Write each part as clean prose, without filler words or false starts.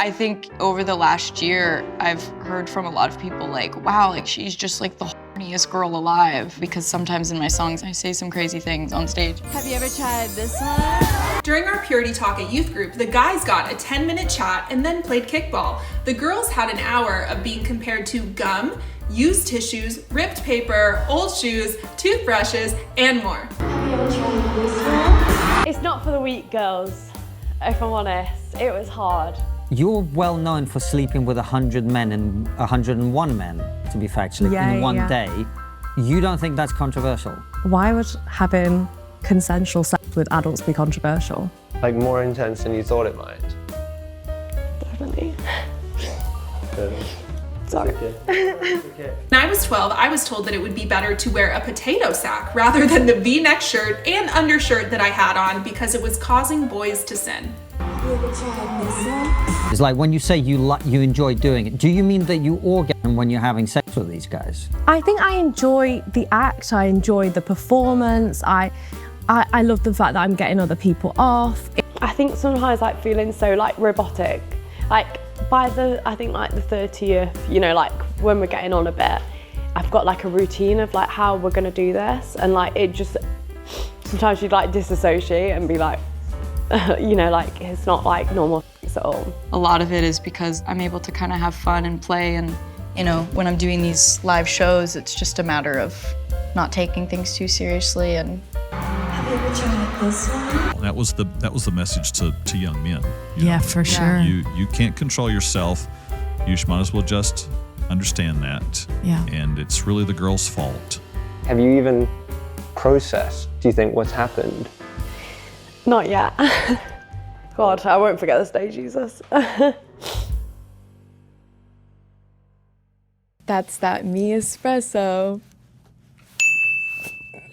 I think over the last year, I've heard from a lot of people like, wow, like she's just like the horniest girl alive, because sometimes in my songs I say some crazy things on stage. Have you ever tried this one? During our Purity Talk at youth group, the guys got a 10-minute chat and then played kickball. The girls had an hour of being compared to gum, used tissues, ripped paper, old shoes, toothbrushes, and more. Have you ever tried this one? It's not for the weak, girls. If I'm honest, it was hard. You're well known for sleeping with 100 men and 101 men, to be factual, in one day. You don't think that's controversial? Why would having consensual sex with adults be controversial? Like more intense than you thought it might? Definitely. Sorry. When I was 12, I was told that it would be better to wear a potato sack rather than the V-neck shirt and undershirt that I had on because it was causing boys to sin. It's like when you say you enjoy doing it, do you mean that you orgasm when you're having sex with these guys? I think I enjoy the act, I enjoy the performance, I love the fact that I'm getting other people off. I think sometimes like feeling so like robotic, like by the 30th, you know, like when we're getting on a bit, I've got like a routine of like how we're gonna do this, and like it just, sometimes you'd like disassociate and be like, you know, like it's not like normal at all. A lot of it is because I'm able to kind of have fun and play, and you know, when I'm doing these live shows, it's just a matter of not taking things too seriously. And have you ever tried this one? That was the message to young men. Yeah, for sure. You can't control yourself. You might as well just understand that. Yeah. And it's really the girl's fault. Have you even processed, do you think, what's happened? Not yet. God, I won't forget this day, Jesus. That's that me espresso.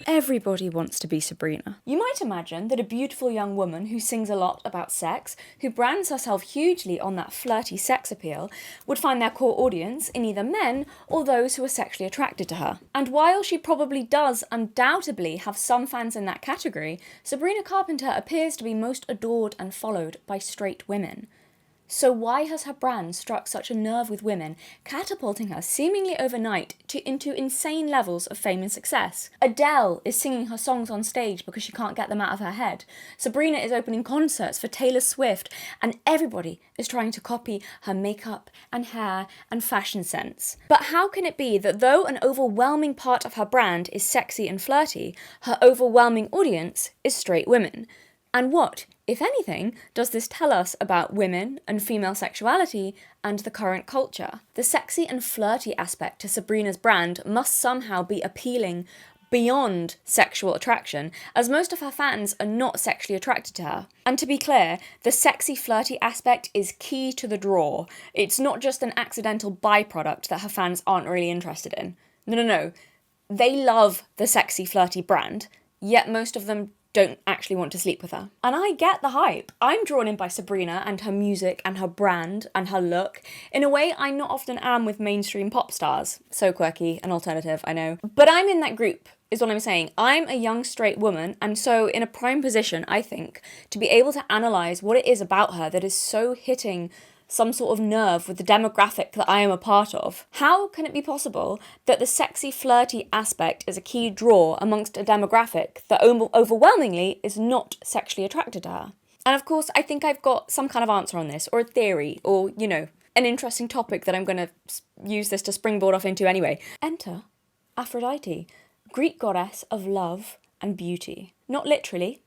Everybody wants to be Sabrina. You might imagine that a beautiful young woman who sings a lot about sex, who brands herself hugely on that flirty sex appeal, would find their core audience in either men or those who are sexually attracted to her. And while she probably does undoubtedly have some fans in that category, Sabrina Carpenter appears to be most adored and followed by straight women. So why has her brand struck such a nerve with women, catapulting her seemingly overnight into insane levels of fame and success? Adele is singing her songs on stage because she can't get them out of her head. Sabrina is opening concerts for Taylor Swift, and everybody is trying to copy her makeup and hair and fashion sense. But how can it be that though an overwhelming part of her brand is sexy and flirty, her overwhelming audience is straight women? And what, if anything, does this tell us about women and female sexuality and the current culture? The sexy and flirty aspect to Sabrina's brand must somehow be appealing beyond sexual attraction, as most of her fans are not sexually attracted to her. And to be clear, the sexy flirty aspect is key to the draw. It's not just an accidental byproduct that her fans aren't really interested in. No. They love the sexy flirty brand, yet most of them don't actually want to sleep with her. And I get the hype. I'm drawn in by Sabrina and her music and her brand and her look in a way I not often am with mainstream pop stars. So quirky and alternative, I know. But I'm in that group, is what I'm saying. I'm a young straight woman, and so in a prime position, I think, to be able to analyse what it is about her that is so hitting some sort of nerve with the demographic that I am a part of. How can it be possible that the sexy, flirty aspect is a key draw amongst a demographic that overwhelmingly is not sexually attracted to her? And of course, I think I've got some kind of answer on this, or a theory, or, you know, an interesting topic that I'm going to use this to springboard off into anyway. Enter Aphrodite, Greek goddess of love and beauty. Not literally,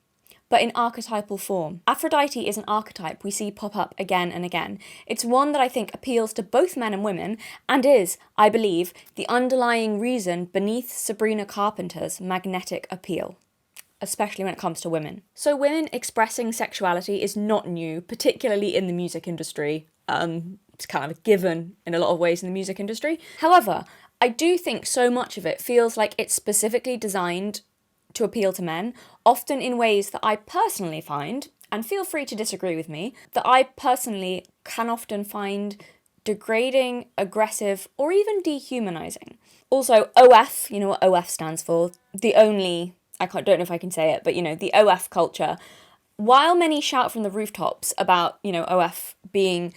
but in archetypal form. Aphrodite is an archetype we see pop up again and again. It's one that I think appeals to both men and women, and is, I believe, the underlying reason beneath Sabrina Carpenter's magnetic appeal, especially when it comes to women. So women expressing sexuality is not new, particularly in the music industry. It's kind of a given in a lot of ways in the music industry. However, I do think so much of it feels like it's specifically designed to appeal to men, often in ways that I personally find, and feel free to disagree with me, that I personally can often find degrading, aggressive, or even dehumanizing. Also, OF, you know what OF stands for, don't know if I can say it, but you know, the OF culture. While many shout from the rooftops about, you know, OF being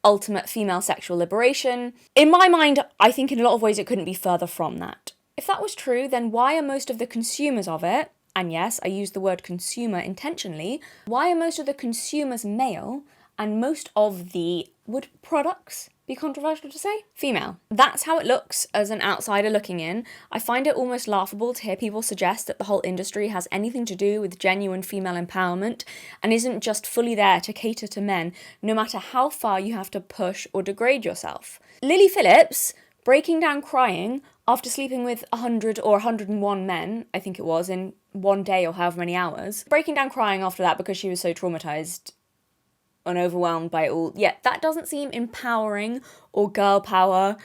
ultimate female sexual liberation. In my mind, I think in a lot of ways it couldn't be further from that. If that was true, then why are most of the consumers of it, and yes, I use the word consumer intentionally, why are most of the consumers male and most of the, would products be controversial to say? Female. That's how it looks as an outsider looking in. I find it almost laughable to hear people suggest that the whole industry has anything to do with genuine female empowerment and isn't just fully there to cater to men, no matter how far you have to push or degrade yourself. Lily Phillips, breaking down crying after sleeping with 100 or 101 men, I think it was, in one day or however many hours, breaking down crying after that because she was so traumatized and overwhelmed by it all. Yeah, that doesn't seem empowering or girl power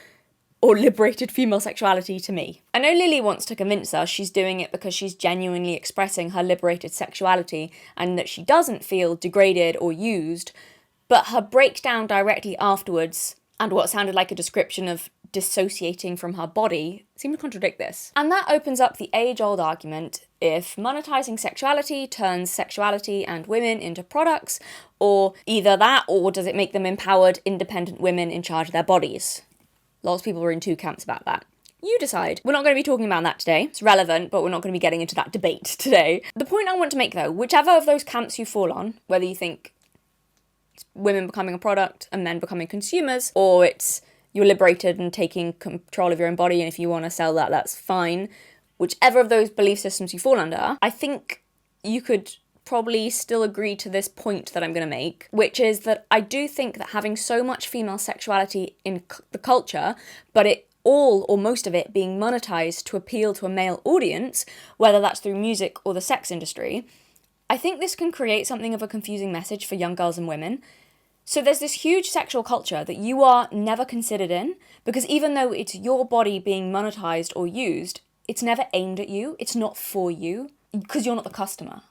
or liberated female sexuality to me. I know Lily wants to convince us she's doing it because she's genuinely expressing her liberated sexuality and that she doesn't feel degraded or used, but her breakdown directly afterwards and what sounded like a description of dissociating from her body seem to contradict this. And that opens up the age-old argument: if monetizing sexuality turns sexuality and women into products, or either that, or does it make them empowered, independent women in charge of their bodies? Lots of people are in two camps about that. You decide. We're not going to be talking about that today. It's relevant, but we're not going to be getting into that debate today. The point I want to make, though, whichever of those camps you fall on, whether you think it's women becoming a product and men becoming consumers, or it's you're liberated and taking control of your own body, and if you want to sell that, that's fine. Whichever of those belief systems you fall under, I think you could probably still agree to this point that I'm going to make, which is that I do think that having so much female sexuality in the culture, but it all or most of it being monetized to appeal to a male audience, whether that's through music or the sex industry, I think this can create something of a confusing message for young girls and women. So there's this huge sexual culture that you are never considered in, because even though it's your body being monetized or used, it's never aimed at you, it's not for you, because you're not the customer.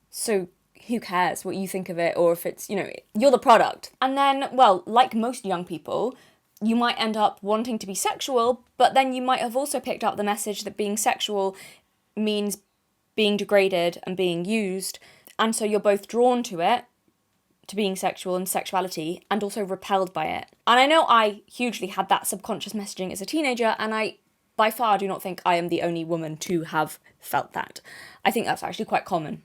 So who cares what you think of it, or if it's, you're the product. And then, well, like most young people, you might end up wanting to be sexual, but then you might have also picked up the message that being sexual means being degraded and being used, and so you're both drawn to it, to being sexual and sexuality, and also repelled by it. And I know I hugely had that subconscious messaging as a teenager, and I by far do not think I am the only woman to have felt that. I think that's actually quite common,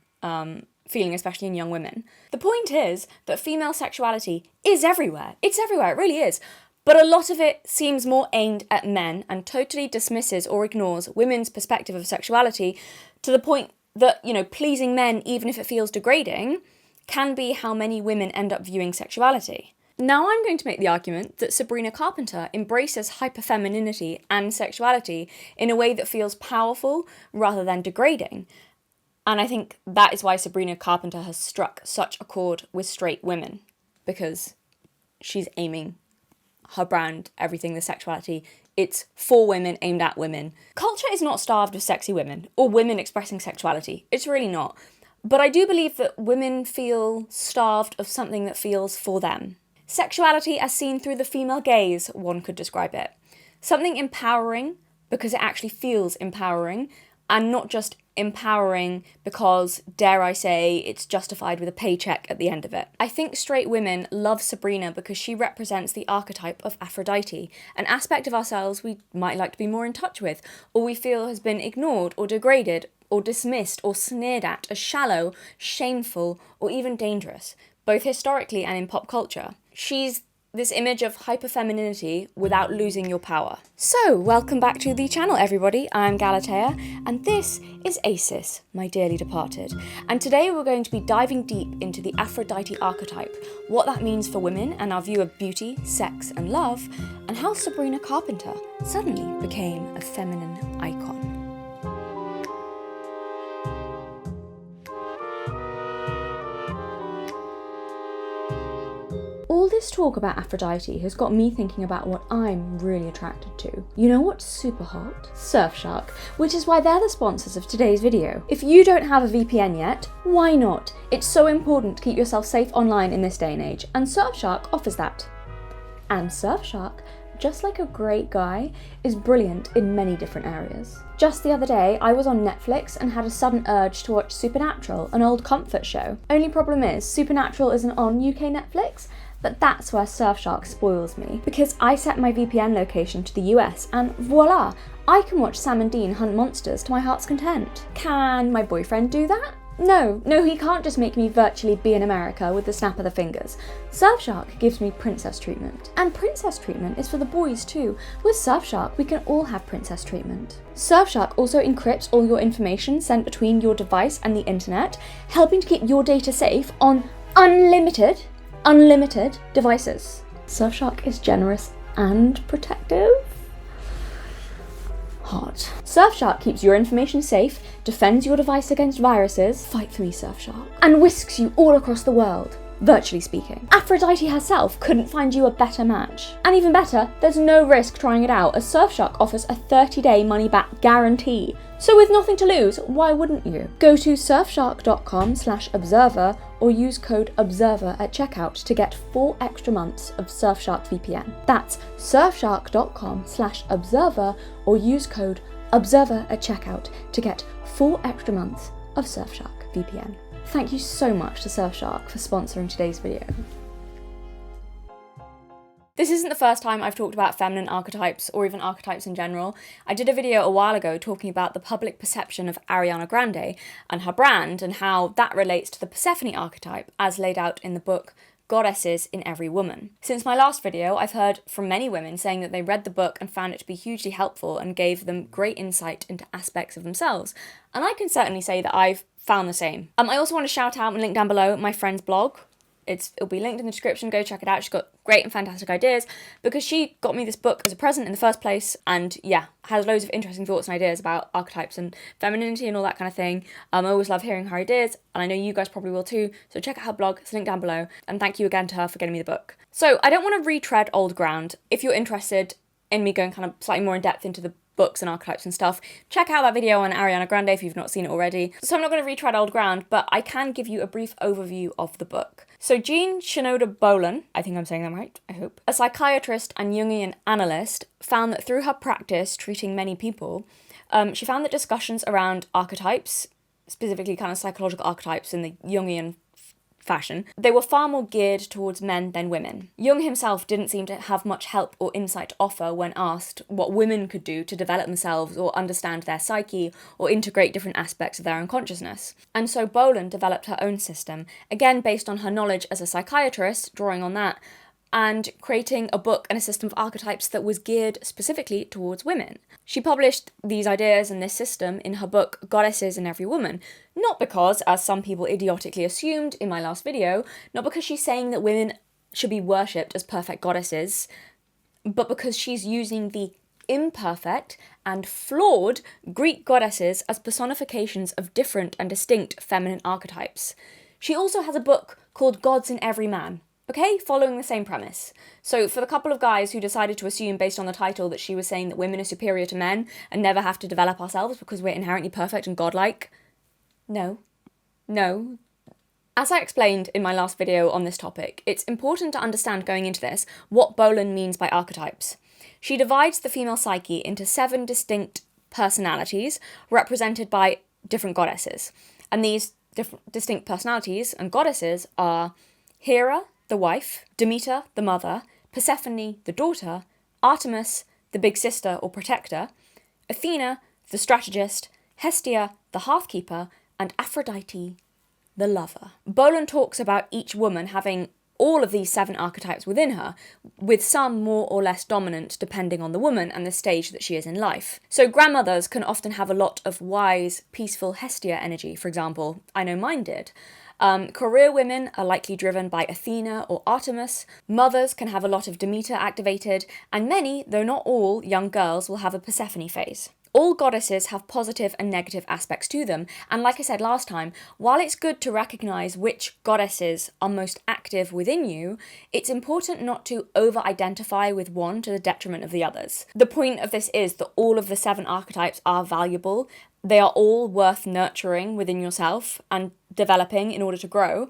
feeling especially in young women. The point is that female sexuality is everywhere. It's everywhere, it really is. But a lot of it seems more aimed at men and totally dismisses or ignores women's perspective of sexuality, to the point that, pleasing men, even if it feels degrading, can be how many women end up viewing sexuality. Now I'm going to make the argument that Sabrina Carpenter embraces hyperfemininity and sexuality in a way that feels powerful rather than degrading. And I think that is why Sabrina Carpenter has struck such a chord with straight women, because she's aiming her brand, everything, the sexuality, it's for women, aimed at women. Culture is not starved of sexy women or women expressing sexuality. It's really not. But I do believe that women feel starved of something that feels for them. Sexuality as seen through the female gaze, one could describe it. Something empowering because it actually feels empowering, and not just empowering because, dare I say, it's justified with a paycheck at the end of it. I think straight women love Sabrina because she represents the archetype of Aphrodite, an aspect of ourselves we might like to be more in touch with, or we feel has been ignored or degraded or dismissed or sneered at as shallow, shameful, or even dangerous, both historically and in pop culture. She's this image of hyperfemininity without losing your power. So, welcome back to the channel, everybody. I'm Galatea, and this is Acis, my dearly departed. And today we're going to be diving deep into the Aphrodite archetype, what that means for women and our view of beauty, sex, and love, and how Sabrina Carpenter suddenly became a feminine icon. All this talk about Aphrodite has got me thinking about what I'm really attracted to. You know what's super hot? Surfshark, which is why they're the sponsors of today's video. If you don't have a VPN yet, why not? It's so important to keep yourself safe online in this day and age, and Surfshark offers that. And Surfshark, just like a great guy, is brilliant in many different areas. Just the other day, I was on Netflix and had a sudden urge to watch Supernatural, an old comfort show. Only problem is, Supernatural isn't on UK Netflix, But that's where Surfshark spoils me, because I set my VPN location to the US and voila, I can watch Sam and Dean hunt monsters to my heart's content. Can my boyfriend do that? No, he can't just make me virtually be in America with the snap of the fingers. Surfshark gives me princess treatment. And princess treatment is for the boys too. With Surfshark, we can all have princess treatment. Surfshark also encrypts all your information sent between your device and the internet, helping to keep your data safe on unlimited devices. Surfshark is generous and protective. Hot. Surfshark keeps your information safe, defends your device against viruses, fight for me Surfshark, and whisks you all across the world, virtually speaking. Aphrodite herself couldn't find you a better match. And even better, there's no risk trying it out, as Surfshark offers a 30-day money-back guarantee. So with nothing to lose, why wouldn't you? Go to surfshark.com/observer or use code OBSERVER at checkout to get 4 extra months of Surfshark VPN. That's surfshark.com/observer or use code OBSERVER at checkout to get 4 extra months of Surfshark VPN. Thank you so much to Surfshark for sponsoring today's video. This isn't the first time I've talked about feminine archetypes, or even archetypes in general. I did a video a while ago talking about the public perception of Ariana Grande and her brand, and how that relates to the Persephone archetype as laid out in the book Goddesses in Every Woman. Since my last video, I've heard from many women saying that they read the book and found it to be hugely helpful and gave them great insight into aspects of themselves. And I can certainly say that I've found the same. I also want to shout out and link down below my friend's blog. It'll be linked in the description, go check it out. She's got great and fantastic ideas, because she got me this book as a present in the first place, and yeah, has loads of interesting thoughts and ideas about archetypes and femininity and all that kind of thing. I always love hearing her ideas, and I know you guys probably will too, so check out her blog, it's linked down below, and thank you again to her for getting me the book. So I don't want to retread old ground. If you're interested in me going kind of slightly more in depth into the books and archetypes and stuff, check out that video on Ariana Grande if you've not seen it already. So I'm not going to retread old ground, but I can give you a brief overview of the book. So Jean Shinoda Bolen, I think I'm saying that right, I hope, a psychiatrist and Jungian analyst, found that through her practice treating many people, she found that discussions around archetypes, specifically kind of psychological archetypes in the Jungian fashion, they were far more geared towards men than women. Jung himself didn't seem to have much help or insight to offer when asked what women could do to develop themselves or understand their psyche or integrate different aspects of their unconsciousness. And so Bolen developed her own system, again based on her knowledge as a psychiatrist, drawing on that, and creating a book and a system of archetypes that was geared specifically towards women. She published these ideas and this system in her book Goddesses in Every Woman, not because, as some people idiotically assumed in my last video, not because she's saying that women should be worshipped as perfect goddesses, but because she's using the imperfect and flawed Greek goddesses as personifications of different and distinct feminine archetypes. She also has a book called Gods in Every Man, okay, following the same premise. So for the couple of guys who decided to assume based on the title that she was saying that women are superior to men and never have to develop ourselves because we're inherently perfect and godlike, no. As I explained in my last video on this topic, it's important to understand going into this what Bolen means by archetypes. She divides the female psyche into 7 distinct personalities represented by different goddesses. And these different distinct personalities and goddesses are Hera, the wife, Demeter, the mother, Persephone, the daughter, Artemis, the big sister or protector, Athena, the strategist, Hestia, the hearthkeeper, and Aphrodite, the lover. Bolen talks about each woman having all of these 7 archetypes within her, with some more or less dominant depending on the woman and the stage that she is in life. So grandmothers can often have a lot of wise, peaceful Hestia energy, for example. I know mine did. Career women are likely driven by Athena or Artemis. Mothers can have a lot of Demeter activated, and many, though not all, young girls will have a Persephone phase. All goddesses have positive and negative aspects to them, and like I said last time, while it's good to recognise which goddesses are most active within you, it's important not to over-identify with one to the detriment of the others. The point of this is that all of the 7 archetypes are valuable. They are all worth nurturing within yourself and developing in order to grow,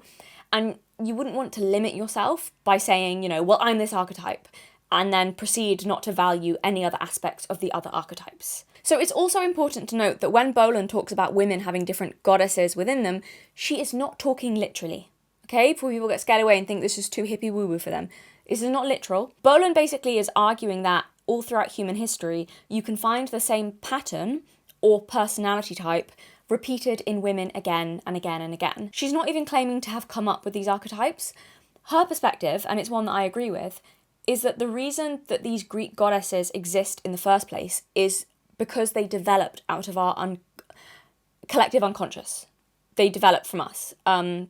and you wouldn't want to limit yourself by saying, well, I'm this archetype, and then proceed not to value any other aspects of the other archetypes. So it's also important to note that when Bolen talks about women having different goddesses within them, she is not talking literally, okay? Before people get scared away and think this is too hippie woo-woo for them. This is not literal. Boland basically is arguing that all throughout human history, you can find the same pattern or personality type repeated in women again and again and again. She's not even claiming to have come up with these archetypes. Her perspective, and it's one that I agree with, is that the reason that these Greek goddesses exist in the first place is because they developed out of our collective unconscious. They developed from us.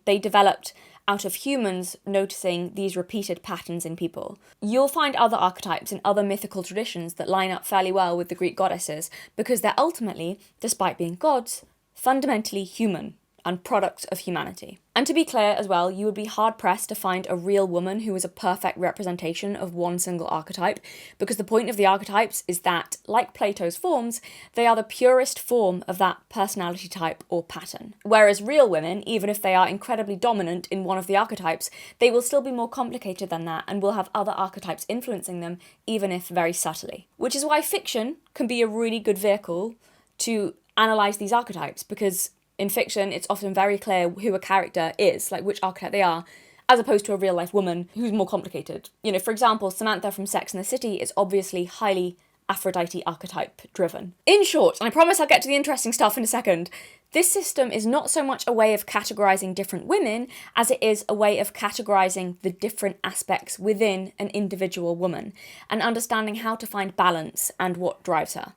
They developed out of humans noticing these repeated patterns in people. You'll find other archetypes in other mythical traditions that line up fairly well with the Greek goddesses because they're ultimately, despite being gods, fundamentally human and products of humanity. And to be clear as well, you would be hard-pressed to find a real woman who is a perfect representation of one single archetype, because the point of the archetypes is that, like Plato's forms, they are the purest form of that personality type or pattern. Whereas real women, even if they are incredibly dominant in one of the archetypes, they will still be more complicated than that and will have other archetypes influencing them, even if very subtly. Which is why fiction can be a really good vehicle to analyse these archetypes, because in fiction, it's often very clear who a character is, like which archetype they are, as opposed to a real-life woman who's more complicated. You know, for example, Samantha from Sex and the City is obviously highly Aphrodite archetype driven. In short, and I promise I'll get to the interesting stuff in a second, this system is not so much a way of categorising different women as it is a way of categorising the different aspects within an individual woman and understanding how to find balance and what drives her.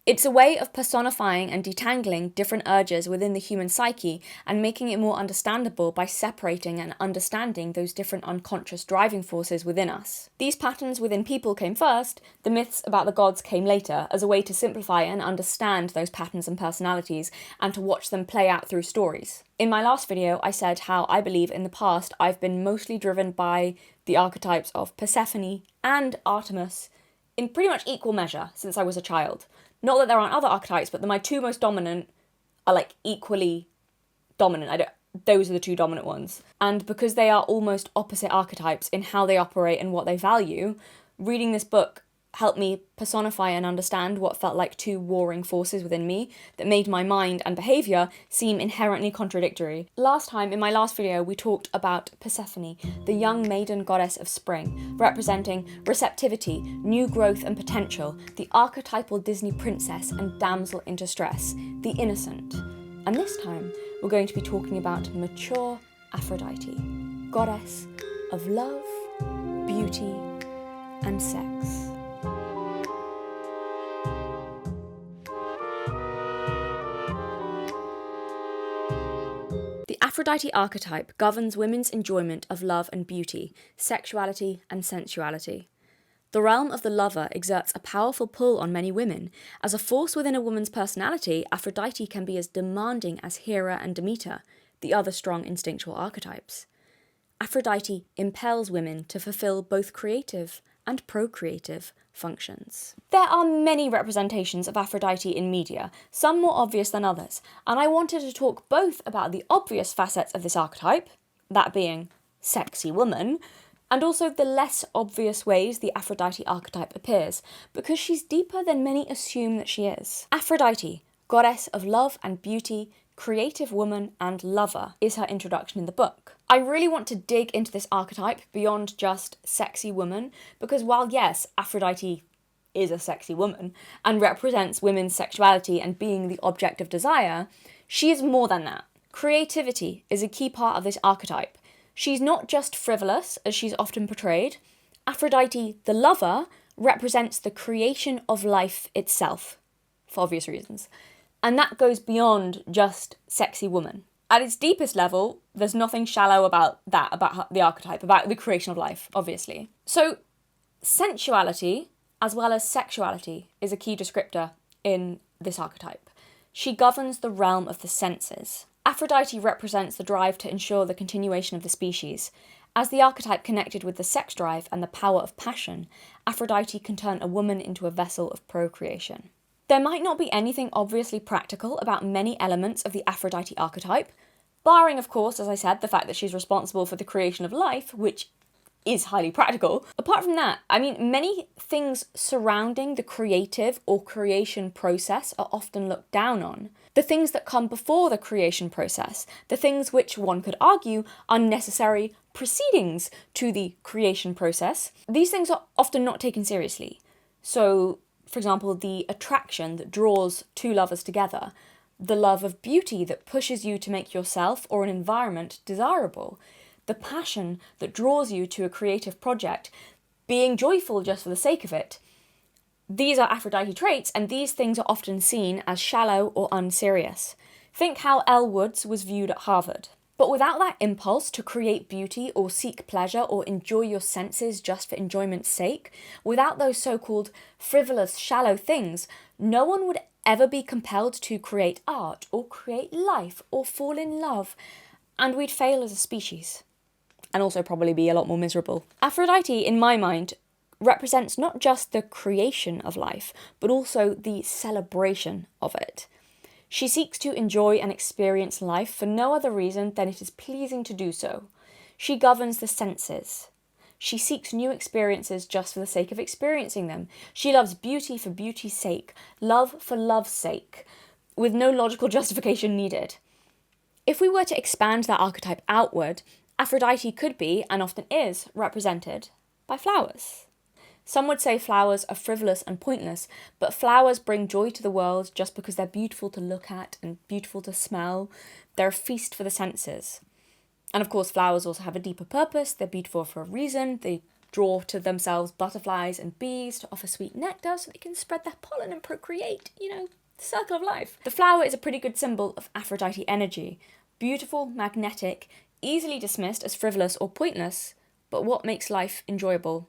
It's a way of personifying and detangling different urges within the human psyche and making it more understandable by separating and understanding those different unconscious driving forces within us. These patterns within people came first, the myths about the gods came later, as a way to simplify and understand those patterns and personalities and to watch them play out through stories. In my last video, I said how I believe in the past I've been mostly driven by the archetypes of Persephone and Artemis in pretty much equal measure since I was a child. Not that there aren't other archetypes, but my two most dominant are like equally dominant. Those are the two dominant ones. And because they are almost opposite archetypes in how they operate and what they value, reading this book helped me personify and understand what felt like two warring forces within me that made my mind and behaviour seem inherently contradictory. Last time, in my last video, we talked about Persephone, the young maiden goddess of spring, representing receptivity, new growth and potential, the archetypal Disney princess and damsel in distress, the innocent. And this time, we're going to be talking about mature Aphrodite, goddess of love, beauty, and sex. The Aphrodite archetype governs women's enjoyment of love and beauty, sexuality and sensuality. The realm of the lover exerts a powerful pull on many women. As a force within a woman's personality, Aphrodite can be as demanding as Hera and Demeter, the other strong instinctual archetypes. Aphrodite impels women to fulfill both creative and procreative functions. There are many representations of Aphrodite in media, some more obvious than others, and I wanted to talk both about the obvious facets of this archetype, that being sexy woman, and also the less obvious ways the Aphrodite archetype appears, because she's deeper than many assume that she is. Aphrodite, goddess of love and beauty, creative woman and lover, is her introduction in the book. I really want to dig into this archetype beyond just sexy woman, because while yes, Aphrodite is a sexy woman and represents women's sexuality and being the object of desire, she is more than that. Creativity is a key part of this archetype. She's not just frivolous, as she's often portrayed. Aphrodite, the lover, represents the creation of life itself, for obvious reasons. And that goes beyond just sexy woman. At its deepest level, there's nothing shallow about that, about the archetype, about the creation of life, obviously. So, sensuality, as well as sexuality, is a key descriptor in this archetype. She governs the realm of the senses. Aphrodite represents the drive to ensure the continuation of the species. As the archetype connected with the sex drive and the power of passion, Aphrodite can turn a woman into a vessel of procreation. There might not be anything obviously practical about many elements of the Aphrodite archetype, barring, of course, as I said, the fact that she's responsible for the creation of life, which is highly practical. Apart from that, I mean, many things surrounding the creative or creation process are often looked down on. the things that come before the creation process, the things which one could argue are necessary proceedings to the creation process, these things are often not taken seriously. So, for example, the attraction that draws two lovers together, the love of beauty that pushes you to make yourself or an environment desirable, the passion that draws you to a creative project, being joyful just for the sake of it. These are Aphrodite traits, and these things are often seen as shallow or unserious. Think how Elle Woods was viewed at Harvard. But without that impulse to create beauty or seek pleasure or enjoy your senses just for enjoyment's sake, without those so-called frivolous, shallow things, no one would ever be compelled to create art or create life or fall in love, and we'd fail as a species. And also probably be a lot more miserable. Aphrodite, in my mind, represents not just the creation of life, but also the celebration of it. She seeks to enjoy and experience life for no other reason than it is pleasing to do so. She governs the senses. She seeks new experiences just for the sake of experiencing them. She loves beauty for beauty's sake, love for love's sake, with no logical justification needed. If we were to expand that archetype outward, Aphrodite could be, and often is, represented by flowers. Some would say flowers are frivolous and pointless, but flowers bring joy to the world just because they're beautiful to look at and beautiful to smell. They're a feast for the senses. And of course, flowers also have a deeper purpose. They're beautiful for a reason. They draw to themselves butterflies and bees to offer sweet nectar so they can spread their pollen and procreate, the circle of life. The flower is a pretty good symbol of Aphrodite energy. Beautiful, magnetic, easily dismissed as frivolous or pointless, but what makes life enjoyable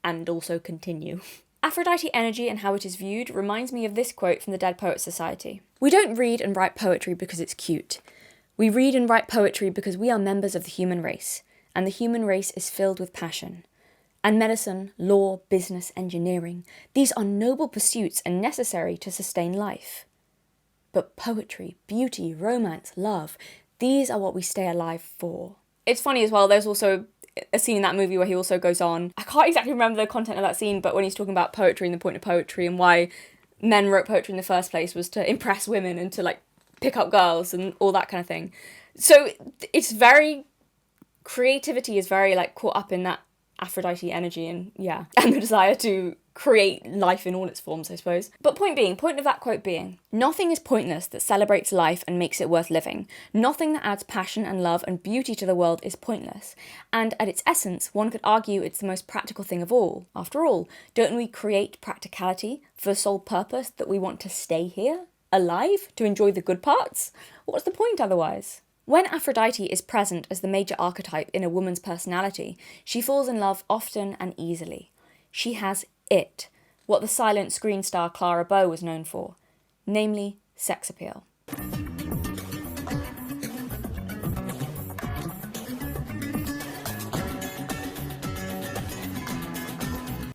and also continue. Aphrodite energy and how it is viewed reminds me of this quote from the Dead Poets Society. "We don't read and write poetry because it's cute. We read and write poetry because we are members of the human race, and the human race is filled with passion. And medicine, law, business, engineering, these are noble pursuits and necessary to sustain life. But poetry, beauty, romance, love, these are what we stay alive for." It's funny as well, there's also a scene in that movie where he also goes on, I can't exactly remember the content of that scene, but when he's talking about poetry and the point of poetry and why men wrote poetry in the first place was to impress women and to pick up girls and all that kind of thing. So it's very, creativity is very caught up in that Aphrodite energy and the desire to create life in all its forms, I suppose. But point of that quote being, nothing is pointless that celebrates life and makes it worth living. Nothing that adds passion and love and beauty to the world is pointless. And at its essence, one could argue it's the most practical thing of all. After all, don't we create practicality for the sole purpose that we want to stay here, alive, to enjoy the good parts? What's the point otherwise? When Aphrodite is present as the major archetype in a woman's personality, she falls in love often and easily. She has it, what the silent screen star Clara Bow was known for, namely sex appeal.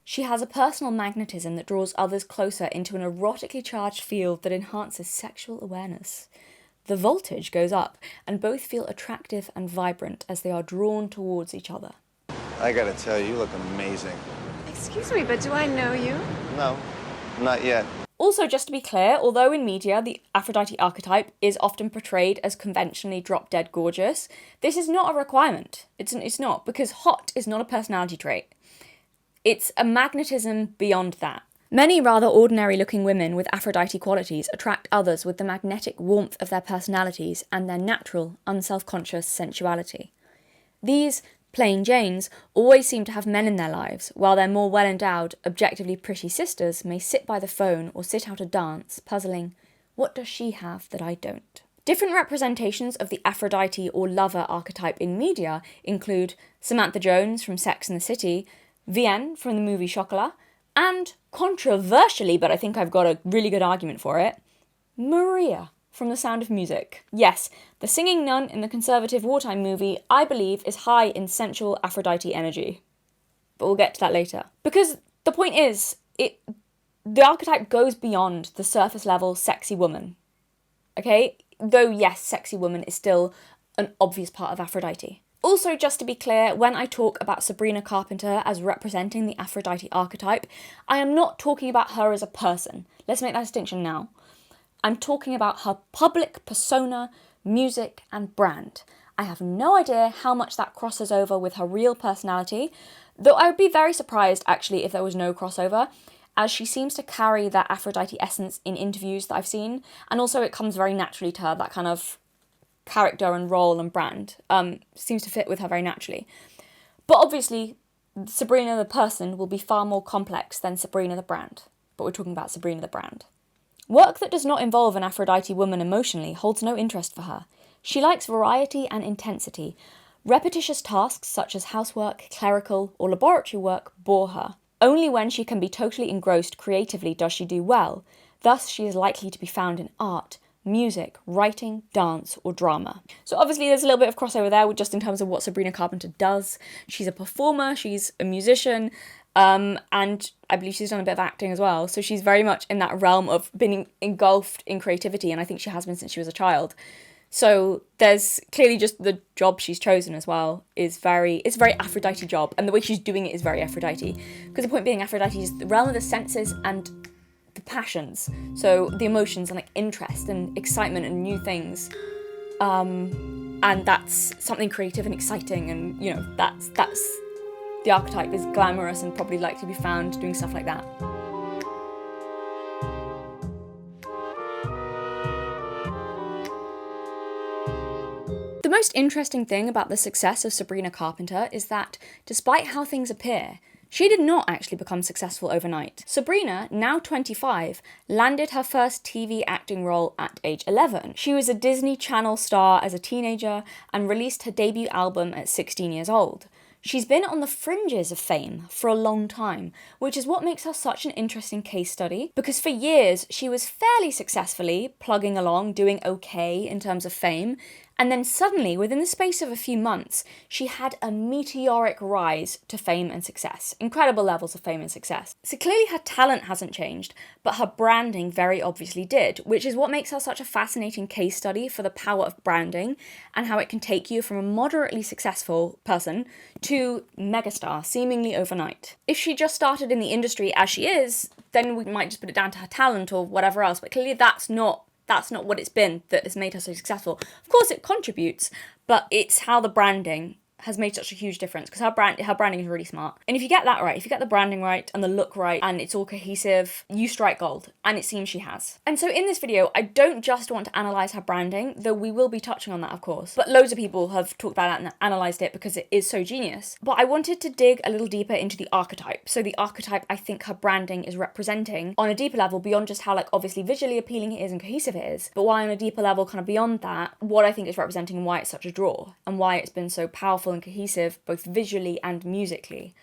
She has a personal magnetism that draws others closer into an erotically charged field that enhances sexual awareness. The voltage goes up, and both feel attractive and vibrant as they are drawn towards each other. I gotta tell you, you look amazing. Excuse me, but do I know you? No, not yet. Also, just to be clear, although in media the Aphrodite archetype is often portrayed as conventionally drop-dead gorgeous, this is not a requirement. It's not, because hot is not a personality trait. It's a magnetism beyond that. Many rather ordinary-looking women with Aphrodite qualities attract others with the magnetic warmth of their personalities and their natural, unself-conscious sensuality. These plain Janes always seem to have men in their lives, while their more well-endowed, objectively pretty sisters may sit by the phone or sit out a dance, puzzling, what does she have that I don't? Different representations of the Aphrodite or lover archetype in media include Samantha Jones from Sex and the City, Vienne from the movie Chocolat, and, controversially, but I think I've got a really good argument for it, Maria from The Sound of Music. Yes, the singing nun in the conservative wartime movie, I believe, is high in sensual Aphrodite energy. But we'll get to that later. Because the point is, the archetype goes beyond the surface level sexy woman. Okay? Though, yes, sexy woman is still an obvious part of Aphrodite. Also, just to be clear, when I talk about Sabrina Carpenter as representing the Aphrodite archetype, I am not talking about her as a person. Let's make that distinction now. I'm talking about her public persona, music, and brand. I have no idea how much that crosses over with her real personality, though I would be very surprised actually if there was no crossover, as she seems to carry that Aphrodite essence in interviews that I've seen, and also it comes very naturally to her, that kind of character and role and brand seems to fit with her very naturally. But obviously, Sabrina the person will be far more complex than Sabrina the brand, but we're talking about Sabrina the brand. Work that does not involve an Aphrodite woman emotionally holds no interest for her. She likes variety and intensity. Repetitious tasks such as housework, clerical, or laboratory work bore her. Only when she can be totally engrossed creatively does she do well. Thus, she is likely to be found in art, music, writing, dance, or drama. So obviously there's a little bit of crossover there just in terms of what Sabrina Carpenter does. She's a performer, she's a musician, and I believe she's done a bit of acting as well. So she's very much in that realm of being engulfed in creativity, and I think she has been since she was a child. So there's clearly just the job she's chosen as well it's a very Aphrodite job, and the way she's doing it is very Aphrodite. Because the point being, Aphrodite is the realm of the senses and the passions, so the emotions and like interest and excitement and new things, and that's something creative and exciting, and you know that's the archetype is glamorous and probably likely to be found doing stuff like that. The most interesting thing about the success of Sabrina Carpenter is that, despite how things appear, she did not actually become successful overnight. Sabrina, now 25, landed her first TV acting role at age 11. She was a Disney Channel star as a teenager and released her debut album at 16 years old. She's been on the fringes of fame for a long time, which is what makes her such an interesting case study, because for years she was fairly successfully plugging along, doing okay in terms of fame, and then suddenly, within the space of a few months, she had a meteoric rise to fame and success. Incredible levels of fame and success. So clearly her talent hasn't changed, but her branding very obviously did, which is what makes her such a fascinating case study for the power of branding and how it can take you from a moderately successful person to megastar seemingly overnight. If she just started in the industry as she is, then we might just put it down to her talent or whatever else, but clearly that's not what it's been that has made her so successful. Of course it contributes, but it's how the branding has made such a huge difference, because her branding is really smart. And if you get that right, if you get the branding right and the look right and it's all cohesive, you strike gold, and it seems she has. And so in this video, I don't just want to analyse her branding, though we will be touching on that of course, but loads of people have talked about that and analysed it because it is so genius. But I wanted to dig a little deeper into the archetype. So the archetype I think her branding is representing on a deeper level, beyond just how like obviously visually appealing it is and cohesive it is, but why on a deeper level kind of beyond that, what I think it's representing and why it's such a draw, and why it's been so powerful and cohesive both visually and musically.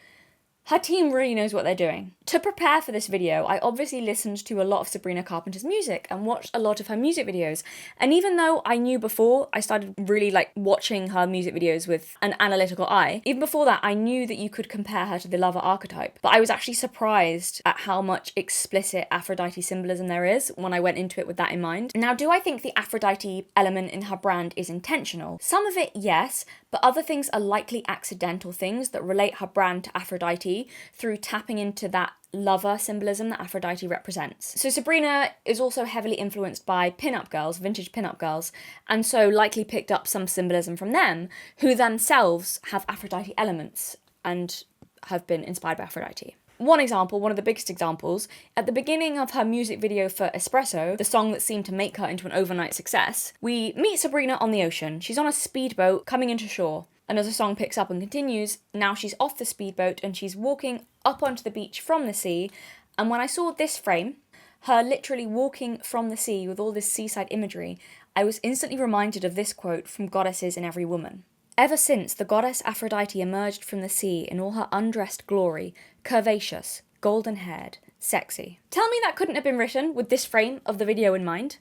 Her team really knows what they're doing. To prepare for this video, I obviously listened to a lot of Sabrina Carpenter's music and watched a lot of her music videos. And even though I knew before, I started really like watching her music videos with an analytical eye, even before that, I knew that you could compare her to the lover archetype. But I was actually surprised at how much explicit Aphrodite symbolism there is when I went into it with that in mind. Now, do I think the Aphrodite element in her brand is intentional? Some of it, yes, but other things are likely accidental things that relate her brand to Aphrodite through tapping into that lover symbolism that Aphrodite represents. So Sabrina is also heavily influenced by pin-up girls, vintage pin-up girls, and so likely picked up some symbolism from them, who themselves have Aphrodite elements and have been inspired by Aphrodite. One example, one of the biggest examples, at the beginning of her music video for Espresso, the song that seemed to make her into an overnight success, we meet Sabrina on the ocean. She's on a speedboat coming into shore. And as the song picks up and continues, now she's off the speedboat and she's walking up onto the beach from the sea. And when I saw this frame, her literally walking from the sea with all this seaside imagery, I was instantly reminded of this quote from Goddesses in Every Woman. Ever since the goddess Aphrodite emerged from the sea in all her undressed glory, curvaceous, golden-haired, sexy. Tell me that couldn't have been written with this frame of the video in mind.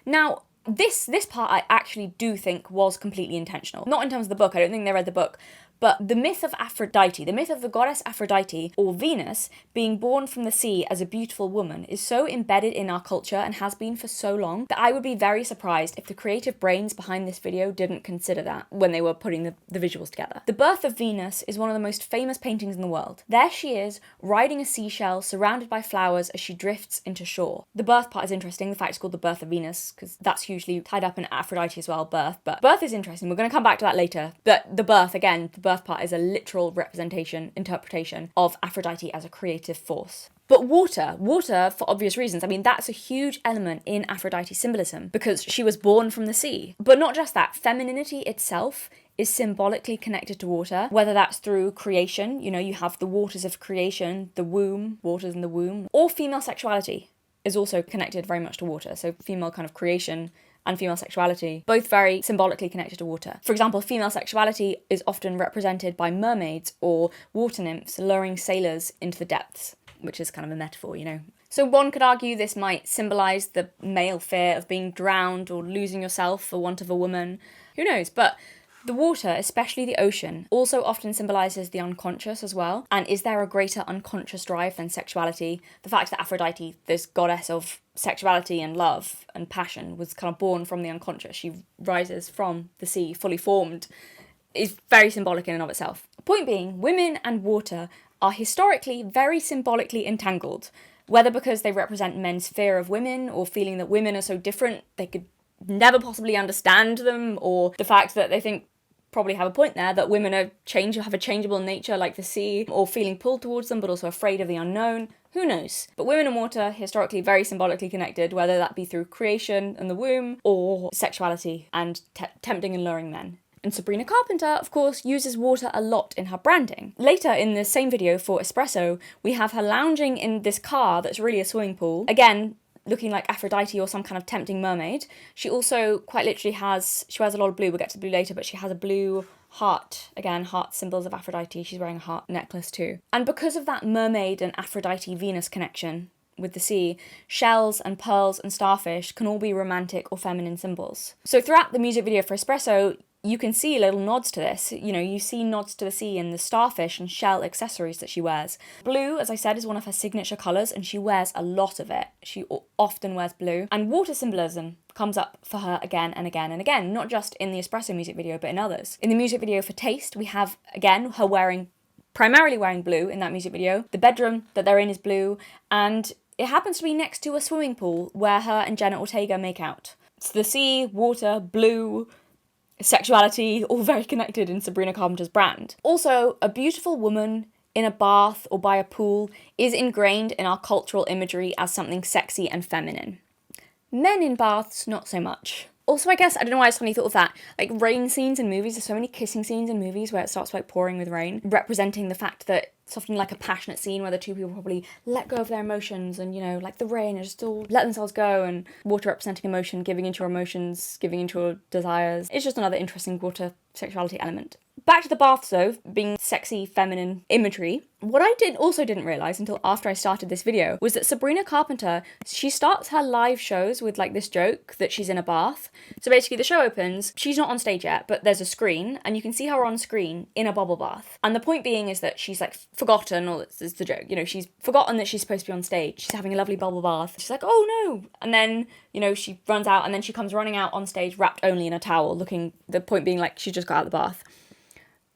Now, this part I actually do think was completely intentional. Not in terms of the book, I don't think they read the book, But the myth of Aphrodite, the myth of the goddess Aphrodite, or Venus, being born from the sea as a beautiful woman is so embedded in our culture and has been for so long that I would be very surprised if the creative brains behind this video didn't consider that when they were putting the visuals together. The Birth of Venus is one of the most famous paintings in the world. There she is, riding a seashell, surrounded by flowers as she drifts into shore. The birth part is interesting, the fact it's called the Birth of Venus, because that's hugely tied up in Aphrodite as well, birth. But birth is interesting, we're going to come back to that later. But the birth, again, the birth part is a literal representation, interpretation of Aphrodite as a creative force. But water, for obvious reasons, I mean, that's a huge element in Aphrodite's symbolism because she was born from the sea. But not just that, femininity itself is symbolically connected to water, whether that's through creation, you know, you have the waters of creation, the womb, waters in the womb, or female sexuality is also connected very much to water. So female kind of creation and female sexuality, both very symbolically connected to water. For example, female sexuality is often represented by mermaids or water nymphs luring sailors into the depths, which is kind of a metaphor, you know. So one could argue this might symbolise the male fear of being drowned or losing yourself for want of a woman. Who knows? But the water, especially the ocean, also often symbolises the unconscious as well. And is there a greater unconscious drive than sexuality? The fact that Aphrodite, this goddess of sexuality and love and passion, was kind of born from the unconscious. She rises from the sea, fully formed, is very symbolic in and of itself. Point being, women and water are historically very symbolically entangled, whether because they represent men's fear of women or feeling that women are so different they could never possibly understand them, or the fact that they think, probably have a point there, that women are have a changeable nature like the sea, or feeling pulled towards them but also afraid of the unknown. Who knows? But women and water, historically very symbolically connected, whether that be through creation and the womb or sexuality and tempting and luring men. And Sabrina Carpenter, of course, uses water a lot in her branding. Later in the same video for Espresso, we have her lounging in this car that's really a swimming pool. Again, looking like Aphrodite or some kind of tempting mermaid. She also quite literally she wears a lot of blue, we'll get to blue later, but she has a blue heart. Again, heart symbols of Aphrodite. She's wearing a heart necklace too. And because of that mermaid and Aphrodite-Venus connection with the sea, shells and pearls and starfish can all be romantic or feminine symbols. So throughout the music video for Espresso, you can see little nods to this. You know, you see nods to the sea and the starfish and shell accessories that she wears. Blue, as I said, is one of her signature colours and she wears a lot of it. She often wears blue. And water symbolism comes up for her again and again and again, not just in the Espresso music video, but in others. In the music video for Taste, we have, again, her primarily wearing blue in that music video. The bedroom that they're in is blue, and it happens to be next to a swimming pool where her and Jenna Ortega make out. It's the sea, water, blue, sexuality, all very connected in Sabrina Carpenter's brand. Also, a beautiful woman in a bath or by a pool is ingrained in our cultural imagery as something sexy and feminine. Men in baths, not so much. Also, I guess, I don't know why I suddenly thought of that, like rain scenes in movies, there's so many kissing scenes in movies where it starts like pouring with rain, representing the fact that it's often like a passionate scene where the two people probably let go of their emotions and, you know, like the rain and just all let themselves go, and water representing emotion, giving into your emotions, giving into your desires. It's just another interesting water sexuality element. Back to the bath though, being sexy, feminine imagery. What I didn't realise until after I started this video was that Sabrina Carpenter, she starts her live shows with like this joke that she's in a bath. So basically the show opens, she's not on stage yet, but there's a screen and you can see her on screen in a bubble bath. And the point being is that she's like forgotten, or this is the joke, you know, she's forgotten that she's supposed to be on stage. She's having a lovely bubble bath. She's like, oh no. And then, you know, she runs out and then she comes running out on stage wrapped only in a towel, the point being like she just got out of the bath.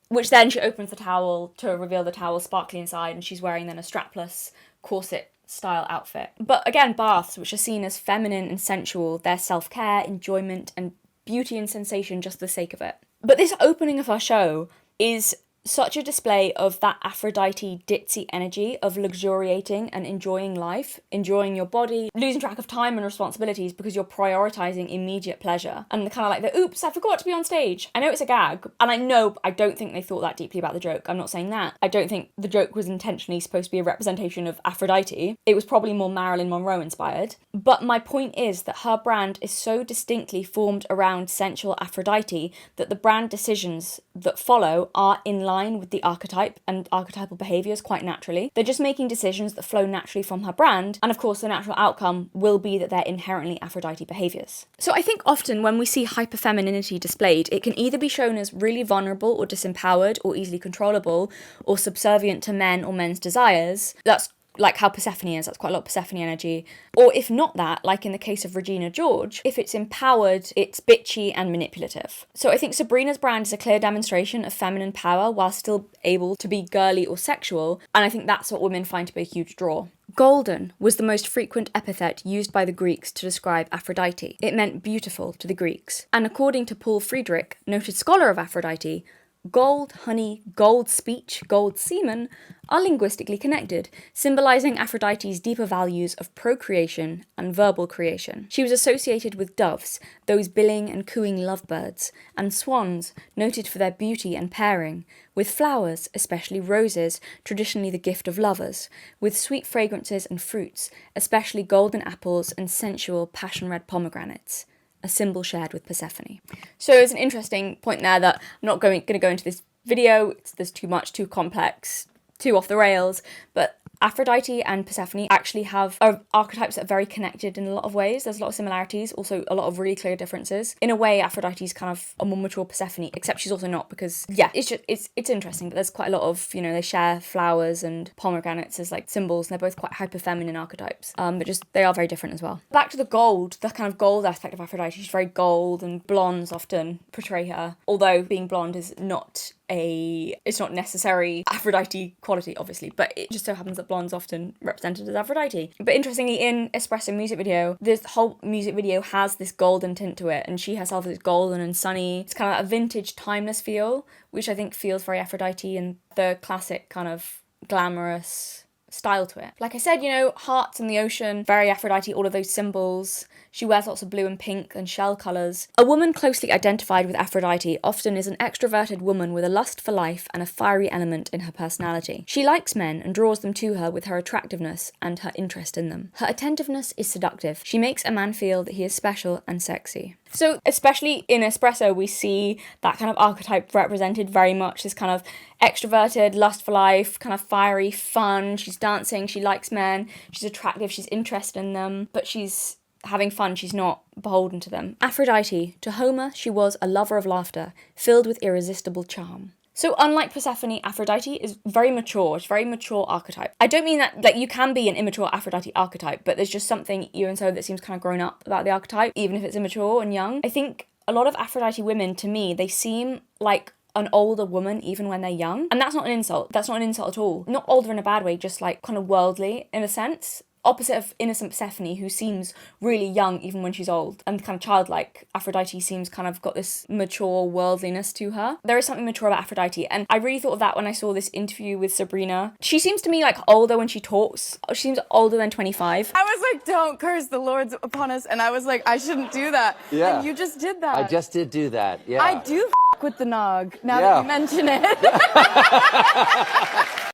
Which then she opens the towel to reveal the towel sparkly inside, and she's wearing then a strapless corset style outfit. But again, baths, which are seen as feminine and sensual, they're self-care, enjoyment, and beauty and sensation just for the sake of it. But this opening of our show is such a display of that Aphrodite ditzy energy of luxuriating and enjoying life, enjoying your body, losing track of time and responsibilities because you're prioritizing immediate pleasure. And kind of like the, oops, I forgot to be on stage. I know it's a gag, and I don't think they thought that deeply about the joke. I'm not saying that. I don't think the joke was intentionally supposed to be a representation of Aphrodite. It was probably more Marilyn Monroe inspired. But my point is that her brand is so distinctly formed around sensual Aphrodite that the brand decisions that follow are in line align with the archetype and archetypal behaviours quite naturally. They're just making decisions that flow naturally from her brand, and of course the natural outcome will be that they're inherently Aphrodite behaviours. So I think often when we see hyperfemininity displayed, it can either be shown as really vulnerable or disempowered or easily controllable or subservient to men or men's desires. That's like how Persephone is, that's quite a lot of Persephone energy. Or if not that, like in the case of Regina George, if it's empowered, it's bitchy and manipulative. So I think Sabrina's brand is a clear demonstration of feminine power while still able to be girly or sexual, and I think that's what women find to be a huge draw. Golden was the most frequent epithet used by the Greeks to describe Aphrodite. It meant beautiful to the Greeks. And according to Paul Friedrich, noted scholar of Aphrodite, gold, honey, gold speech, gold semen are linguistically connected, symbolising Aphrodite's deeper values of procreation and verbal creation. She was associated with doves, those billing and cooing lovebirds, and swans, noted for their beauty and pairing, with flowers, especially roses, traditionally the gift of lovers, with sweet fragrances and fruits, especially golden apples and sensual passion-red pomegranates, a symbol shared with Persephone. So it's an interesting point there that I'm not going to go into this video. There's too much, too complex, too off the rails, but Aphrodite and Persephone actually have archetypes that are very connected in a lot of ways. There's a lot of similarities, also a lot of really clear differences. In a way, Aphrodite's kind of a more mature Persephone, except she's also not, because yeah, it's interesting, but there's quite a lot of, you know, they share flowers and pomegranates as like symbols, and they're both quite hyper feminine archetypes, but just they are very different as well. Back to the gold, the kind of gold aspect of Aphrodite. She's very gold, and blondes often portray her, although being blonde is not it's not necessary Aphrodite quality, obviously, but it just so happens that blonde's often represented as Aphrodite. But interestingly, in Espresso music video, this whole music video has this golden tint to it, and she herself is golden and sunny. It's kind of a vintage, timeless feel, which I think feels very Aphrodite and the classic kind of glamorous style to it. Like I said, you know, hearts in the ocean, very Aphrodite, all of those symbols. She wears lots of blue and pink and shell colours. A woman closely identified with Aphrodite often is an extroverted woman with a lust for life and a fiery element in her personality. She likes men and draws them to her with her attractiveness and her interest in them. Her attentiveness is seductive. She makes a man feel that he is special and sexy. So especially in Espresso, we see that kind of archetype represented very much, this kind of extroverted, lust for life, kind of fiery, fun. She's dancing, she likes men, she's attractive, she's interested in them, but she's having fun, she's not beholden to them. Aphrodite, to Homer, she was a lover of laughter, filled with irresistible charm. So unlike Persephone, Aphrodite is very mature. It's a very mature archetype. I don't mean that, like, you can be an immature Aphrodite archetype, but there's just something even so that seems kind of grown up about the archetype, even if it's immature and young. I think a lot of Aphrodite women, to me, they seem like an older woman even when they're young. And that's not an insult. That's not an insult at all. Not older in a bad way, just like kind of worldly in a sense. Opposite of innocent Persephone, who seems really young even when she's old, and kind of childlike. Aphrodite seems kind of got this mature worldliness to her. There is something mature about Aphrodite, and I really thought of that when I saw this interview with Sabrina. She seems to me like older when she talks. She seems older than 25. I was like, don't curse the Lord upon us, and I was like, I shouldn't do that. Yeah. And you just did that. I just did do that, yeah. I do with the nog, now that you mention it.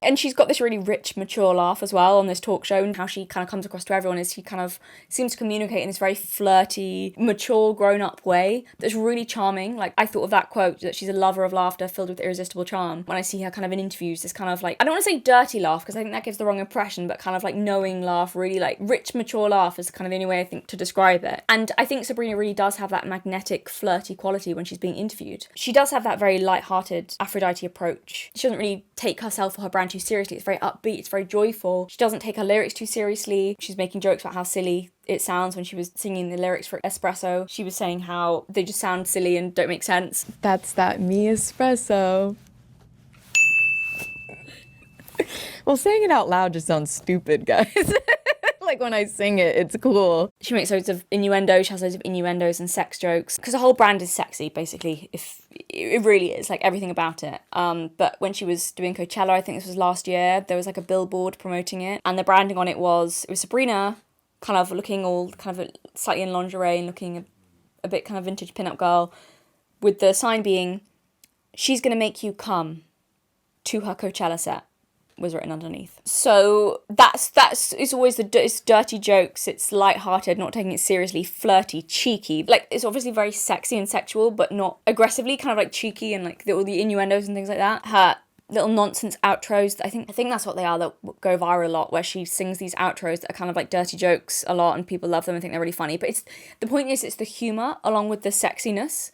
And she's got this really rich, mature laugh as well on this talk show, and how she kind of comes across to everyone is she kind of seems to communicate in this very flirty, mature, grown-up way that's really charming. Like, I thought of that quote, that she's a lover of laughter filled with irresistible charm, when I see her kind of in interviews, this kind of like, I don't want to say dirty laugh, because I think that gives the wrong impression, but kind of like knowing laugh, really like rich, mature laugh is kind of the only way I think to describe it. And I think Sabrina really does have that magnetic, flirty quality when she's being interviewed. She does have that very light-hearted Aphrodite approach. She doesn't really take herself or her brand too seriously. It's very upbeat, it's very joyful. She doesn't take her lyrics too seriously. She's making jokes about how silly it sounds when she was singing the lyrics for Espresso. She was saying how they just sound silly and don't make sense. That's that me espresso. Well, saying it out loud just sounds stupid, guys. Like when I sing it, it's cool. She makes loads of innuendo. She has loads of innuendos and sex jokes, because the whole brand is sexy, basically. If it really is, like everything about it. But when she was doing Coachella, I think this was last year, there was like a billboard promoting it, and the branding on it was Sabrina, kind of looking all kind of slightly in lingerie and looking a bit kind of vintage pinup girl, with the sign being, "She's gonna make you come to her Coachella set," was written underneath. So that's it's always it's dirty jokes, it's light-hearted, not taking it seriously, flirty, cheeky. Like, it's obviously very sexy and sexual, but not aggressively, kind of like cheeky, and like all the innuendos and things like that. Her little nonsense outros. I think that's what they are, that go viral a lot, where she sings these outros that are kind of like dirty jokes a lot and people love them and think they're really funny. But the point is it's the humour along with the sexiness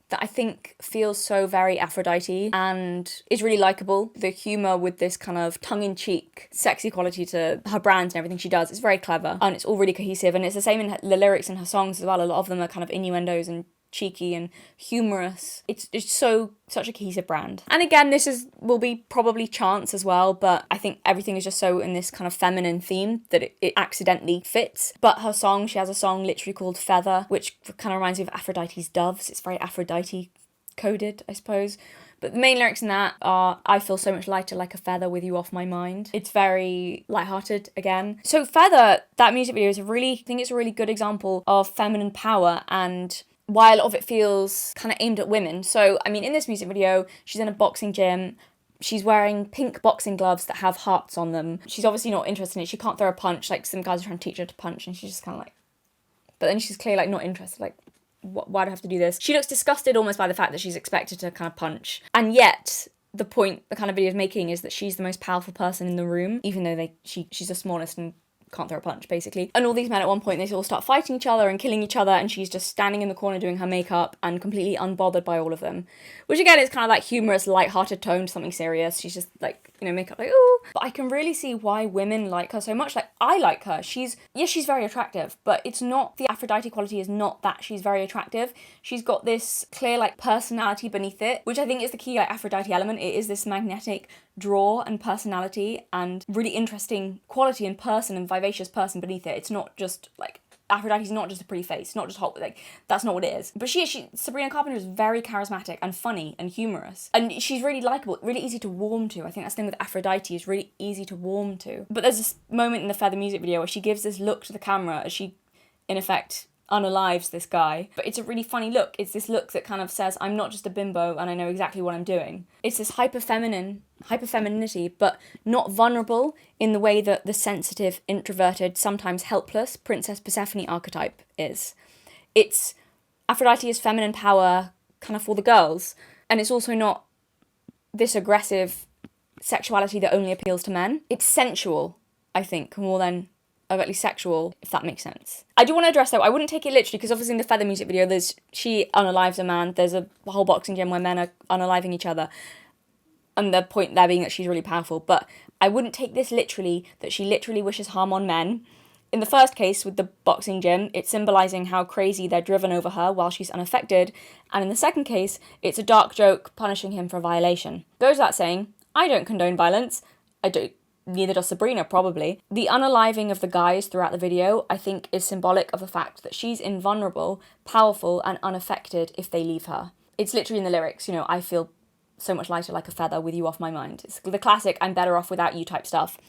that I think feels so very Aphrodite and is really likeable. The humour with this kind of tongue-in-cheek, sexy quality to her brands and everything she does is very clever, and it's all really cohesive, and it's the same in the lyrics in her songs as well. A lot of them are kind of innuendos and cheeky and humorous. It's such a cohesive brand. And again, will be probably chance as well, but I think everything is just so in this kind of feminine theme that it accidentally fits. But her song, she has a song literally called Feather, which kind of reminds me of Aphrodite's doves. It's very Aphrodite coded, I suppose. But the main lyrics in that are, I feel so much lighter like a feather with you off my mind. It's very lighthearted again. So Feather, that music video is I think it's a really good example of feminine power, and while a lot of it feels kind of aimed at women. So, I mean, in this music video, she's in a boxing gym. She's wearing pink boxing gloves that have hearts on them. She's obviously not interested in it. She can't throw a punch. Like, some guys are trying to teach her to punch, and she's just kind of like... But then she's clearly, like, not interested. Like, why do I have to do this? She looks disgusted almost by the fact that she's expected to kind of punch. And yet, the point the kind of video is making is that she's the most powerful person in the room, even though she's the smallest and can't throw a punch, basically. And all these men at one point, they all start fighting each other and killing each other, and she's just standing in the corner doing her makeup and completely unbothered by all of them. Which again is kind of like humorous, light-hearted tone to something serious. She's just like, makeup like, ooh. But I can really see why women like her so much. Like, I like her. She's very attractive, but it's not, the Aphrodite quality is not that she's very attractive. She's got this clear, like, personality beneath it, which I think is the key, like, Aphrodite element. It is this magnetic draw and personality and really interesting quality and person and vivacious person beneath it. It's not just like, Aphrodite's not just a pretty face, not just hot, like, that's not what it is. But Sabrina Carpenter is very charismatic and funny and humorous. And she's really likeable, really easy to warm to. I think that's the thing with Aphrodite, is really easy to warm to. But there's this moment in the Feather music video where she gives this look to the camera as she, in effect, unalives this guy. But it's a really funny look. It's this look that kind of says, I'm not just a bimbo and I know exactly what I'm doing. It's this hyperfemininity, but not vulnerable in the way that the sensitive, introverted, sometimes helpless Princess Persephone archetype is. It's Aphrodite is feminine power kind of for the girls, and it's also not this aggressive sexuality that only appeals to men. It's sensual, I think, more than overtly sexual, if that makes sense. I do want to address though, I wouldn't take it literally, because obviously in the Feather music video, she unalives a man, there's a whole boxing gym where men are unaliving each other, and the point there being that she's really powerful, but I wouldn't take this literally, that she literally wishes harm on men. In the first case, with the boxing gym, it's symbolising how crazy they're driven over her while she's unaffected, and in the second case, it's a dark joke punishing him for a violation. Goes without saying, I don't condone violence. Neither does Sabrina, probably. The unaliving of the guys throughout the video, I think, is symbolic of the fact that she's invulnerable, powerful, and unaffected if they leave her. It's literally in the lyrics, I feel so much lighter like a feather with you off my mind. It's the classic, I'm better off without you type stuff.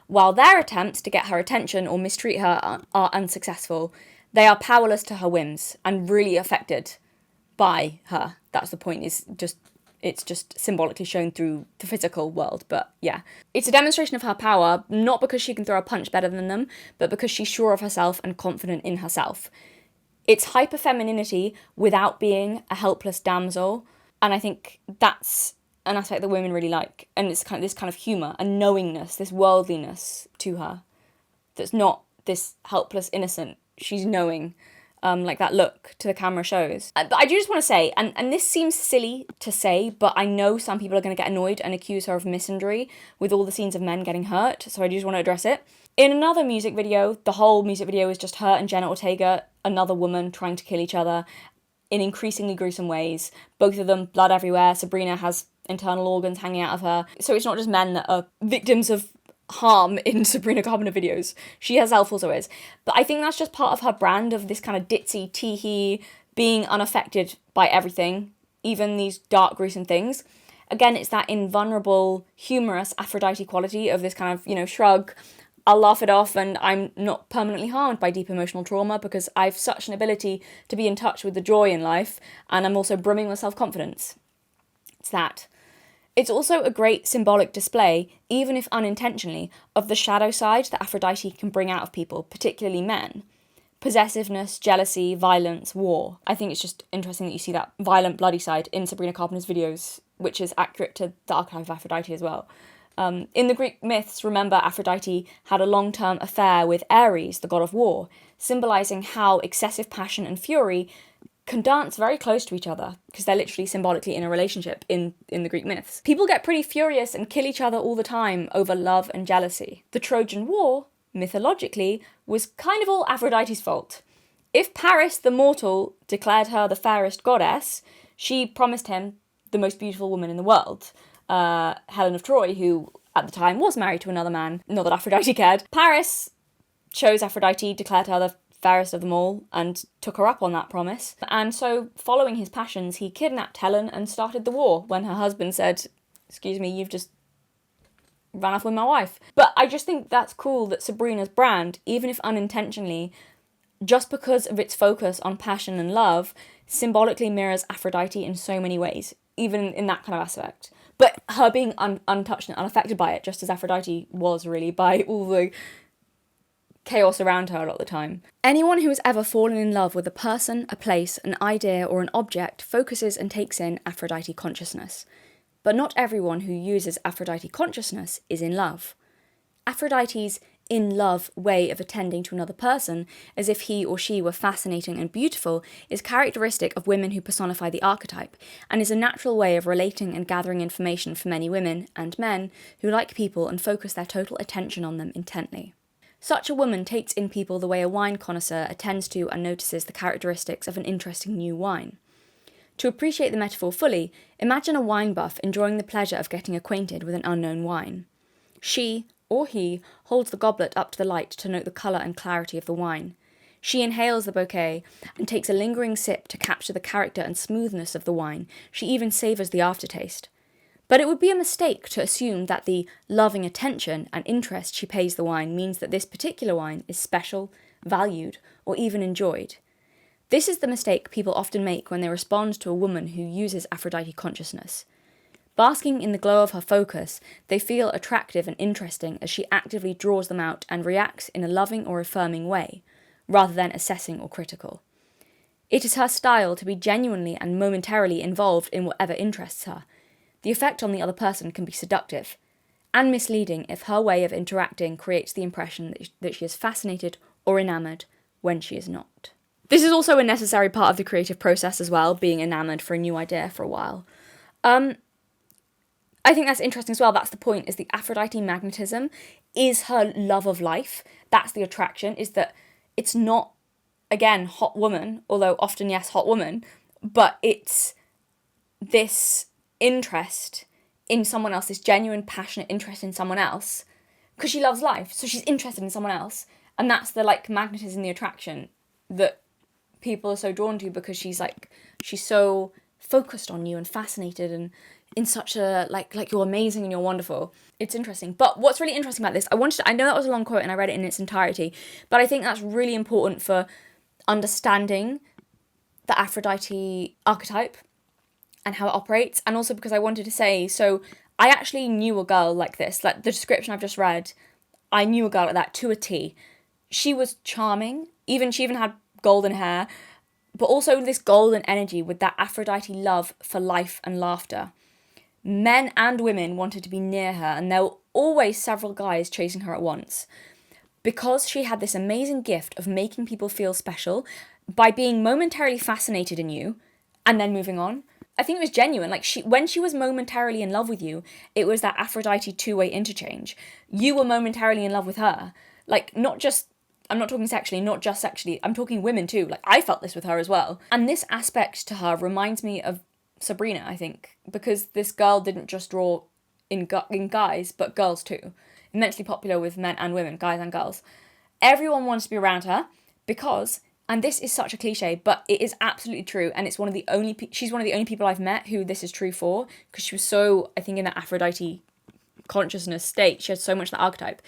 While their attempts to get her attention or mistreat her are unsuccessful, they are powerless to her whims and really affected by her. That's the point, it's just symbolically shown through the physical world, but yeah. It's a demonstration of her power, not because she can throw a punch better than them, but because she's sure of herself and confident in herself. It's hyperfemininity without being a helpless damsel, and I think that's an aspect that women really like, and it's kind of this kind of humour and knowingness, this worldliness to her, that's not this helpless innocent. She's knowing. Like that look to the camera shows. But I do just want to say, and this seems silly to say, but I know some people are going to get annoyed and accuse her of misandry with all the scenes of men getting hurt, so I just want to address it. In another music video, the whole music video is just her and Jenna Ortega, another woman, trying to kill each other in increasingly gruesome ways. Both of them, blood everywhere. Sabrina has internal organs hanging out of her. So it's not just men that are victims of harm in Sabrina Carpenter videos. She herself also is. But I think that's just part of her brand of this kind of ditzy, tee-hee, being unaffected by everything, even these dark, gruesome things. Again, it's that invulnerable, humorous Aphrodite quality of this kind of, shrug, I'll laugh it off and I'm not permanently harmed by deep emotional trauma because I've such an ability to be in touch with the joy in life, and I'm also brimming with self-confidence. It's that. It's also a great symbolic display, even if unintentionally, of the shadow side that Aphrodite can bring out of people, particularly men. possessiveness, jealousy, violence, war. I think it's just interesting that you see that violent, bloody side in Sabrina Carpenter's videos, which is accurate to the archetype of Aphrodite as well. In the Greek myths, remember, Aphrodite had a long-term affair with Ares, the god of war, symbolising how excessive passion and fury can dance very close to each other, because they're literally symbolically in a relationship in the Greek myths. People get pretty furious and kill each other all the time over love and jealousy. The Trojan War, mythologically, was kind of all Aphrodite's fault. If Paris the mortal declared her the fairest goddess, she promised him the most beautiful woman in the world, Helen of Troy, who at the time was married to another man, not that Aphrodite cared. Paris chose Aphrodite, declared her the fairest of them all, and took her up on that promise. And so, following his passions, he kidnapped Helen and started the war when her husband said, "Excuse me, you've just ran off with my wife." But I just think that's cool that Sabrina's brand, even if unintentionally, just because of its focus on passion and love, symbolically mirrors Aphrodite in so many ways, even in that kind of aspect. But her being untouched and unaffected by it, just as Aphrodite was really by all the chaos around her a lot of the time. Anyone who has ever fallen in love with a person, a place, an idea, or an object focuses and takes in Aphrodite consciousness. But not everyone who uses Aphrodite consciousness is in love. Aphrodite's in-love way of attending to another person, as if he or she were fascinating and beautiful, is characteristic of women who personify the archetype, and is a natural way of relating and gathering information for many women and men who like people and focus their total attention on them intently. Such a woman takes in people the way a wine connoisseur attends to and notices the characteristics of an interesting new wine. To appreciate the metaphor fully, imagine a wine buff enjoying the pleasure of getting acquainted with an unknown wine. She, or he, holds the goblet up to the light to note the colour and clarity of the wine. She inhales the bouquet and takes a lingering sip to capture the character and smoothness of the wine. She even savours the aftertaste. But it would be a mistake to assume that the loving attention and interest she pays the wine means that this particular wine is special, valued, or even enjoyed. This is the mistake people often make when they respond to a woman who uses Aphrodite consciousness. Basking in the glow of her focus, they feel attractive and interesting as she actively draws them out and reacts in a loving or affirming way, rather than assessing or critical. It is her style to be genuinely and momentarily involved in whatever interests her. The effect on the other person can be seductive and misleading if her way of interacting creates the impression that she is fascinated or enamoured when she is not. This is also a necessary part of the creative process as well, being enamoured for a new idea for a while. I think that's interesting as well. That's the point, is the Aphrodite magnetism is her love of life. That's the attraction, is that it's not, again, hot woman, although often, yes, hot woman, but it's this interest in someone else, this genuine, passionate interest in someone else, because she loves life, so she's interested in someone else, and that's the magnetism, the attraction that people are so drawn to, because she's so focused on you and fascinated and in such a like you're amazing and you're wonderful. It's interesting. But what's really interesting about this, I know that was a long quote and I read it in its entirety, but I think that's really important for understanding the Aphrodite archetype and how it operates, and also because I wanted to say, so I actually knew a girl like this, like the description I've just read, I knew a girl like that to a T. She was charming, she even had golden hair, but also this golden energy with that Aphrodite love for life and laughter. Men and women wanted to be near her, and there were always several guys chasing her at once. Because she had this amazing gift of making people feel special by being momentarily fascinated in you and then moving on. I think it was genuine. When she was momentarily in love with you, it was that Aphrodite two-way interchange. You were momentarily in love with her. Not just, I'm not talking sexually, not just sexually, I'm talking women too. I felt this with her as well. And this aspect to her reminds me of Sabrina, I think, because this girl didn't just draw in guys, but girls too. Immensely popular with men and women, guys and girls. Everyone wants to be around her because, and this is such a cliche, but it is absolutely true, and she's one of the only people I've met who this is true for, because she was so, I think, in that Aphrodite consciousness state. She had so much that archetype.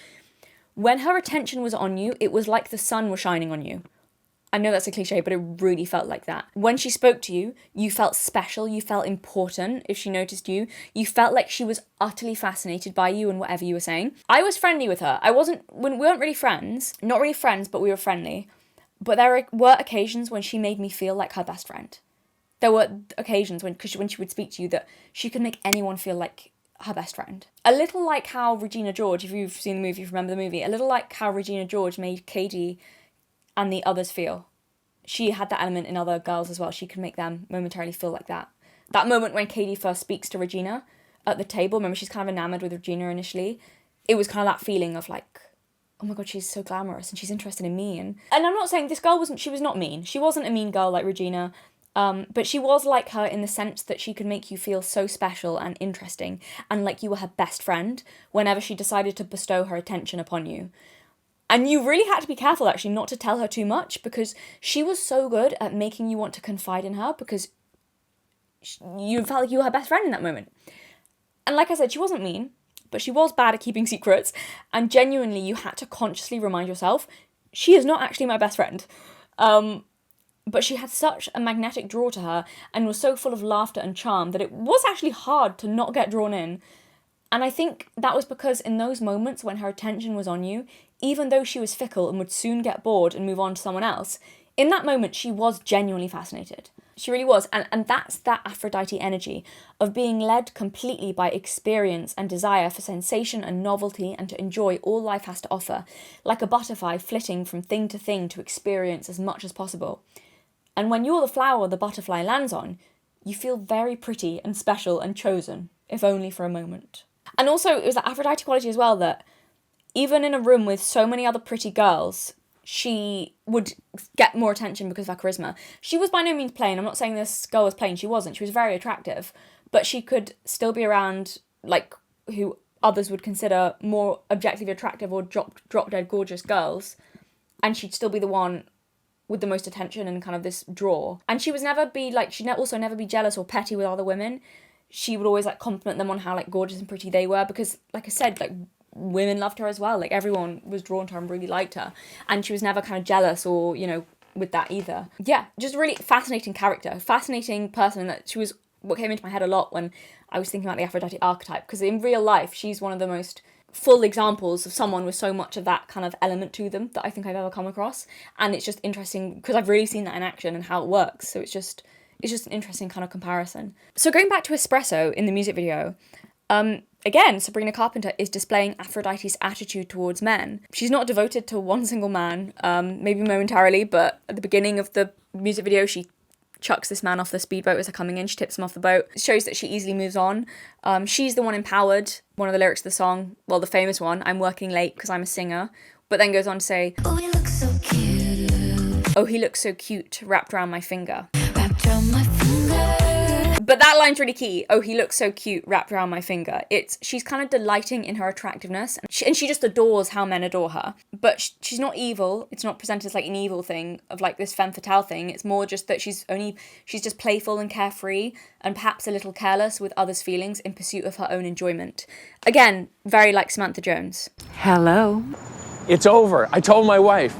When her attention was on you, it was like the sun was shining on you. I know that's a cliche, but it really felt like that. When she spoke to you, you felt special, you felt important if she noticed you. You felt like she was utterly fascinated by you and whatever you were saying. I was friendly with her. We weren't really friends. Not really friends, but we were friendly. But there were occasions when she made me feel like her best friend. There were occasions when she would speak to you that she could make anyone feel like her best friend. A little like how Regina George, if you've seen the movie, if you remember the movie, a little like how Regina George made Katie and the others feel. She had that element in other girls as well. She could make them momentarily feel like that. That moment when Katie first speaks to Regina at the table, remember she's kind of enamored with Regina initially, it was kind of that feeling of like, oh my god, she's so glamorous and she's interested in me. And I'm not saying this girl she was not mean. She wasn't a mean girl like Regina, but she was like her in the sense that she could make you feel so special and interesting and like you were her best friend whenever she decided to bestow her attention upon you. And you really had to be careful actually not to tell her too much, because she was so good at making you want to confide in her because you felt like you were her best friend in that moment. And like I said, she wasn't mean, but she was bad at keeping secrets, and genuinely you had to consciously remind yourself, she is not actually my best friend. But she had such a magnetic draw to her and was so full of laughter and charm that it was actually hard to not get drawn in. And I think that was because in those moments when her attention was on you, even though she was fickle and would soon get bored and move on to someone else, in that moment she was genuinely fascinated. She really was. And that's that Aphrodite energy of being led completely by experience and desire for sensation and novelty and to enjoy all life has to offer, like a butterfly flitting from thing to thing to experience as much as possible. And when you're the flower the butterfly lands on, you feel very pretty and special and chosen, if only for a moment. And also, it was that Aphrodite quality as well that even in a room with so many other pretty girls, she would get more attention because of her charisma. She was by no means plain. I'm not saying this girl was plain. She wasn't. She was very attractive. But she could still be around, like, who others would consider more objectively attractive or drop-dead gorgeous girls. And she'd still be the one with the most attention and kind of this draw. And she was never be, like, she'd also never be jealous or petty with other women. She would always, like, compliment them on how, like, gorgeous and pretty they were. Because, like I said, like, women loved her as well. Like, everyone was drawn to her and really liked her. And she was never kind of jealous or, you know, with that either. Yeah, just really fascinating character. Fascinating person. And that she was what came into my head a lot when I was thinking about the Aphrodite archetype. Because in real life, she's one of the most full examples of someone with so much of that kind of element to them that I think I've ever come across. And it's just interesting because I've really seen that in action and how it works. So it's just an interesting kind of comparison. So going back to Espresso in the music video, again, Sabrina Carpenter is displaying Aphrodite's attitude towards men. She's not devoted to one single man, maybe momentarily, but at the beginning of the music video, she chucks this man off the speedboat as they're coming in. She tips him off the boat. It shows that she easily moves on. She's the one empowered. One of the lyrics of the song, well, the famous one, I'm working late because I'm a singer, but then goes on to say, oh, he looks so cute. Oh, he looks so cute, wrapped around my finger. Wrapped around my finger. But that line's really key. Oh, he looks so cute, wrapped around my finger. She's kind of delighting in her attractiveness, and she just adores how men adore her. But she's not evil. It's not presented as like an evil thing of like this femme fatale thing. It's more just that she's just playful and carefree, and perhaps a little careless with others' feelings in pursuit of her own enjoyment. Again, very like Samantha Jones. Hello. It's over. I told my wife.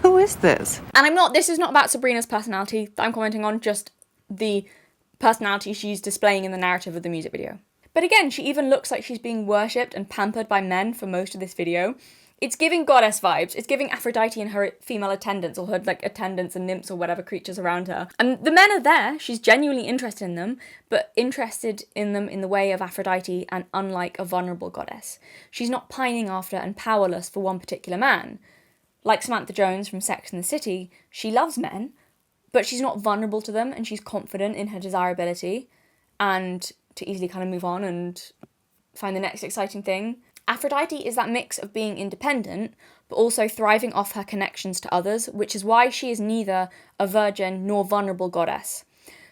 Who is this? And this is not about Sabrina's personality that I'm commenting on, just the personality she's displaying in the narrative of the music video. But again, she even looks like she's being worshipped and pampered by men for most of this video. It's giving goddess vibes. It's giving Aphrodite and her female attendants, or her like attendants and nymphs or whatever creatures around her. And the men are there. She's genuinely interested in them, but interested in them in the way of Aphrodite and unlike a vulnerable goddess. She's not pining after and powerless for one particular man. Like Samantha Jones from Sex and the City, she loves men, but she's not vulnerable to them, and she's confident in her desirability and to easily kind of move on and find the next exciting thing. Aphrodite is that mix of being independent, but also thriving off her connections to others, which is why she is neither a virgin nor vulnerable goddess.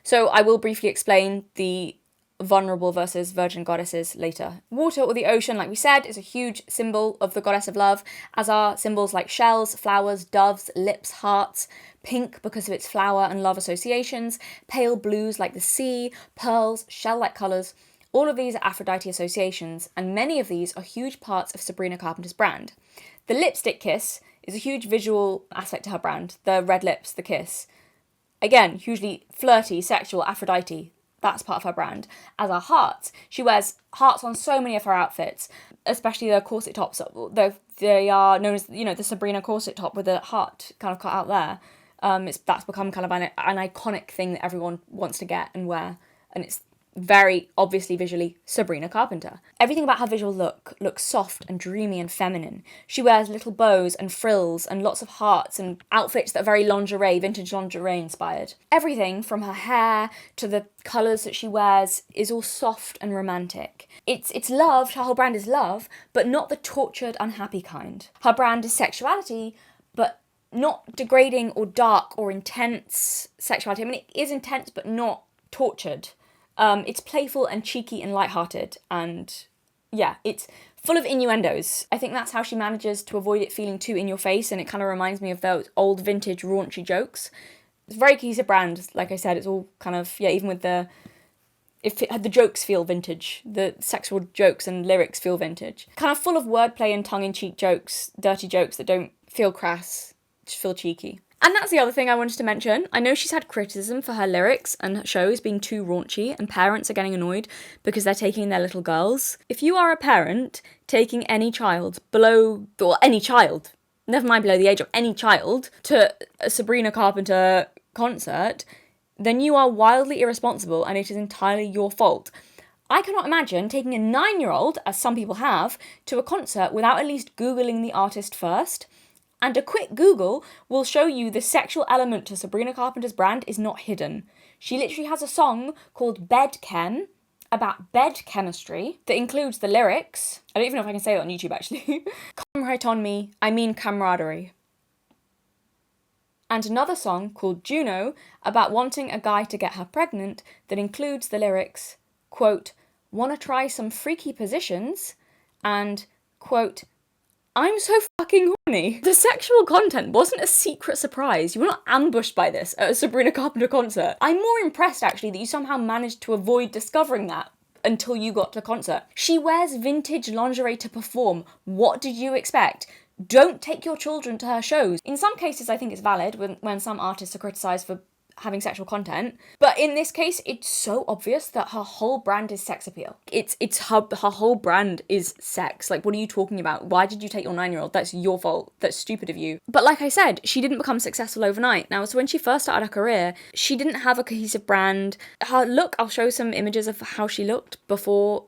So I will briefly explain the vulnerable versus virgin goddesses later. Water, or the ocean, like we said, is a huge symbol of the goddess of love, as are symbols like shells, flowers, doves, lips, hearts, pink because of its flower and love associations, pale blues like the sea, pearls, shell-like colours. All of these are Aphrodite associations, and many of these are huge parts of Sabrina Carpenter's brand. The lipstick kiss is a huge visual aspect to her brand, the red lips, the kiss. Again, hugely flirty, sexual Aphrodite. That's part of her brand. As are hearts. She wears hearts on so many of her outfits, especially the corset tops. They are known as, you know, the Sabrina corset top with a heart kind of cut out there. That's become kind of an iconic thing that everyone wants to get and wear. And it's very obviously visually Sabrina Carpenter. Everything about her visual look looks soft and dreamy and feminine. She wears little bows and frills and lots of hearts and outfits that are very lingerie, vintage lingerie inspired. Everything from her hair to the colours that she wears is all soft and romantic. It's loved, her whole brand is love, but not the tortured, unhappy kind. Her brand is sexuality, but not degrading or dark or intense sexuality. I mean, it is intense, but not tortured. It's playful and cheeky and lighthearted, and yeah, it's full of innuendos. I think that's how she manages to avoid it feeling too in your face, and it kind of reminds me of those old vintage raunchy jokes. It's a very cohesive brand, like I said. It's all kind of, yeah, even with the jokes feel vintage, the sexual jokes and lyrics feel vintage. Kind of full of wordplay and tongue-in-cheek jokes, dirty jokes that don't feel crass, just feel cheeky. And that's the other thing I wanted to mention. I know she's had criticism for her lyrics and her shows being too raunchy, and parents are getting annoyed because they're taking their little girls. If you are a parent taking any child below, or any child, never mind below the age of any child, to a Sabrina Carpenter concert, then you are wildly irresponsible and it is entirely your fault. I cannot imagine taking a 9-year-old, as some people have, to a concert without at least Googling the artist first. And a quick Google will show you the sexual element to Sabrina Carpenter's brand is not hidden. She literally has a song called Bed Chem about bed chemistry that includes the lyrics. I don't even know if I can say that on YouTube, actually. Come right on me, I mean camaraderie. And another song called Juno about wanting a guy to get her pregnant that includes the lyrics, quote, wanna try some freaky positions, and, quote, I'm so fucking horny. The sexual content wasn't a secret surprise. You were not ambushed by this at a Sabrina Carpenter concert. I'm more impressed, actually, that you somehow managed to avoid discovering that until you got to the concert. She wears vintage lingerie to perform. What did you expect? Don't take your children to her shows. In some cases, I think it's valid when some artists are criticised for having sexual content, but in this case it's so obvious that her whole brand is sex appeal. It's her whole brand is sex. Like, what are you talking about? Why did you take your 9-year-old? That's your fault. That's stupid of you. But like I said, she didn't become successful overnight. Now, so when she first started her career, she didn't have a cohesive brand. Her look, I'll show some images of how she looked before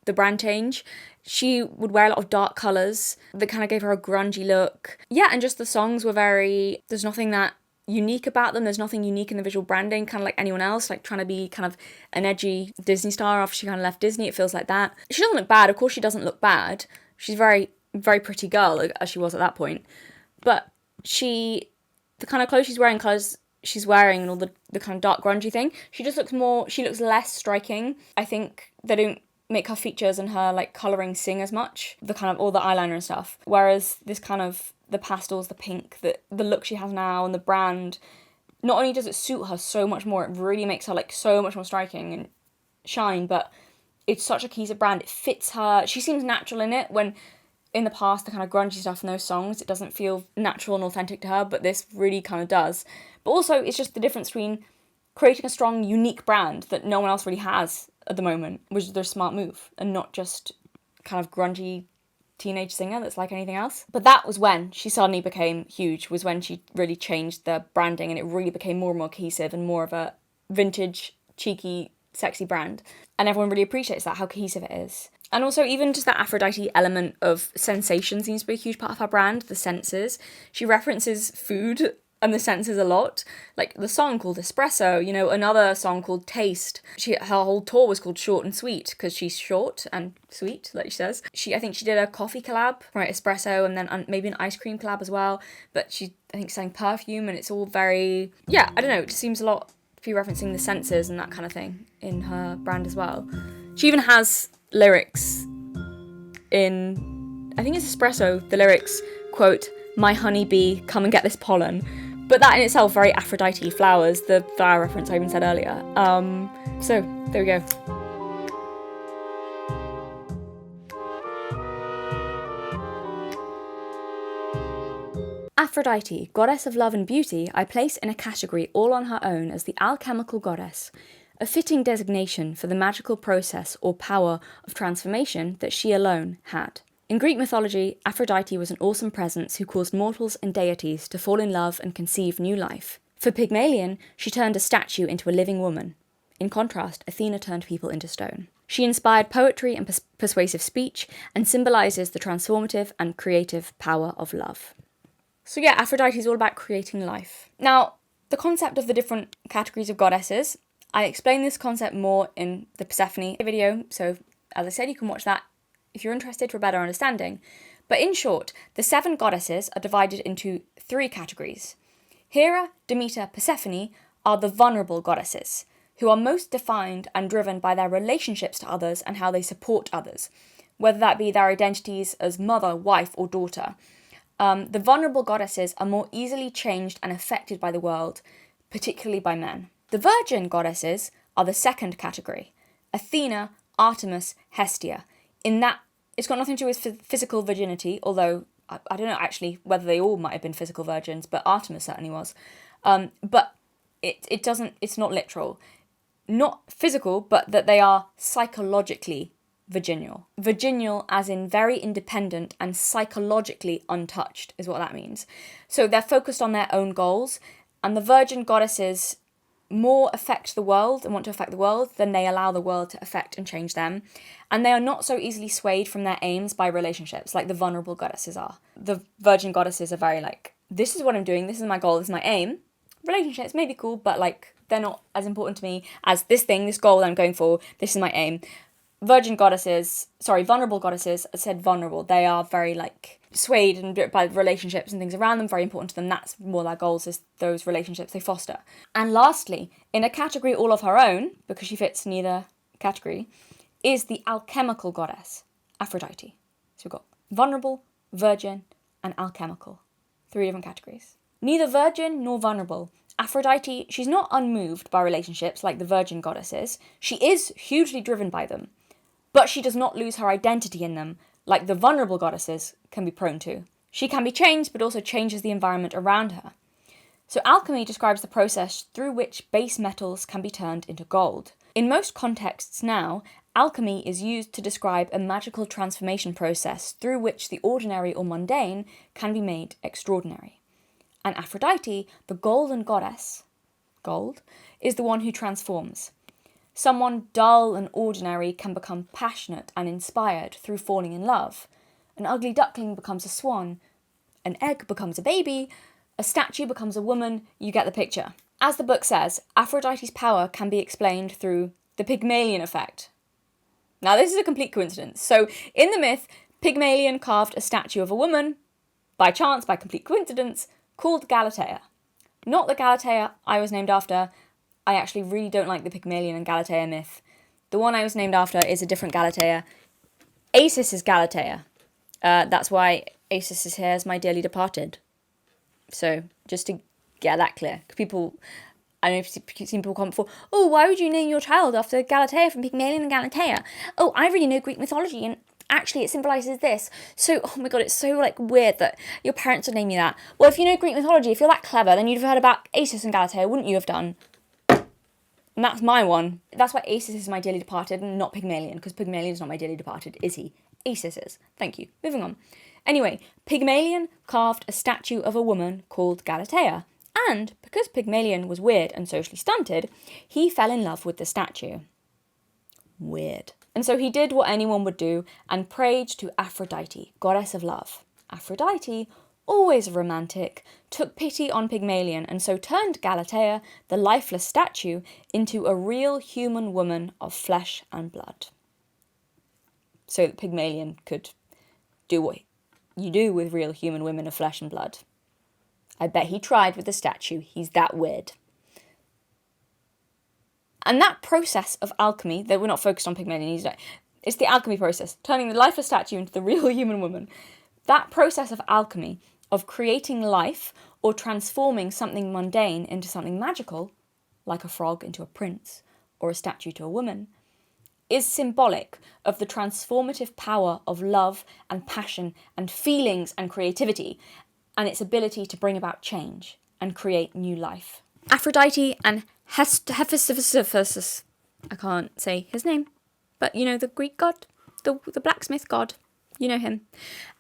the brand change. She would wear a lot of dark colours that kind of gave her a grungy look. Yeah, and just the songs were there's nothing that unique about them. There's nothing unique in the visual branding, kind of like anyone else, like trying to be kind of an edgy Disney star after she kind of left Disney. It feels like that. She doesn't look bad. Of course she doesn't look bad. She's a very, very pretty girl, as she was at that point. But the kind of clothes she's wearing, clothes she's wearing and all the kind of dark grungy thing, she looks less striking. I think they don't make her features and her like colouring sing as much, the kind of all the eyeliner and stuff. Whereas this kind of the pastels, the pink, the look she has now and the brand, not only does it suit her so much more, it really makes her like so much more striking and shine, but it's such a cohesive brand. It fits her. She seems natural in it, when in the past the kind of grungy stuff in those songs, it doesn't feel natural and authentic to her, but this really kind of does. But also it's just the difference between creating a strong, unique brand that no one else really has at the moment, which is their smart move, and not just kind of grungy teenage singer that's like anything else. But that was when she suddenly became huge, was when she really changed the branding and it really became more and more cohesive and more of a vintage, cheeky, sexy brand. And everyone really appreciates that, how cohesive it is. And also even just that Aphrodite element of sensation seems to be a huge part of her brand, the senses. She references food and the senses a lot, like the song called Espresso, you know, another song called Taste. Her whole tour was called Short and Sweet because she's short and sweet, like she says. I think she did a coffee collab, right, Espresso, and then maybe an ice cream collab as well. But I think selling perfume, and it's all very, yeah, I don't know, it just seems a lot to be referencing the senses and that kind of thing in her brand as well. She even has lyrics in, I think it's Espresso, the lyrics, quote, "My honeybee, come and get this pollen." But that in itself, very Aphrodite, flowers, the flower reference I even said earlier. So, there we go. Aphrodite, goddess of love and beauty, I place in a category all on her own as the alchemical goddess. a fitting designation for the magical process or power of transformation that she alone had. In Greek mythology, Aphrodite was an awesome presence who caused mortals and deities to fall in love and conceive new life. For Pygmalion, she turned a statue into a living woman. In contrast, Athena turned people into stone. She inspired poetry and persuasive speech and symbolises the transformative and creative power of love. So yeah, Aphrodite is all about creating life. Now, the concept of the different categories of goddesses, I explain this concept more in the Persephone video, so as I said, you can watch that if you're interested for a better understanding. But in short, the 7 goddesses are divided into 3 categories. Hera, Demeter, Persephone are the vulnerable goddesses, who are most defined and driven by their relationships to others and how they support others, whether that be their identities as mother, wife, or daughter. The vulnerable goddesses are more easily changed and affected by the world, particularly by men. The virgin goddesses are the second category. Athena, Artemis, Hestia. In that, it's got nothing to do with physical virginity, although I don't know actually whether they all might have been physical virgins, but Artemis certainly was. But it's not literal. Not physical, but that they are psychologically virginal. Virginal as in very independent and psychologically untouched is what that means. So they're focused on their own goals, and the virgin goddesses more affect the world and want to affect the world than they allow the world to affect and change them. And they are not so easily swayed from their aims by relationships like the vulnerable goddesses are. The virgin goddesses are very like, this is what I'm doing, this is my goal, this is my aim. Relationships may be cool, but like they're not as important to me as this thing, this goal I'm going for, this is my aim. Vulnerable goddesses, I said vulnerable, they are very like swayed and by relationships and things around them, very important to them. That's more their goals, is those relationships they foster. And lastly, in a category all of her own, because she fits neither category, is the alchemical goddess, Aphrodite. So we've got vulnerable, virgin, and alchemical. 3 different categories. Neither virgin nor vulnerable. Aphrodite, she's not unmoved by relationships like the virgin goddesses. She is hugely driven by them. But she does not lose her identity in them, like the vulnerable goddesses can be prone to. She can be changed, but also changes the environment around her. So alchemy describes the process through which base metals can be turned into gold. In most contexts now, alchemy is used to describe a magical transformation process through which the ordinary or mundane can be made extraordinary. And Aphrodite, the golden goddess, gold, is the one who transforms. Someone dull and ordinary can become passionate and inspired through falling in love. An ugly duckling becomes a swan. An egg becomes a baby. A statue becomes a woman. You get the picture. As the book says, Aphrodite's power can be explained through the Pygmalion effect. Now, this is a complete coincidence. So, in the myth, Pygmalion carved a statue of a woman, by chance, by complete coincidence, called Galatea. Not the Galatea I was named after. I actually really don't like the Pygmalion and Galatea myth. The one I was named after is a different Galatea. Acis is Galatea. That's why Acis is here as my dearly departed. So, just to get that clear. People, I don't know if you've seen people comment before, oh, why would you name your child after Galatea from Pygmalion and Galatea? Oh, I really know Greek mythology and actually it symbolises this. So, oh my god, it's so like weird that your parents would name you that. Well, if you know Greek mythology, if you're that clever, then you'd have heard about Acis and Galatea, wouldn't you have done? And that's my one. That's why Acis is my dearly departed and not Pygmalion, because Pygmalion is not my dearly departed, is he? Acis is. Thank you. Moving on. Anyway, Pygmalion carved a statue of a woman called Galatea, and because Pygmalion was weird and socially stunted, he fell in love with the statue. Weird. And so he did what anyone would do and prayed to Aphrodite, goddess of love. Aphrodite, always romantic, took pity on Pygmalion and so turned Galatea, the lifeless statue, into a real human woman of flesh and blood. So that Pygmalion could do what you do with real human women of flesh and blood. I bet he tried with the statue. He's that weird. And that process of alchemy, that we're not focused on Pygmalion, it's the alchemy process, turning the lifeless statue into the real human woman. That process of alchemy, of creating life or transforming something mundane into something magical, like a frog into a prince or a statue to a woman, is symbolic of the transformative power of love and passion and feelings and creativity and its ability to bring about change and create new life. Aphrodite and Hephaestus, I can't say his name, but you know, the Greek god, the blacksmith god, you know him.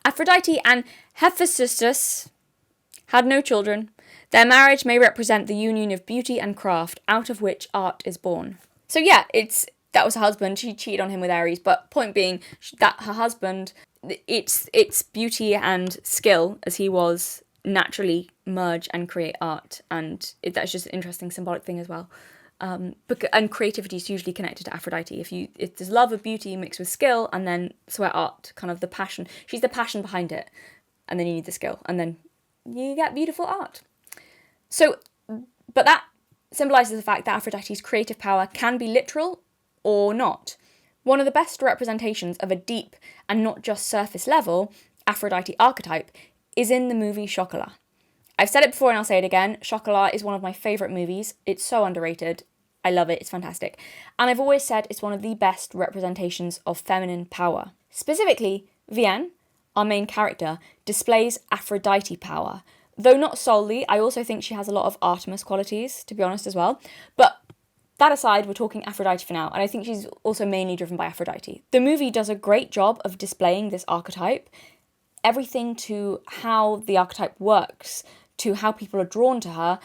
Aphrodite and Hephaestus had no children. Their marriage may represent the union of beauty and craft, out of which art is born. So yeah, that was her husband. She cheated on him with Ares, but point being that her husband, it's beauty and skill, as he was, naturally merge and create art, and that's just an interesting symbolic thing as well. And creativity is usually connected to Aphrodite. If there's love of beauty mixed with skill, and then so art, kind of the passion. She's the passion behind it, and then you need the skill, and then you get beautiful art. So, but that symbolises the fact that Aphrodite's creative power can be literal or not. One of the best representations of a deep and not just surface level Aphrodite archetype is in the movie Chocolat. I've said it before and I'll say it again. Chocolat is one of my favourite movies. It's so underrated. I love it. It's fantastic. And I've always said it's one of the best representations of feminine power. Specifically, Vienne, our main character, displays Aphrodite power. Though not solely, I also think she has a lot of Artemis qualities, to be honest, as well. But that aside, we're talking Aphrodite for now, and I think she's also mainly driven by Aphrodite. The movie does a great job of displaying this archetype, everything to how the archetype works, to how people are drawn to her,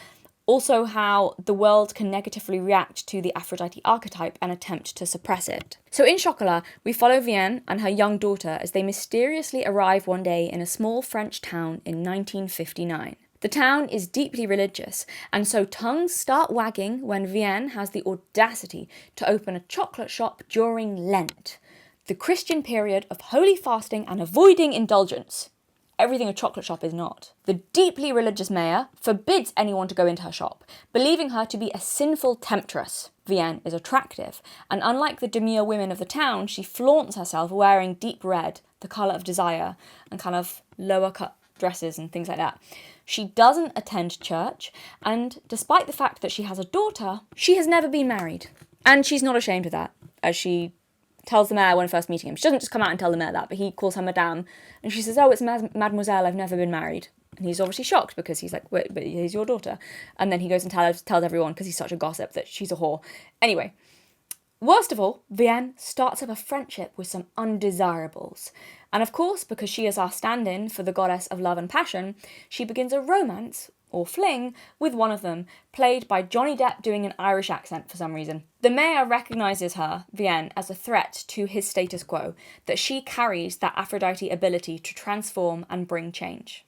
also how the world can negatively react to the Aphrodite archetype and attempt to suppress it. So in Chocolat, we follow Vienne and her young daughter as they mysteriously arrive one day in a small French town in 1959. The town is deeply religious, and so tongues start wagging when Vienne has the audacity to open a chocolate shop during Lent, the Christian period of holy fasting and avoiding indulgence. Everything a chocolate shop is not. The deeply religious mayor forbids anyone to go into her shop, believing her to be a sinful temptress. Vienne is attractive, and unlike the demure women of the town, she flaunts herself wearing deep red, the colour of desire, and kind of lower cut dresses and things like that. She doesn't attend church, and despite the fact that she has a daughter, she has never been married. And she's not ashamed of that, as she tells the mayor when first meeting him. She doesn't just come out and tell the mayor that, but he calls her madame, and she says, oh, it's mademoiselle, I've never been married. And he's obviously shocked because he's like, wait, but he's your daughter. And then he goes and tells everyone, because he's such a gossip, that she's a whore. Anyway, worst of all, Vienne starts up a friendship with some undesirables. And of course, because she is our stand-in for the goddess of love and passion, she begins a romance, or fling, with one of them, played by Johnny Depp doing an Irish accent for some reason. The mayor recognises her, Vienne, as a threat to his status quo, that she carries that Aphrodite ability to transform and bring change.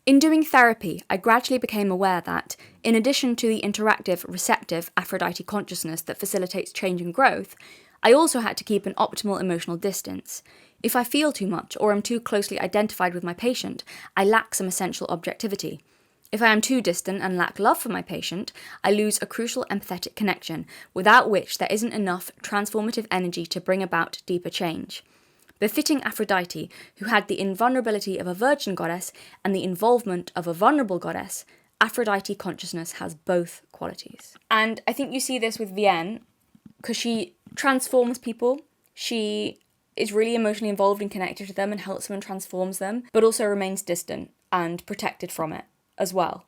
In doing therapy, I gradually became aware that, in addition to the interactive, receptive Aphrodite consciousness that facilitates change and growth, I also had to keep an optimal emotional distance. If I feel too much or am too closely identified with my patient, I lack some essential objectivity. If I am too distant and lack love for my patient, I lose a crucial empathetic connection, without which there isn't enough transformative energy to bring about deeper change. Befitting Aphrodite, who had the invulnerability of a virgin goddess and the involvement of a vulnerable goddess, Aphrodite consciousness has both qualities. And I think you see this with Vienne, because she transforms people, she is really emotionally involved and connected to them and helps them and transforms them, but also remains distant and protected from it as well.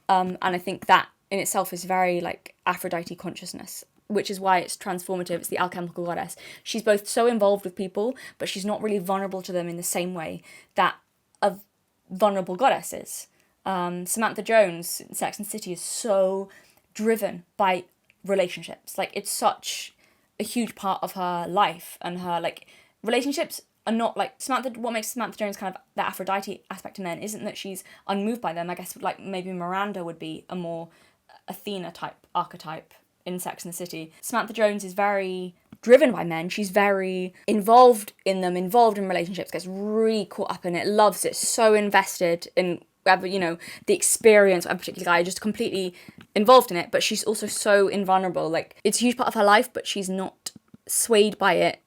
And I think that in itself is very like Aphrodite consciousness, which is why it's transformative. It's the alchemical goddess. She's both so involved with people, but she's not really vulnerable to them in the same way that a vulnerable goddess is. Samantha Jones in Sex and the City is so driven by relationships. Like, it's such a huge part of her life, and her like relationships are not like Samantha. What makes Samantha Jones kind of the Aphrodite aspect to men isn't that she's unmoved by them. I guess like maybe Miranda would be a more Athena type archetype in Sex and the City. Samantha Jones is very driven by men. She's very involved in them, involved in relationships, gets really caught up in it, loves it, so invested in you know, the experience of a particular guy, just completely involved in it, but she's also so invulnerable. Like, it's a huge part of her life, but she's not swayed by it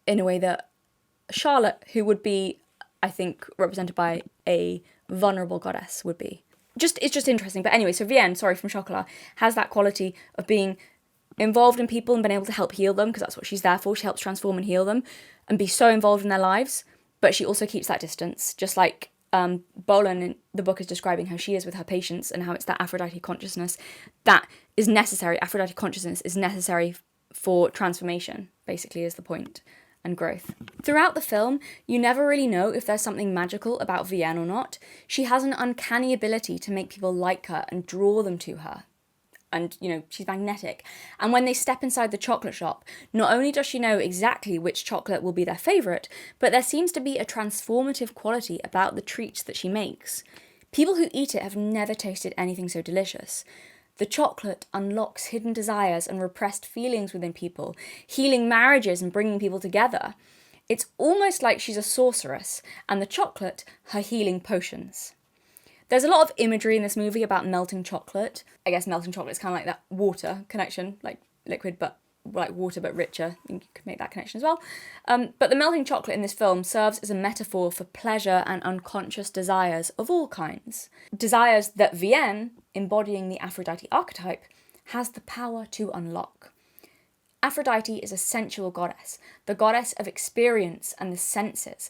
in a way that Charlotte, who would be, I think, represented by a vulnerable goddess, would be. It's just interesting. But anyway, so Vienne, from Chocolat, has that quality of being involved in people and being able to help heal them, because that's what she's there for. She helps transform and heal them and be so involved in their lives, but she also keeps that distance, just like Bolan in the book is describing how she is with her patients, and how it's that Aphrodite consciousness that is necessary. Aphrodite consciousness is necessary for transformation, basically, is the point, and growth. Throughout the film, you never really know if there's something magical about Vienne or not. She has an uncanny ability to make people like her and draw them to her. And, you know, she's magnetic. And when they step inside the chocolate shop, not only does she know exactly which chocolate will be their favourite, but there seems to be a transformative quality about the treats that she makes. People who eat it have never tasted anything so delicious. The chocolate unlocks hidden desires and repressed feelings within people, healing marriages and bringing people together. It's almost like she's a sorceress, and the chocolate, her healing potions. There's a lot of imagery in this movie about melting chocolate. I guess melting chocolate is kind of like that water connection, like liquid, but like water but richer. You could make that connection as well. But the melting chocolate in this film serves as a metaphor for pleasure and unconscious desires of all kinds. Desires that Vienne, embodying the Aphrodite archetype, has the power to unlock. Aphrodite is a sensual goddess, the goddess of experience and the senses.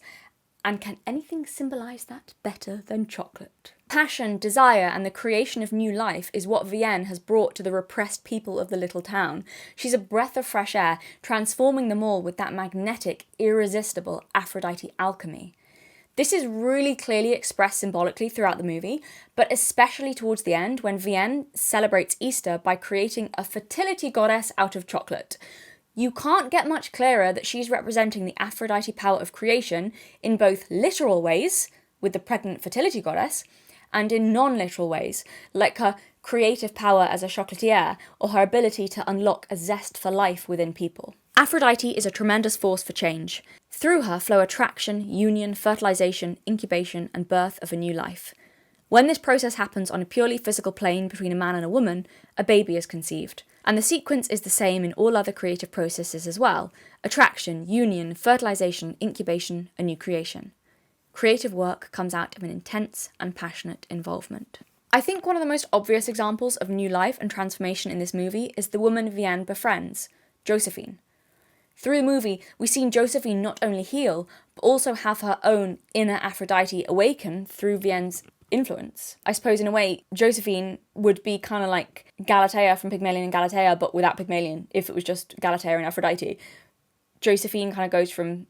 And can anything symbolise that better than chocolate? Passion, desire, and the creation of new life is what Vienne has brought to the repressed people of the little town. She's a breath of fresh air, transforming them all with that magnetic, irresistible Aphrodite alchemy. This is really clearly expressed symbolically throughout the movie, but especially towards the end when Vienne celebrates Easter by creating a fertility goddess out of chocolate. You can't get much clearer that she's representing the Aphrodite power of creation in both literal ways, with the pregnant fertility goddess, and in non-literal ways, like her creative power as a chocolatier, or her ability to unlock a zest for life within people. Aphrodite is a tremendous force for change. Through her flow attraction, union, fertilization, incubation, and birth of a new life. When this process happens on a purely physical plane between a man and a woman, a baby is conceived. And the sequence is the same in all other creative processes as well. Attraction, union, fertilization, incubation, a new creation. Creative work comes out of an intense and passionate involvement. I think one of the most obvious examples of new life and transformation in this movie is the woman Vienne befriends, Josephine. Through the movie, we've seen Josephine not only heal, but also have her own inner Aphrodite awaken through Vienne's influence. I suppose in a way, Josephine would be kind of like Galatea from Pygmalion and Galatea, but without Pygmalion, if it was just Galatea and Aphrodite. Josephine kind of goes from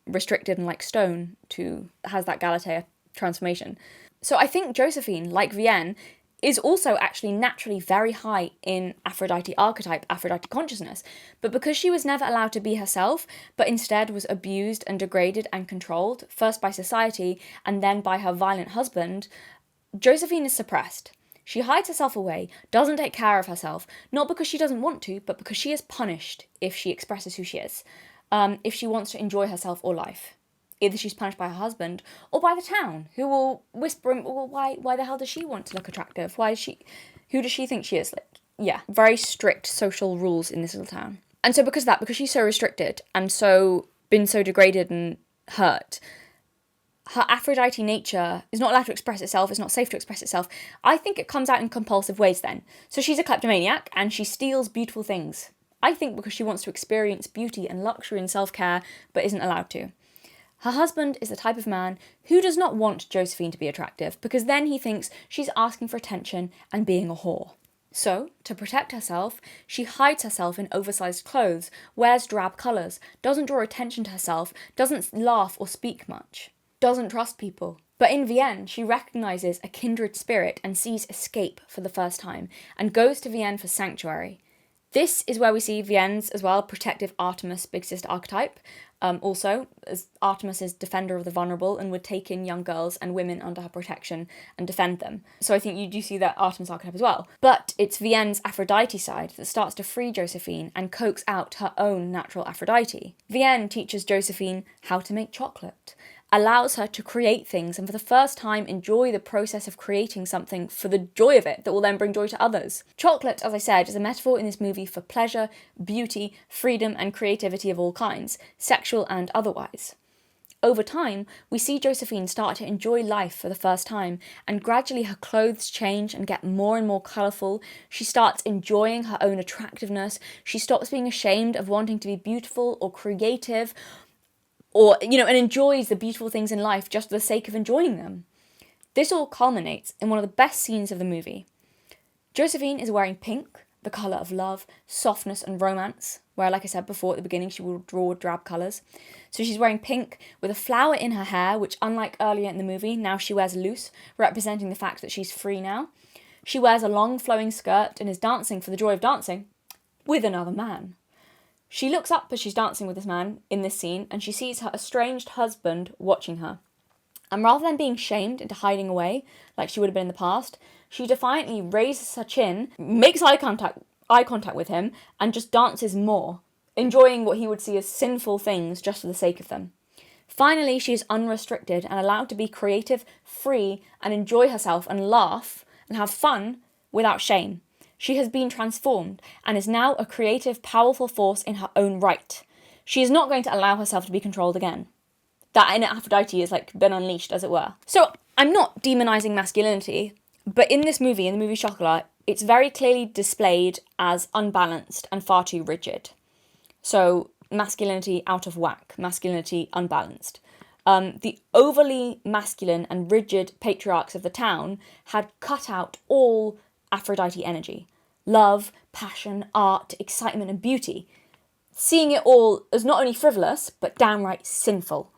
restricted and like stone to has that Galatea transformation. So I think Josephine, like Vienne, is also actually naturally very high in Aphrodite archetype, Aphrodite consciousness. But because she was never allowed to be herself, but instead was abused and degraded and controlled, first by society and then by her violent husband, Josephine is suppressed. She hides herself away, doesn't take care of herself, not because she doesn't want to, but because she is punished if she expresses who she is, if she wants to enjoy herself or life. Either she's punished by her husband or by the town, who will whisper, well, why the hell does she want to look attractive? Who does she think she is? Like, yeah, very strict social rules in this little town. And so because she's so restricted and been so degraded and hurt, her Aphrodite nature is not allowed to express itself, it's not safe to express itself. I think it comes out in compulsive ways then. So she's a kleptomaniac and she steals beautiful things. I think because she wants to experience beauty and luxury and self-care, but isn't allowed to. Her husband is the type of man who does not want Josephine to be attractive because then he thinks she's asking for attention and being a whore. So, to protect herself, she hides herself in oversized clothes, wears drab colours, doesn't draw attention to herself, doesn't laugh or speak much, doesn't trust people. But in Vienne, she recognises a kindred spirit and sees escape for the first time and goes to Vienne for sanctuary. This is where we see Vienne's, as well, protective Artemis big sister archetype. Also, as Artemis is defender of the vulnerable and would take in young girls and women under her protection and defend them. So I think you do see that Artemis archetype as well. But it's Vienne's Aphrodite side that starts to free Josephine and coax out her own natural Aphrodite. Vienne teaches Josephine how to make chocolate, allows her to create things and for the first time enjoy the process of creating something for the joy of it that will then bring joy to others. Chocolate, as I said, is a metaphor in this movie for pleasure, beauty, freedom and creativity of all kinds, sexual and otherwise. Over time, we see Josephine start to enjoy life for the first time, and gradually her clothes change and get more and more colourful. She starts enjoying her own attractiveness. She stops being ashamed of wanting to be beautiful or creative, and enjoys the beautiful things in life just for the sake of enjoying them. This all culminates in one of the best scenes of the movie. Josephine is wearing pink, the colour of love, softness and romance, where, like I said before at the beginning, she will draw drab colours. So she's wearing pink with a flower in her hair, which, unlike earlier in the movie, now she wears loose, representing the fact that she's free now. She wears a long flowing skirt and is dancing for the joy of dancing with another man. She looks up as she's dancing with this man in this scene, and she sees her estranged husband watching her. And rather than being shamed into hiding away, like she would have been in the past, she defiantly raises her chin, makes eye contact with him, and just dances more, enjoying what he would see as sinful things just for the sake of them. Finally, she is unrestricted and allowed to be creative, free, and enjoy herself and laugh and have fun without shame. She has been transformed and is now a creative, powerful force in her own right. She is not going to allow herself to be controlled again. That inner Aphrodite has been unleashed, as it were. So I'm not demonizing masculinity, but in this movie, in the movie Chocolat, it's very clearly displayed as unbalanced and far too rigid. So masculinity out of whack, masculinity unbalanced. The overly masculine and rigid patriarchs of the town had cut out all Aphrodite energy. Love, passion, art, excitement and beauty. Seeing it all as not only frivolous, but downright sinful.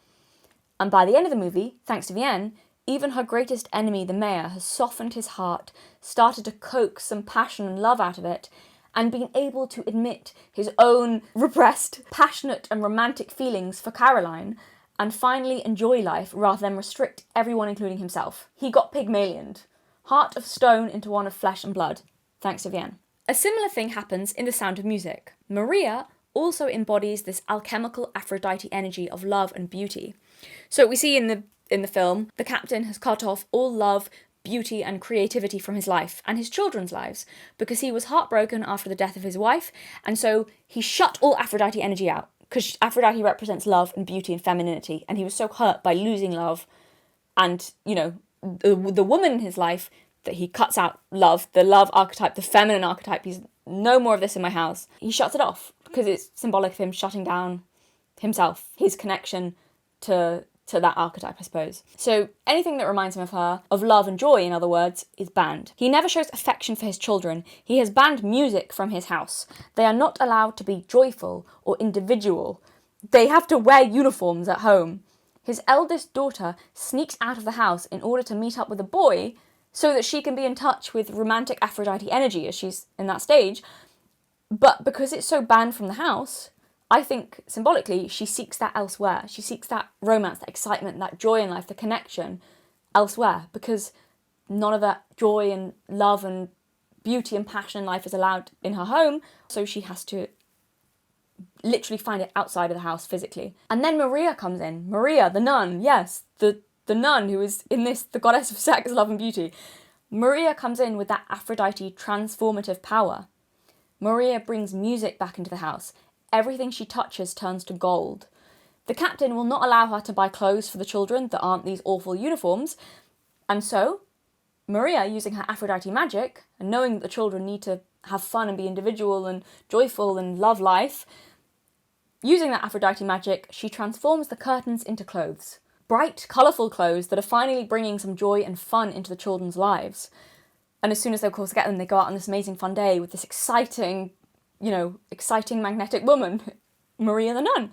And by the end of the movie, thanks to Vienne, even her greatest enemy, the mayor, has softened his heart, started to coax some passion and love out of it, and been able to admit his own repressed, passionate and romantic feelings for Caroline, and finally enjoy life rather than restrict everyone, including himself. He got Pygmalioned. Heart of stone into one of flesh and blood, thanks to Vienne. A similar thing happens in The Sound of Music. Maria also embodies this alchemical Aphrodite energy of love and beauty. So we see in the film, the captain has cut off all love, beauty and creativity from his life and his children's lives because he was heartbroken after the death of his wife, and so he shut all Aphrodite energy out because Aphrodite represents love and beauty and femininity, and he was so hurt by losing love and, the woman in his life that he cuts out love, the love archetype, the feminine archetype. He's no more of this in my house. He shuts it off because it's symbolic of him shutting down himself, his connection to that archetype, I suppose. So anything that reminds him of her, of love and joy, in other words, is banned. He never shows affection for his children. He has banned music from his house. They are not allowed to be joyful or individual. They have to wear uniforms at home. His eldest daughter sneaks out of the house in order to meet up with a boy so that she can be in touch with romantic Aphrodite energy as she's in that stage. But because it's so banned from the house, I think symbolically she seeks that elsewhere. She seeks that romance, that excitement, that joy in life, the connection elsewhere, because none of that joy and love and beauty and passion in life is allowed in her home. So she has to literally find it outside of the house physically. And then Maria comes in. Maria, the nun, yes, the nun who is in this, the goddess of sex, love and beauty. Maria comes in with that Aphrodite transformative power. Maria brings music back into the house. Everything she touches turns to gold. The captain will not allow her to buy clothes for the children that aren't these awful uniforms. And so, Maria, using her Aphrodite magic, and knowing that the children need to have fun and be individual and joyful and love life, using that Aphrodite magic, she transforms the curtains into clothes. Bright, colourful clothes that are finally bringing some joy and fun into the children's lives. And as soon as they, of course, get them, they go out on this amazing fun day with this exciting magnetic woman, Maria the nun.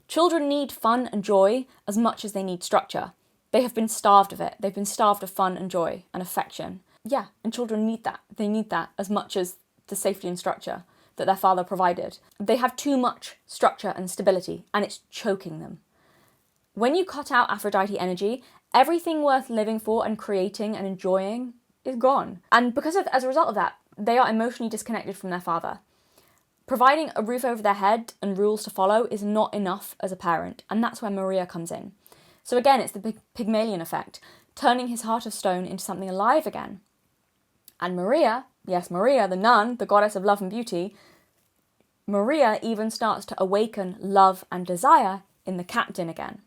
Children need fun and joy as much as they need structure. They have been starved of it. They've been starved of fun and joy and affection. Yeah, and children need that. They need that as much as the safety and structure that their father provided. They have too much structure and stability, and it's choking them. When you cut out Aphrodite energy, everything worth living for and creating and enjoying is gone. And as a result of that, they are emotionally disconnected from their father. Providing a roof over their head and rules to follow is not enough as a parent, and that's where Maria comes in. So again, it's the Pygmalion effect, turning his heart of stone into something alive again. And Maria, yes, Maria, the nun, the goddess of love and beauty, Maria even starts to awaken love and desire in the captain again.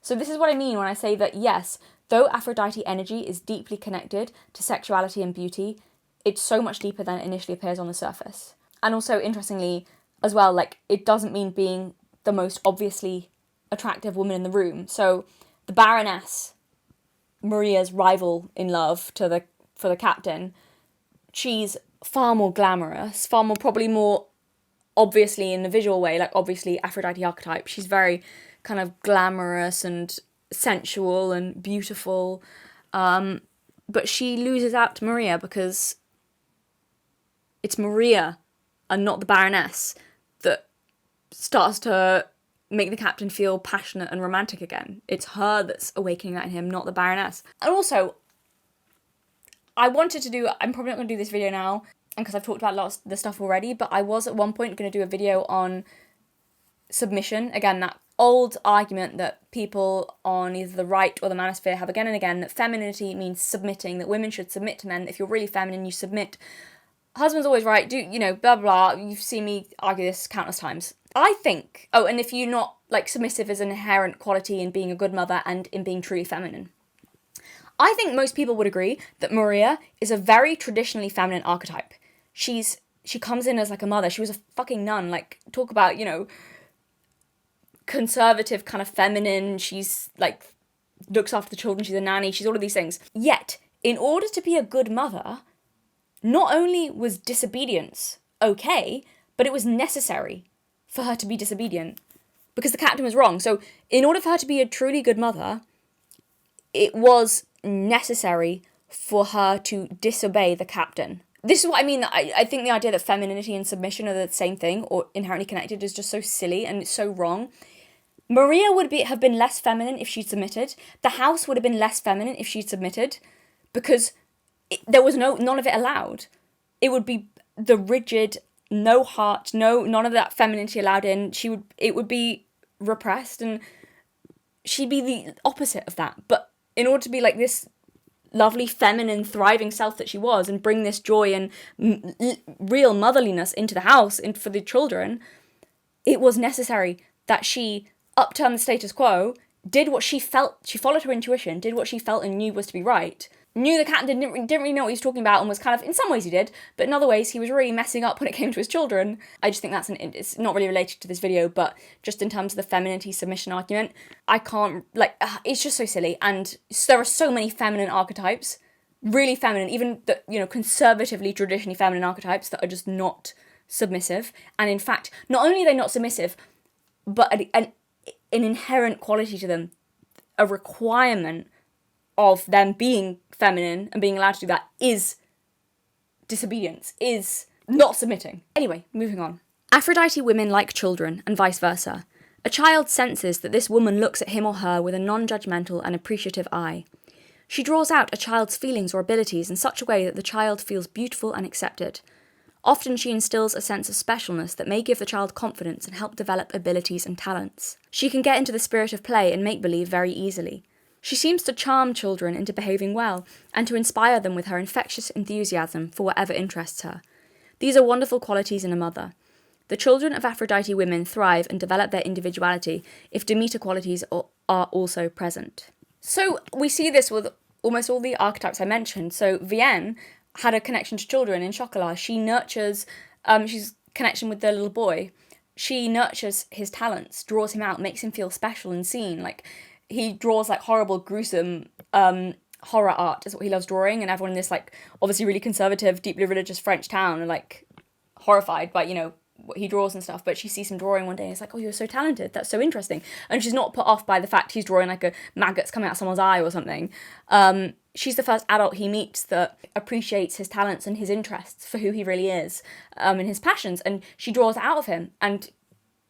So this is what I mean when I say that, yes, though Aphrodite energy is deeply connected to sexuality and beauty, it's so much deeper than it initially appears on the surface. And also, interestingly, as well, it doesn't mean being the most obviously attractive woman in the room. So the Baroness, Maria's rival in love for the captain, she's far more glamorous, far more, probably more obviously in a visual way, like obviously Aphrodite archetype. She's very kind of glamorous and sensual and beautiful. But she loses out to Maria because it's Maria and not the Baroness that starts to make the captain feel passionate and romantic again. It's her that's awakening that in him, not the Baroness. And also, I'm probably not going to do this video now, because I've talked about a lot of the stuff already, but I was at one point going to do a video on submission. Again, that old argument that people on either the right or the manosphere have again and again, that femininity means submitting, that women should submit to men. If you're really feminine, you submit. Husband's always right, blah, blah, blah. You've seen me argue this countless times. I think, and if you're not, like, submissive is an inherent quality in being a good mother and in being truly feminine. I think most people would agree that Maria is a very traditionally feminine archetype. She comes in as like a mother. She was a fucking nun. Like, talk about, conservative kind of feminine. She's like, looks after the children. She's a nanny. She's all of these things. Yet, in order to be a good mother, not only was disobedience okay, but it was necessary for her to be disobedient because the captain was wrong. So in order for her to be a truly good mother, it was necessary for her to disobey the captain. This is what I mean. I think the idea that femininity and submission are the same thing or inherently connected is just so silly and it's so wrong. Maria would have been less feminine if she'd submitted. The house would have been less feminine if she'd submitted because there was none of it allowed. It would be the rigid, no heart, none of that femininity allowed in. It would be repressed and she'd be the opposite of that. But in order to be like this lovely, feminine, thriving self that she was and bring this joy and real motherliness into the house and for the children, it was necessary that she upturned the status quo, did what she felt, she followed her intuition, did what she felt and knew was to be right, knew the captain didn't really know what he was talking about and was kind of, in some ways he did, but in other ways he was really messing up when it came to his children. I just think it's not really related to this video, but just in terms of the femininity submission argument, I can't, it's just so silly. And there are so many feminine archetypes, really feminine, even the, conservatively, traditionally feminine archetypes that are just not submissive. And in fact, not only are they not submissive, but an inherent quality to them, a requirement of them being feminine and being allowed to do that is disobedience, is not submitting. Anyway, moving on. Aphrodite women like children and vice versa. A child senses that this woman looks at him or her with a non-judgmental and appreciative eye. She draws out a child's feelings or abilities in such a way that the child feels beautiful and accepted. Often she instills a sense of specialness that may give the child confidence and help develop abilities and talents. She can get into the spirit of play and make-believe very easily. She seems to charm children into behaving well and to inspire them with her infectious enthusiasm for whatever interests her. These are wonderful qualities in a mother. The children of Aphrodite women thrive and develop their individuality if Demeter qualities are also present. So we see this with almost all the archetypes I mentioned. So Vienne had a connection to children in Chocolat. She nurtures, she's connection with the little boy. She nurtures his talents, draws him out, makes him feel special and seen. Like, he draws like horrible, gruesome horror art is what he loves drawing, and everyone in this like obviously really conservative, deeply religious French town are like horrified by what he draws and stuff. But she sees him drawing one day and it's like, oh, you're so talented, that's so interesting, and she's not put off by the fact he's drawing like a maggot's coming out someone's eye or something. She's the first adult he meets that appreciates his talents and his interests for who he really is, and his passions, and she draws it out of him and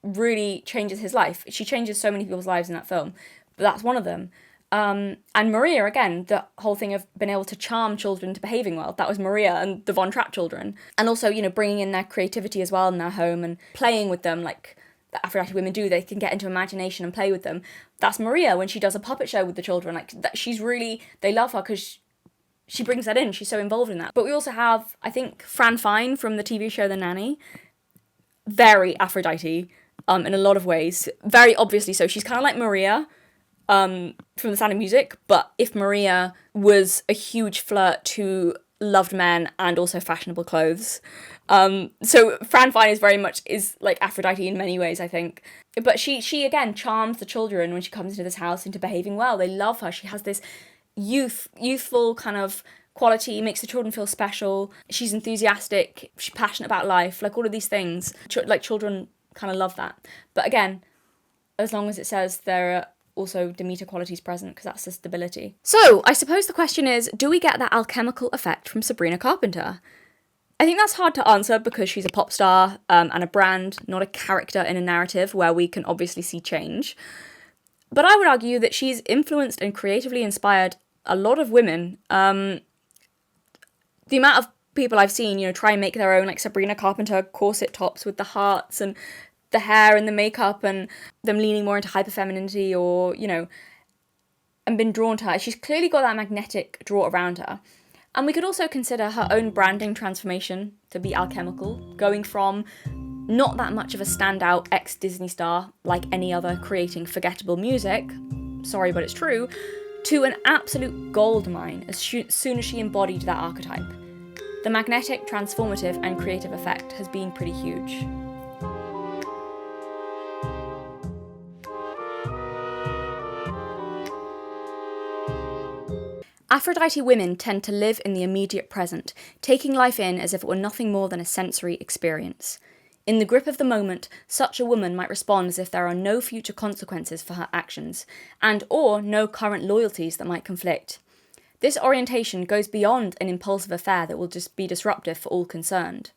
really changes his life. She changes so many people's lives in that film. But that's one of them. And Maria, again, the whole thing of being able to charm children to behaving well, that was Maria and the Von Trapp children. And also, bringing in their creativity as well in their home and playing with them like the Aphrodite women do. They can get into imagination and play with them. That's Maria when she does a puppet show with the children. Like, she's really, they love her because she brings that in. She's so involved in that. But we also have, I think, Fran Fine from the TV show The Nanny. Very Aphrodite in a lot of ways. Very obviously so. She's kind of like Maria, from The Sound of Music, but if Maria was a huge flirt who loved men and also fashionable clothes. So Fran Fine is like Aphrodite in many ways, I think. But she again charms the children when she comes into this house into behaving well. They love her. She has this youthful kind of quality, makes the children feel special, she's enthusiastic, she's passionate about life, like all of these things. Like children kind of love that. But again, as long as it says there are also Demeter qualities present, because that's the stability. So I suppose the question is, do we get that alchemical effect from Sabrina Carpenter? I think that's hard to answer because she's a pop star and a brand, not a character in a narrative where we can obviously see change. But I would argue that she's influenced and creatively inspired a lot of women. The amount of people I've seen, you know, try and make their own, like Sabrina Carpenter corset tops with the hearts and the hair and the makeup, and them leaning more into hyperfemininity, or, you know, and been drawn to her. She's clearly got that magnetic draw around her. And we could also consider her own branding transformation to be alchemical, going from not that much of a standout ex-Disney star like any other creating forgettable music, sorry but it's true, to an absolute goldmine as soon as she embodied that archetype. The magnetic, transformative and creative effect has been pretty huge. Aphrodite women tend to live in the immediate present, taking life in as if it were nothing more than a sensory experience. In the grip of the moment, such a woman might respond as if there are no future consequences for her actions, and or no current loyalties that might conflict. This orientation goes beyond an impulsive affair that will just be disruptive for all concerned.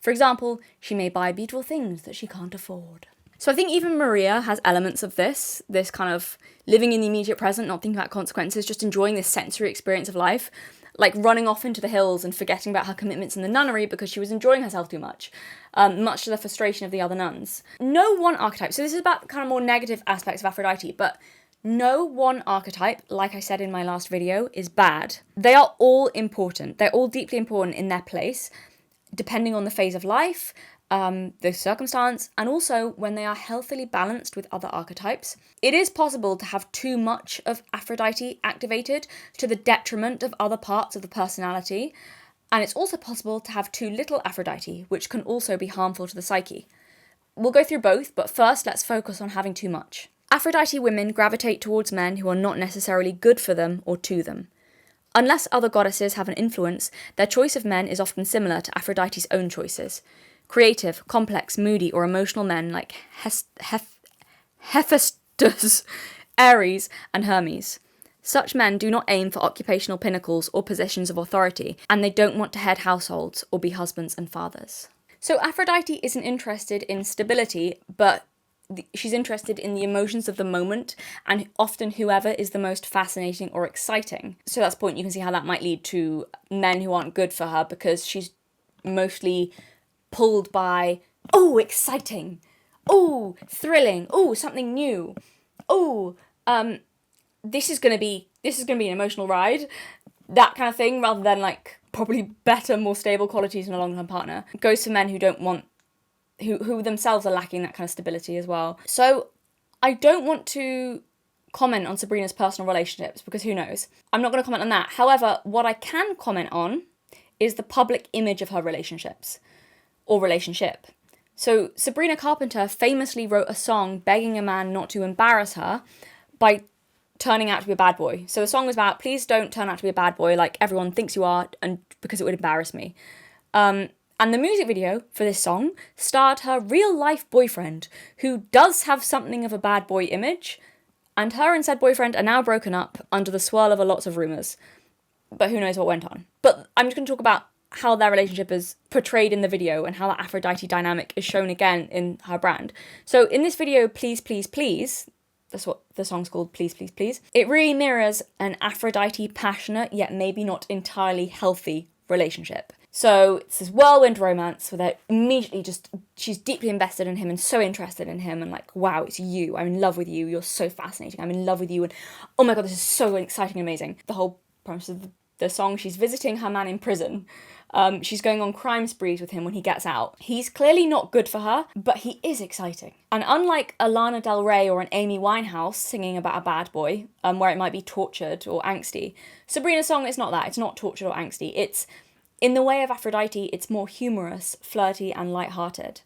For example, she may buy beautiful things that she can't afford. So I think even Maria has elements of this kind of living in the immediate present, not thinking about consequences, just enjoying this sensory experience of life, like running off into the hills and forgetting about her commitments in the nunnery because she was enjoying herself too much, much to the frustration of the other nuns. No one archetype, so this is about kind of more negative aspects of Aphrodite, but no one archetype, like I said in my last video, is bad. They are all important. They're all deeply important in their place, depending on the phase of life, the circumstance, and also when they are healthily balanced with other archetypes. It is possible to have too much of Aphrodite activated to the detriment of other parts of the personality, and it's also possible to have too little Aphrodite, which can also be harmful to the psyche. We'll go through both, but first let's focus on having too much. Aphrodite women gravitate towards men who are not necessarily good for them or to them. Unless other goddesses have an influence, their choice of men is often similar to Aphrodite's own choices. Creative, complex, moody, or emotional men like Hephaestus, Ares, and Hermes. Such men do not aim for occupational pinnacles or positions of authority, and they don't want to head households or be husbands and fathers. So Aphrodite isn't interested in stability, but she's interested in the emotions of the moment, and often whoever is the most fascinating or exciting. So that's a point you can see how that might lead to men who aren't good for her, because she's mostly pulled by, oh, exciting, oh, thrilling, oh, something new, oh, this is gonna be an emotional ride, that kind of thing, rather than like probably better, more stable qualities in a long-term partner. It goes to men who don't want, who themselves are lacking that kind of stability as well. So I don't want to comment on Sabrina's personal relationships, because who knows? I'm not going to comment on that. However, what I can comment on is the public image of her relationships, or relationship. So Sabrina Carpenter famously wrote a song begging a man not to embarrass her by turning out to be a bad boy. So the song was about, please don't turn out to be a bad boy like everyone thinks you are, and because it would embarrass me. And the music video for this song starred her real-life boyfriend, who does have something of a bad boy image, and her and said boyfriend are now broken up under the swirl of lots of rumours. But who knows what went on. But I'm just going to talk about how their relationship is portrayed in the video and how that Aphrodite dynamic is shown again in her brand. So in this video, Please, Please, Please, that's what the song's called, Please, Please, Please, it really mirrors an Aphrodite passionate yet maybe not entirely healthy relationship. So it's this whirlwind romance where they're immediately just, she's deeply invested in him and so interested in him and like, wow, it's you, I'm in love with you, you're so fascinating, I'm in love with you, and oh my god, this is so exciting and amazing. The whole premise of the song, she's visiting her man in prison. She's going on crime sprees with him when he gets out. He's clearly not good for her, but he is exciting. And unlike a Lana Del Rey or an Amy Winehouse singing about a bad boy, where it might be tortured or angsty, Sabrina's song is not that. It's not tortured or angsty. It's, in the way of Aphrodite, it's more humorous, flirty, and light-hearted.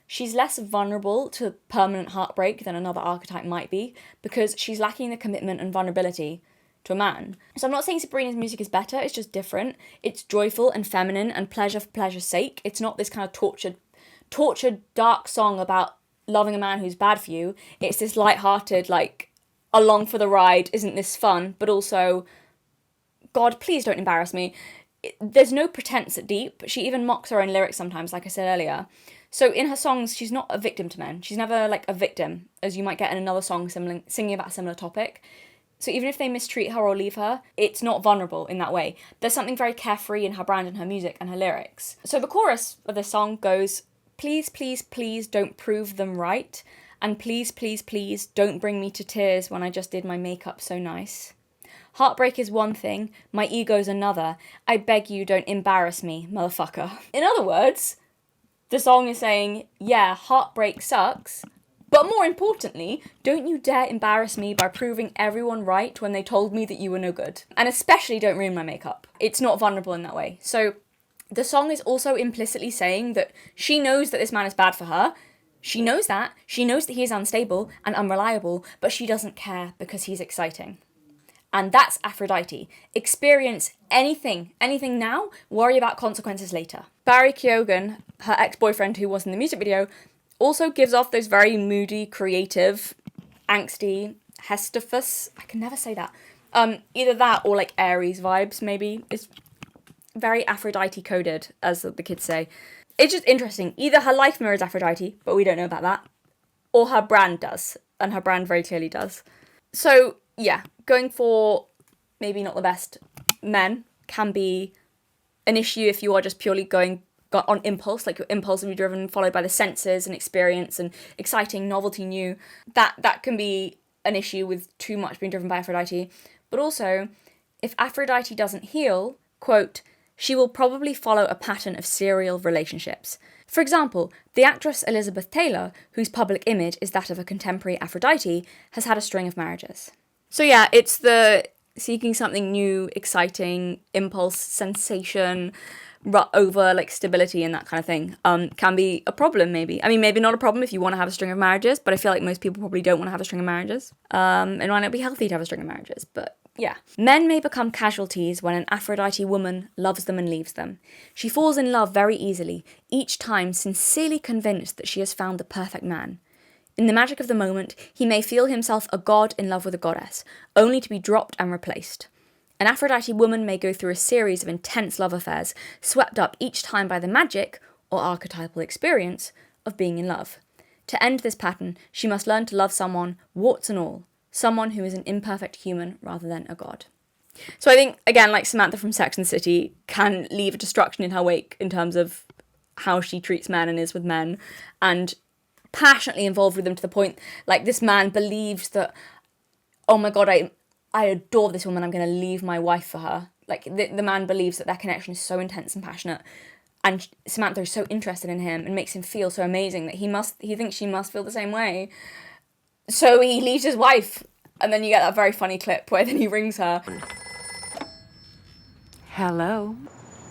She's less vulnerable to permanent heartbreak than another archetype might be, because she's lacking the commitment and vulnerability to a man. So I'm not saying Sabrina's music is better, it's just different. It's joyful and feminine and pleasure for pleasure's sake. It's not this kind of tortured dark song about loving a man who's bad for you. It's this light-hearted, like, along for the ride, isn't this fun? But also, God, please don't embarrass me. There's no pretense at deep. She even mocks her own lyrics sometimes, like I said earlier. So in her songs, she's not a victim to men. She's never like a victim, as you might get in another song singing about a similar topic. So even if they mistreat her or leave her, it's not vulnerable in that way. There's something very carefree in her brand and her music and her lyrics. So the chorus of this song goes, please, please, please don't prove them right. And please, please, please don't bring me to tears when I just did my makeup so nice. Heartbreak is one thing, my ego's another. I beg you, don't embarrass me, motherfucker. In other words, the song is saying, yeah, heartbreak sucks, but more importantly, don't you dare embarrass me by proving everyone right when they told me that you were no good. And especially don't ruin my makeup. It's not vulnerable in that way. So the song is also implicitly saying that she knows that this man is bad for her. She knows that. She knows that he is unstable and unreliable, but she doesn't care because he's exciting. And that's Aphrodite. Experience anything now, worry about consequences later. Barry Keoghan, her ex-boyfriend who was in the music video, also gives off those very moody, creative, angsty, Hestifus, I can never say that. Either that or like Aries vibes, maybe. It's very Aphrodite coded, as the kids say. It's just interesting. Either her life mirrors Aphrodite, but we don't know about that, or her brand does, and her brand very clearly does. So, yeah, going for maybe not the best men can be an issue if you are just purely going on impulse, like you're impulsively driven, followed by the senses and experience and exciting, novelty, new. That can be an issue with too much being driven by Aphrodite. But also, if Aphrodite doesn't heal, quote, she will probably follow a pattern of serial relationships. For example, the actress Elizabeth Taylor, whose public image is that of a contemporary Aphrodite, has had a string of marriages. So yeah, it's the seeking something new, exciting, impulse, sensation, over like stability and that kind of thing, can be a problem maybe. I mean, maybe not a problem if you want to have a string of marriages, but I feel like most people probably don't want to have a string of marriages. It might not be healthy to have a string of marriages, but yeah. Men may become casualties when an Aphrodite woman loves them and leaves them. She falls in love very easily, each time sincerely convinced that she has found the perfect man. In the magic of the moment, he may feel himself a god in love with a goddess, only to be dropped and replaced. An Aphrodite woman may go through a series of intense love affairs, swept up each time by the magic, or archetypal experience, of being in love. To end this pattern, she must learn to love someone, warts and all, someone who is an imperfect human rather than a god. So I think, again, like Samantha from Sex and the City can leave a destruction in her wake in terms of how she treats men and is with men, and passionately involved with them to the point, like, this man believes that, oh my god, I adore this woman, I'm going to leave my wife for her. Like, the man believes that their connection is so intense and passionate, and Samantha is so interested in him and makes him feel so amazing that he thinks she must feel the same way. So he leaves his wife, and then you get that very funny clip where then he rings her. Hello.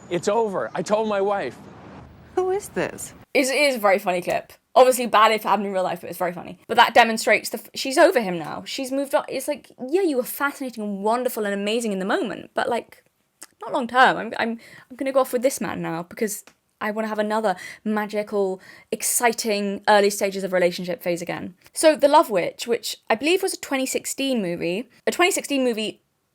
It's over. I told my wife. Who is this? It is a very funny clip. Obviously bad if it happened in real life, but it's very funny. But that demonstrates she's over him now. She's moved on. It's like, yeah, you were fascinating and wonderful and amazing in the moment, but like, not long term. I'm gonna go off with this man now because I want to have another magical, exciting early stages of relationship phase again. So The Love Witch, which I believe was a 2016 movie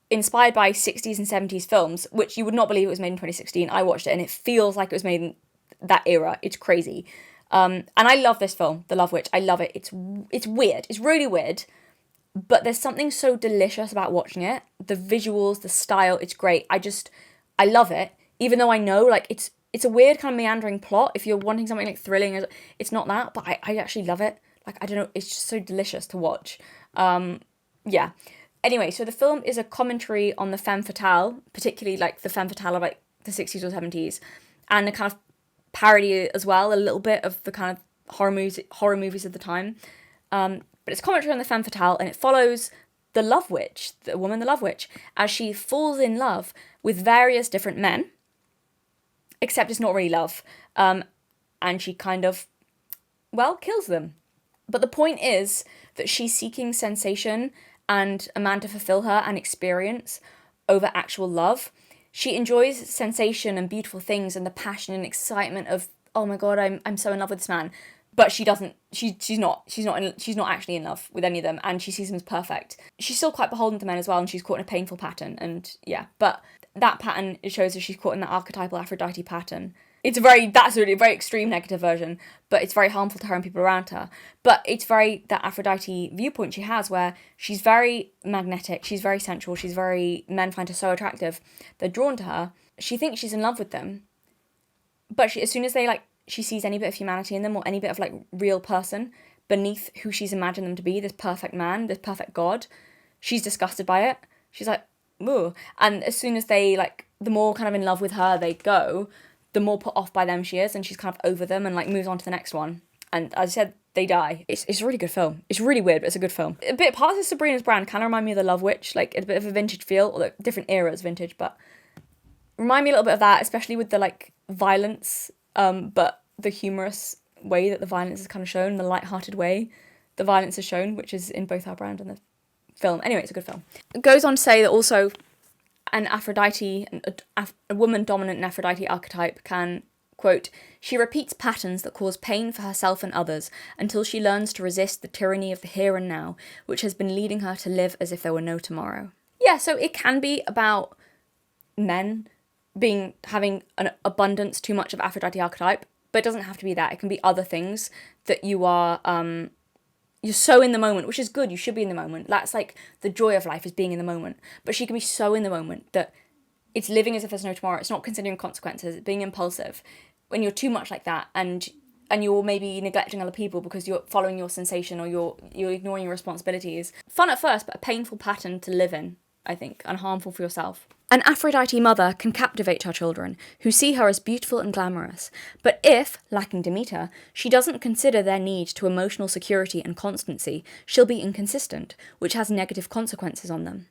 inspired by 60s and 70s films, which you would not believe it was made in 2016. I watched it and it feels like it was made in that era. It's crazy. And I love this film, The Love Witch. I love it. It's weird. It's really weird. But there's something so delicious about watching it. The visuals, the style, it's great. I love it. Even though I know, like, it's a weird kind of meandering plot. If you're wanting something like thrilling, it's not that. But I actually love it. Like, I don't know. It's just so delicious to watch. Yeah. Anyway, so the film is a commentary on the femme fatale, particularly like the femme fatale of like the 60s or 70s. And a kind of parody as well, a little bit of the kind of horror movies of the time. But it's commentary on the femme fatale, and it follows the Love Witch, the woman, the Love Witch, as she falls in love with various different men, except it's not really love. And she kind of, well, kills them. But the point is that she's seeking sensation and a man to fulfill her and experience over actual love. She enjoys sensation and beautiful things and the passion and excitement of, oh my god, I'm so in love with this man. But she's not actually in love with any of them, and she sees them as perfect. She's still quite beholden to men as well, and she's caught in a painful pattern, and yeah. But that pattern, it shows that she's caught in that archetypal Aphrodite pattern. That's a very extreme negative version, but it's very harmful to her and people around her. But it's very that Aphrodite viewpoint she has, where she's very magnetic, she's very sensual, men find her so attractive, they're drawn to her. She thinks she's in love with them, but as soon as she sees any bit of humanity in them or any bit of real person beneath who she's imagined them to be, this perfect man, this perfect god, she's disgusted by it. She's like, ooh. And as soon as they the more kind of in love with her they go, the more put off by them she is, and she's kind of over them and moves on to the next one. And as I said, they die. It's a really good film. It's really weird, but it's a good film. A bit parts of Sabrina's brand kind of remind me of The Love Witch, a bit of a vintage feel, although different eras vintage, but remind me a little bit of that, especially with the violence, but the humorous way that the violence is kind of shown, the light-hearted way the violence is shown, which is in both our brand and the film. Anyway, it's a good film. It goes on to say that also an Aphrodite, a woman-dominant Aphrodite archetype can, quote, she repeats patterns that cause pain for herself and others until she learns to resist the tyranny of the here and now, which has been leading her to live as if there were no tomorrow. Yeah, so it can be about men having an abundance too much of Aphrodite archetype, but it doesn't have to be that. It can be other things that you are, you're so in the moment, which is good. You should be in the moment. That's the joy of life, is being in the moment. But she can be so in the moment that it's living as if there's no tomorrow. It's not considering consequences. It's being impulsive. When you're too much like that, and you're maybe neglecting other people because you're following your sensation, or you're ignoring your responsibilities. Fun at first, but a painful pattern to live in, I think, and harmful for yourself. An Aphrodite mother can captivate her children, who see her as beautiful and glamorous, but if, lacking Demeter, she doesn't consider their need to emotional security and constancy, she'll be inconsistent, which has negative consequences on them.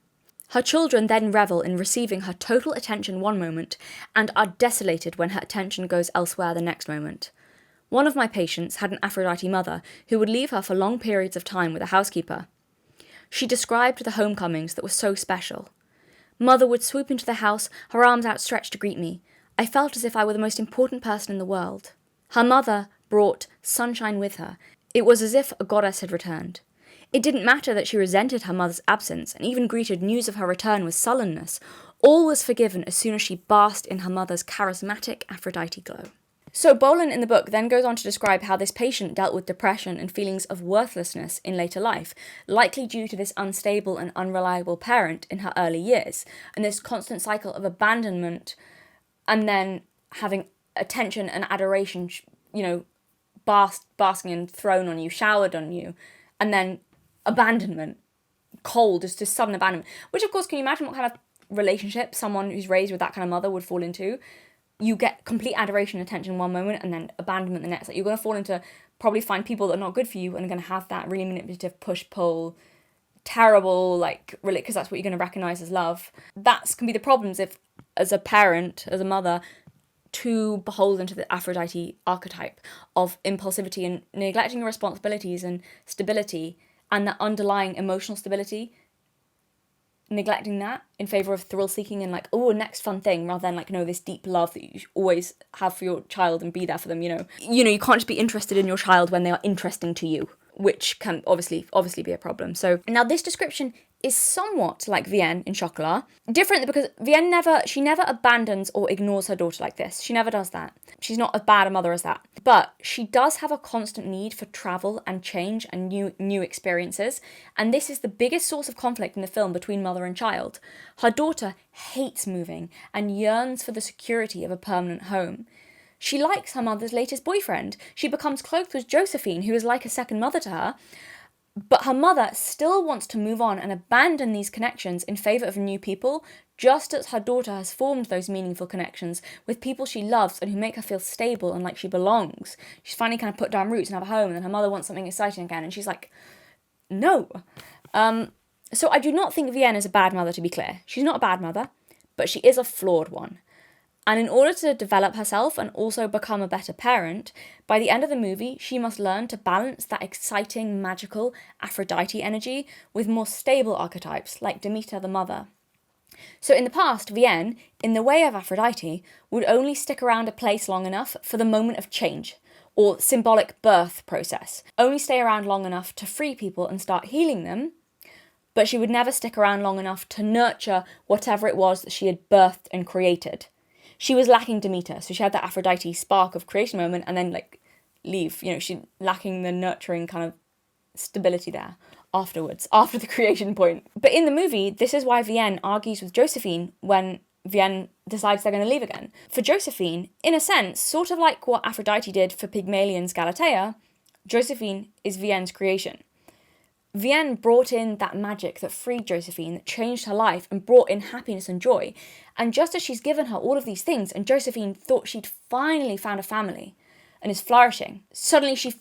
Her children then revel in receiving her total attention one moment, and are desolated when her attention goes elsewhere the next moment. One of my patients had an Aphrodite mother who would leave her for long periods of time with a housekeeper. She described the homecomings that were so special. Mother would swoop into the house, her arms outstretched to greet me. I felt as if I were the most important person in the world. Her mother brought sunshine with her. It was as if a goddess had returned. It didn't matter that she resented her mother's absence and even greeted news of her return with sullenness. All was forgiven as soon as she basked in her mother's charismatic Aphrodite glow. So Bolin in the book then goes on to describe how this patient dealt with depression and feelings of worthlessness in later life, likely due to this unstable and unreliable parent in her early years, and this constant cycle of abandonment, and then having attention and adoration, basking and thrown on you, showered on you, and then abandonment, cold, just sudden abandonment, which of course, can you imagine what kind of relationship someone who's raised with that kind of mother would fall into? You get complete adoration and attention one moment and then abandonment the next. You're going to fall into, probably find people that are not good for you and are going to have that really manipulative push-pull, terrible, because that's what you're going to recognise as love. That can be the problems if, as a parent, as a mother, too beholden to the Aphrodite archetype of impulsivity and neglecting your responsibilities and stability and that underlying emotional stability, neglecting that in favour of thrill-seeking and next fun thing, rather than no, this deep love that you always have for your child and be there for them, you can't just be interested in your child when they are interesting to you, which can obviously be a problem. So now this description is somewhat like Vienne in Chocolat. Different because Vienne never abandons or ignores her daughter like this. She never does that. She's not as bad a mother as that. But she does have a constant need for travel and change and new experiences. And this is the biggest source of conflict in the film between mother and child. Her daughter hates moving and yearns for the security of a permanent home. She likes her mother's latest boyfriend. She becomes close with Josephine, who is like a second mother to her. But her mother still wants to move on and abandon these connections in favour of new people, just as her daughter has formed those meaningful connections with people she loves and who make her feel stable and like she belongs. She's finally kind of put down roots and have a home, and then her mother wants something exciting again, and she's like, no. So I do not think Vienne is a bad mother, to be clear. She's not a bad mother, but she is a flawed one. And in order to develop herself and also become a better parent, by the end of the movie, she must learn to balance that exciting, magical Aphrodite energy with more stable archetypes like Demeter the mother. So in the past, Vienne, in the way of Aphrodite, would only stick around a place long enough for the moment of change, or symbolic birth process, only stay around long enough to free people and start healing them, but she would never stick around long enough to nurture whatever it was that she had birthed and created. She was lacking Demeter, so she had that Aphrodite spark of creation moment and then leave, she lacking the nurturing kind of stability there afterwards, after the creation point. But in the movie, this is why Vienne argues with Josephine when Vienne decides they're going to leave again. For Josephine, in a sense, sort of like what Aphrodite did for Pygmalion's Galatea, Josephine is Vienne's creation. Vienne brought in that magic that freed Josephine, that changed her life and brought in happiness and joy. And just as she's given her all of these things and Josephine thought she'd finally found a family and is flourishing, suddenly she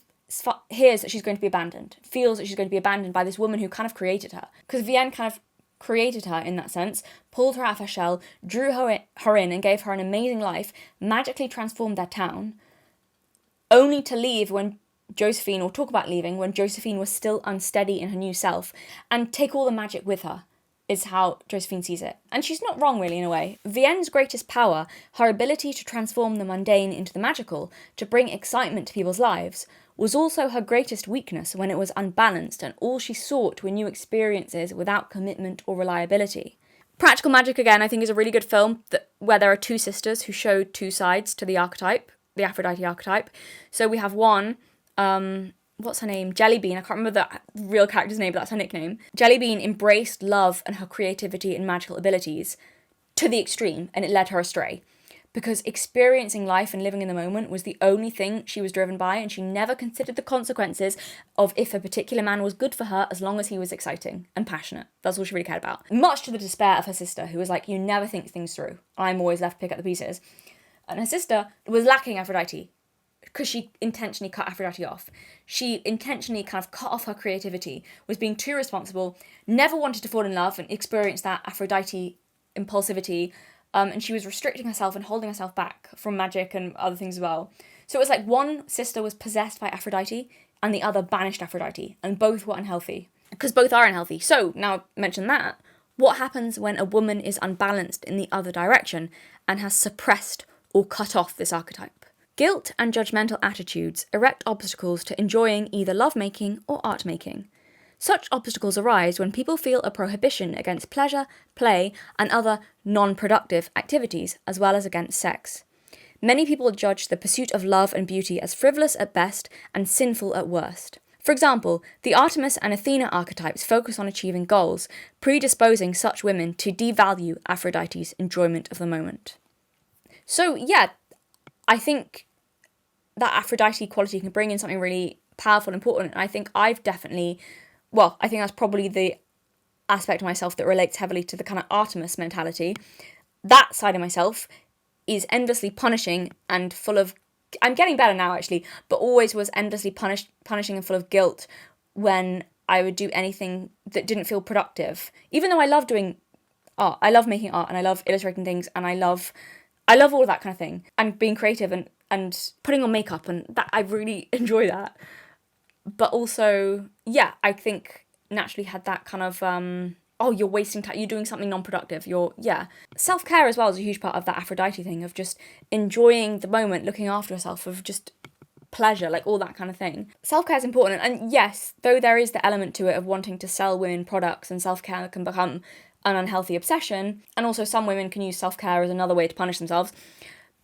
hears that she's going to be abandoned, feels that she's going to be abandoned by this woman who kind of created her. Because Vienne kind of created her in that sense, pulled her out of her shell, drew her in and gave her an amazing life, magically transformed their town, only to leave when Josephine, or talk about leaving, when Josephine was still unsteady in her new self, and take all the magic with her, is how Josephine sees it. And she's not wrong, really, in a way. Vienne's greatest power, her ability to transform the mundane into the magical, to bring excitement to people's lives, was also her greatest weakness when it was unbalanced and all she sought were new experiences without commitment or reliability. Practical Magic, again, I think is a really good film where there are two sisters who show two sides to the archetype, the Aphrodite archetype. So we have one, what's her name? Jellybean. I can't remember the real character's name, but that's her nickname. Jellybean embraced love and her creativity and magical abilities to the extreme, and it led her astray. Because experiencing life and living in the moment was the only thing she was driven by, and she never considered the consequences of if a particular man was good for her as long as he was exciting and passionate. That's all she really cared about. Much to the despair of her sister, who was like, you never think things through. I'm always left to pick up the pieces. And her sister was lacking Aphrodite because she intentionally cut Aphrodite off. She intentionally kind of cut off her creativity, was being too responsible, never wanted to fall in love and experience that Aphrodite impulsivity, and she was restricting herself and holding herself back from magic and other things as well. So it was like one sister was possessed by Aphrodite and the other banished Aphrodite, and both were unhealthy. Because both are unhealthy. So, now I mention that, what happens when a woman is unbalanced in the other direction and has suppressed or cut off this archetype? Guilt and judgmental attitudes erect obstacles to enjoying either lovemaking or art-making. Such obstacles arise when people feel a prohibition against pleasure, play, and other non-productive activities, as well as against sex. Many people judge the pursuit of love and beauty as frivolous at best and sinful at worst. For example, the Artemis and Athena archetypes focus on achieving goals, predisposing such women to devalue Aphrodite's enjoyment of the moment. So, yeah, I think that Aphrodite quality can bring in something really powerful and important, and I think I've definitely... Well, I think that's probably the aspect of myself that relates heavily to the kind of Artemis mentality. That side of myself is endlessly punishing and full of... I'm getting better now, actually, but always was endlessly punishing and full of guilt when I would do anything that didn't feel productive. Even though I love doing art. I love making art, and I love illustrating things, and I love all of that kind of thing. And being creative and putting on makeup, and that I really enjoy that. But also, yeah, I think naturally had that kind of, you're wasting time, you're doing something non-productive, Self-care as well is a huge part of that Aphrodite thing, of just enjoying the moment, looking after yourself, of just pleasure, like all that kind of thing. Self-care is important, and yes, though there is the element to it of wanting to sell women products, and self-care can become an unhealthy obsession, and also some women can use self-care as another way to punish themselves.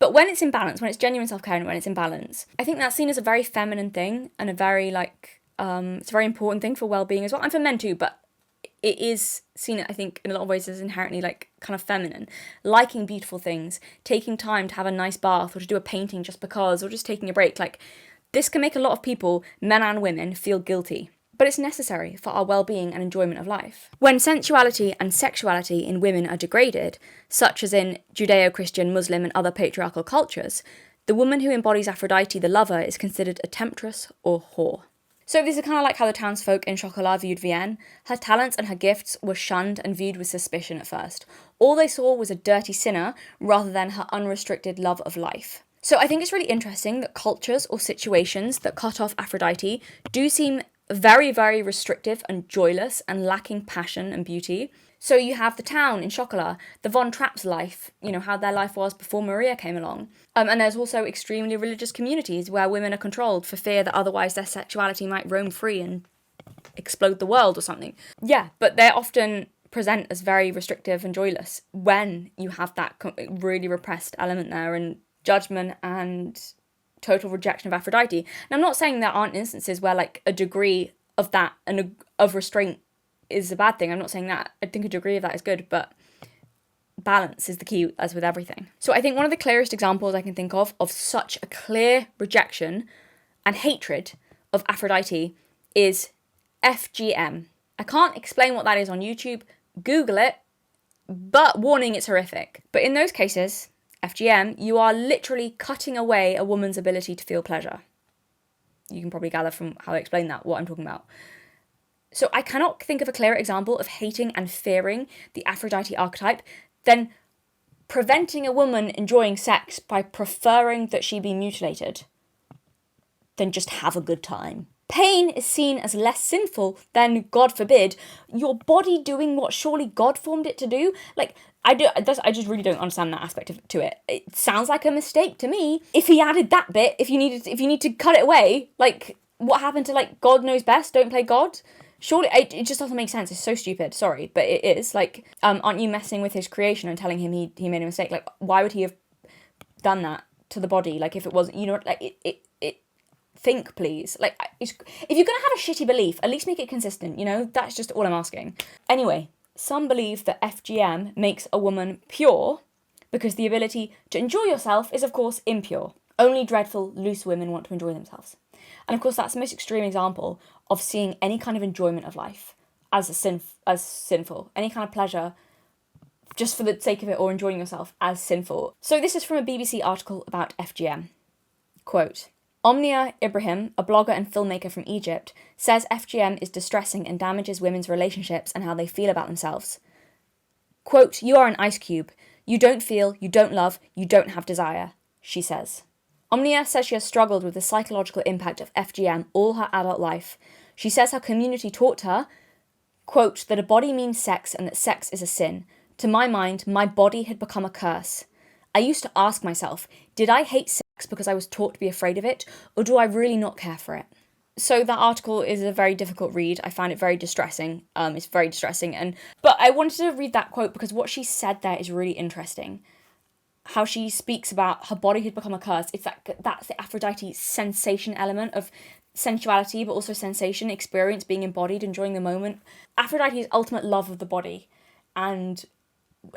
But when it's in balance, when it's genuine self-care and when it's in balance, I think that's seen as a very feminine thing and a very, it's a very important thing for well-being as well, and for men too, but it is seen, I think, in a lot of ways as inherently, kind of feminine. Liking beautiful things, taking time to have a nice bath or to do a painting just because, or just taking a break. This can make a lot of people, men and women, feel guilty. But it's necessary for our well-being and enjoyment of life. When sensuality and sexuality in women are degraded, such as in Judeo-Christian, Muslim and other patriarchal cultures, the woman who embodies Aphrodite the lover is considered a temptress or whore. So this is kind of like how the townsfolk in Chocolat viewed Vienne. Her talents and her gifts were shunned and viewed with suspicion at first. All they saw was a dirty sinner rather than her unrestricted love of life. So I think it's really interesting that cultures or situations that cut off Aphrodite do seem very, very restrictive and joyless and lacking passion and beauty. So you have the town in Chocolat, the Von Trapp's life, you know, how their life was before Maria came along. And there's also extremely religious communities where women are controlled for fear that otherwise their sexuality might roam free and explode the world or something. Yeah, but they're often present as very restrictive and joyless when you have that really repressed element there and judgment and total rejection of Aphrodite. And I'm not saying there aren't instances where like a degree of that and of restraint is a bad thing. I'm not saying that. I think a degree of that is good, but balance is the key, as with everything. So I think one of the clearest examples I can think of such a clear rejection and hatred of Aphrodite is FGM. I can't explain what that is on YouTube. Google it, but warning, it's horrific. But in those cases, FGM, you are literally cutting away a woman's ability to feel pleasure. You can probably gather from how I explain that, what I'm talking about. So I cannot think of a clearer example of hating and fearing the Aphrodite archetype than preventing a woman enjoying sex by preferring that she be mutilated than just have a good time. Pain is seen as less sinful than, God forbid, your body doing what surely God formed it to do. Like, I just really don't understand that aspect to it. It sounds like a mistake to me. If he added that bit, if you need to cut it away, like, what happened to, like, God knows best, don't play God? Surely, it just doesn't make sense. It's so stupid. Sorry, but it is. Like, aren't you messing with his creation and telling him he made a mistake? Like, why would he have done that to the body? Like, if it wasn't, you know, like, it think, please. Like, if you're going to have a shitty belief, at least make it consistent, you know? That's just all I'm asking. Anyway, some believe that FGM makes a woman pure because the ability to enjoy yourself is, of course, impure. Only dreadful, loose women want to enjoy themselves. And of course, that's the most extreme example of seeing any kind of enjoyment of life as sinful. Any kind of pleasure, just for the sake of it, or enjoying yourself, as sinful. So this is from a BBC article about FGM. Quote, Omnia Ibrahim, a blogger and filmmaker from Egypt, says FGM is distressing and damages women's relationships and how they feel about themselves. Quote, you are an ice cube. You don't feel, you don't love, you don't have desire, she says. Omnia says she has struggled with the psychological impact of FGM all her adult life. She says her community taught her, quote, that a body means sex and that sex is a sin. To my mind, my body had become a curse. I used to ask myself, did I hate sex because I was taught to be afraid of it, or do I really not care for it? So that article is a very difficult read. I found it very distressing. It's very distressing. But I wanted to read that quote because what she said there is really interesting. How she speaks about her body had become a curse. It's that's the Aphrodite sensation element of sensuality, but also sensation, experience, being embodied, enjoying the moment. Aphrodite's ultimate love of the body, and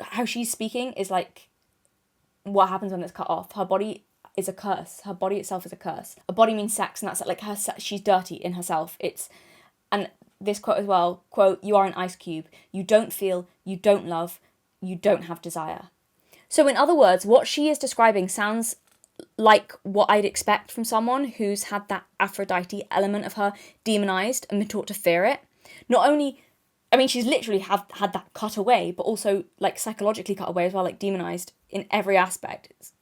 how she's speaking is like what happens when it's cut off. Her body is a curse. Her body itself is a curse. A body means sex, and that's like her. She's dirty in herself. And this quote as well. Quote: "You are an ice cube. You don't feel. You don't love. You don't have desire." So in other words, what she is describing sounds like what I'd expect from someone who's had that Aphrodite element of her demonized and been taught to fear it. Not only, I mean, she's literally had that cut away, but also like psychologically cut away as well, like demonized in every aspect. It's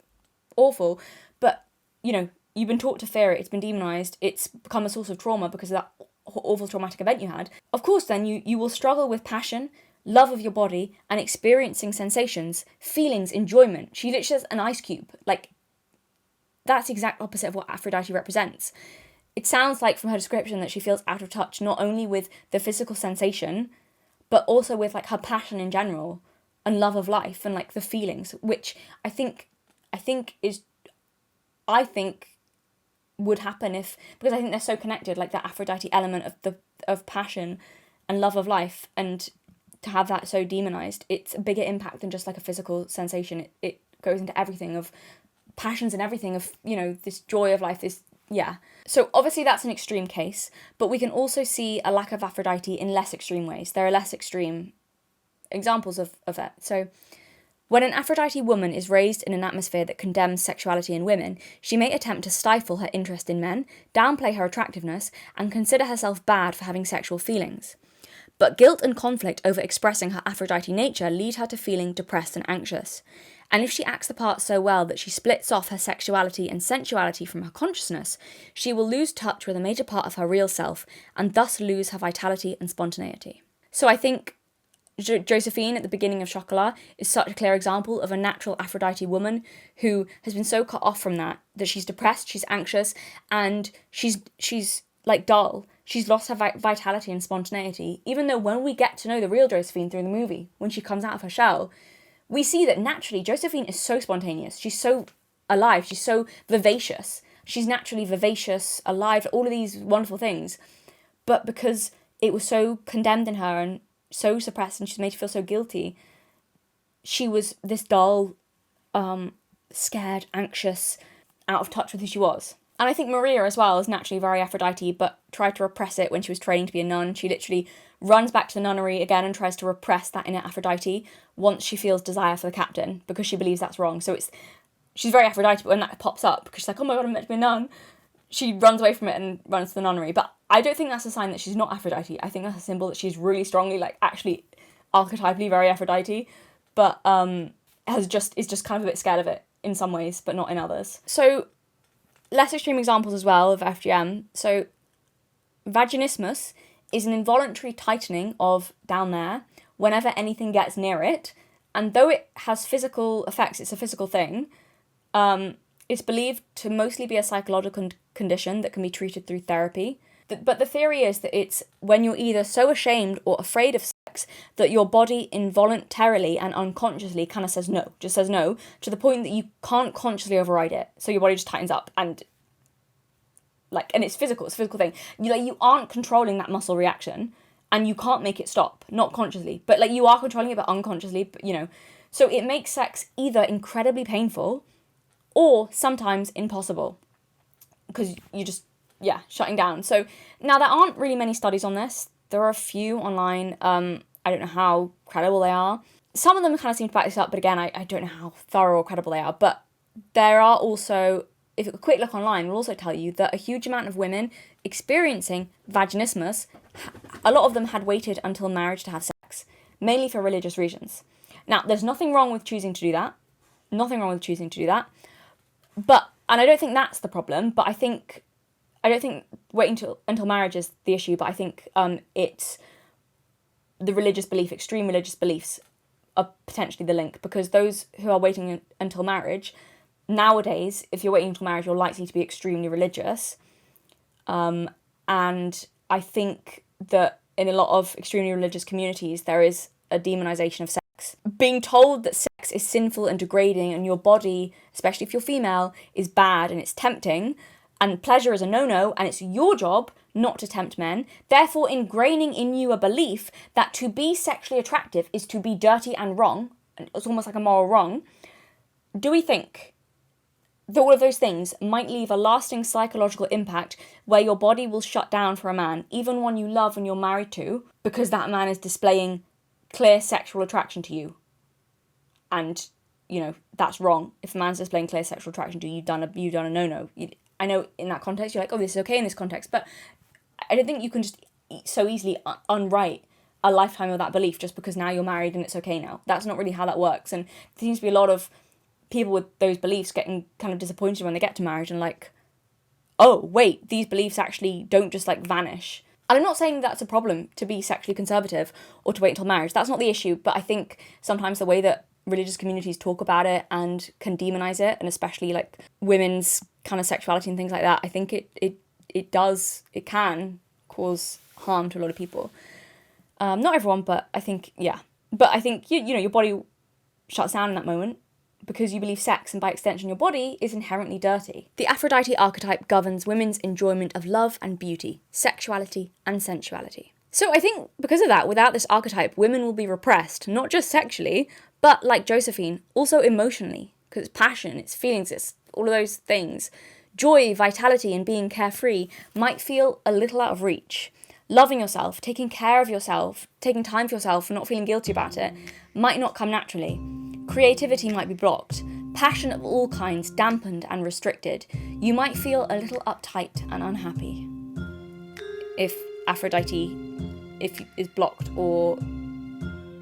awful, but you know, you've been taught to fear it, it's been demonized, it's become a source of trauma because of that awful traumatic event you had. Of course, then you will struggle with passion, love of your body, and experiencing sensations, feelings, enjoyment. She literally has an ice cube. Like, that's the exact opposite of what Aphrodite represents. It sounds like from her description that she feels out of touch, not only with the physical sensation, but also with like her passion in general and love of life and like the feelings, which I think would happen because I think they're so connected, like that Aphrodite element of passion and love of life, and to have that so demonized, it's a bigger impact than just like a physical sensation. It goes into everything of passions and everything of, you know, this joy of life, this, yeah. So obviously that's an extreme case, but we can also see a lack of Aphrodite in less extreme ways. There are less extreme examples of that. So When an Aphrodite woman is raised in an atmosphere that condemns sexuality in women, she may attempt to stifle her interest in men, downplay her attractiveness, and consider herself bad for having sexual feelings. But guilt and conflict over expressing her Aphrodite nature lead her to feeling depressed and anxious. And if she acts the part so well that she splits off her sexuality and sensuality from her consciousness, she will lose touch with a major part of her real self, and thus lose her vitality and spontaneity. So I think Josephine at the beginning of Chocolat is such a clear example of a natural Aphrodite woman who has been so cut off from that she's depressed, she's anxious, and she's like dull. She's lost her vitality and spontaneity, even though when we get to know the real Josephine through the movie, when she comes out of her shell, we see that naturally Josephine is so spontaneous, she's so alive, she's so vivacious. She's naturally vivacious, alive, all of these wonderful things. But because it was so condemned in her and so suppressed and she's made to feel so guilty, she was this dull, scared, anxious, out of touch with who she was. And I think Maria as well is naturally very Aphrodite, but tried to repress it when she was training to be a nun. She literally runs back to the nunnery again and tries to repress that inner Aphrodite once she feels desire for the captain, because she believes that's wrong. So she's very Aphrodite, but when that pops up, because she's like, oh my god, I'm meant to be a nun, she runs away from it and runs to the nunnery. But I don't think that's a sign that she's not Aphrodite. I think that's a symbol that she's really strongly, like, actually archetypally very Aphrodite, but is just kind of a bit scared of it in some ways, but not in others. So less extreme examples as well of FGM. So vaginismus is an involuntary tightening of down there whenever anything gets near it, and though it has physical effects, it's a physical thing. It's believed to mostly be a psychological condition that can be treated through therapy. But the theory is that it's when you're either so ashamed or afraid of sex that your body involuntarily and unconsciously kind of says no, just says no, to the point that you can't consciously override it. So your body just tightens up and it's physical, it's a physical thing. You aren't controlling that muscle reaction and you can't make it stop, not consciously. But you are controlling it, but unconsciously, but, So it makes sex either incredibly painful or sometimes impossible because you just, shutting down. So now there aren't really many studies on this. There are a few online. I don't know how credible they are. Some of them kind of seem to back this up, but again, I don't know how thorough or credible they are. But there are also, if a quick look online will also tell you that a huge amount of women experiencing vaginismus, a lot of them had waited until marriage to have sex, mainly for religious reasons. Now, there's nothing wrong with choosing to do that. But, and I don't think that's the problem, but I don't think waiting until marriage is the issue, but I think it's the religious belief, extreme religious beliefs are potentially the link, because those who are waiting until marriage, nowadays, if you're waiting until marriage, you're likely to be extremely religious. And I think that in a lot of extremely religious communities, there is a demonization of sex. Being told that sex is sinful and degrading and your body, especially if you're female, is bad and it's tempting, and pleasure is a no-no, and it's your job not to tempt men, therefore ingraining in you a belief that to be sexually attractive is to be dirty and wrong, and it's almost like a moral wrong. Do we think that all of those things might leave a lasting psychological impact where your body will shut down for a man, even one you love and you're married to, because that man is displaying clear sexual attraction to you? And, that's wrong. If a man's displaying clear sexual attraction to you, you've done a no-no. I know in that context you're like, oh, this is okay in this context, but I don't think you can just so easily unwrite a lifetime of that belief just because now you're married and it's okay now. That's not really how that works. And there seems to be a lot of people with those beliefs getting kind of disappointed when they get to marriage and like, oh, wait, these beliefs actually don't just vanish. And I'm not saying that's a problem to be sexually conservative or to wait until marriage. That's not the issue. But I think sometimes the way that religious communities talk about it and can demonize it, and especially women's kind of sexuality and things like that, I think it can cause harm to a lot of people. Not everyone, but I think, But I think, your body shuts down in that moment because you believe sex, and by extension your body, is inherently dirty. The Aphrodite archetype governs women's enjoyment of love and beauty, sexuality and sensuality. So I think because of that, without this archetype, women will be repressed, not just sexually, but like Josephine, also emotionally, because it's passion, it's feelings, it's all of those things. Joy, vitality, and being carefree might feel a little out of reach. Loving yourself, taking care of yourself, taking time for yourself and not feeling guilty about it might not come naturally. Creativity might be blocked, passion of all kinds dampened and restricted. You might feel a little uptight and unhappy if Aphrodite is blocked, or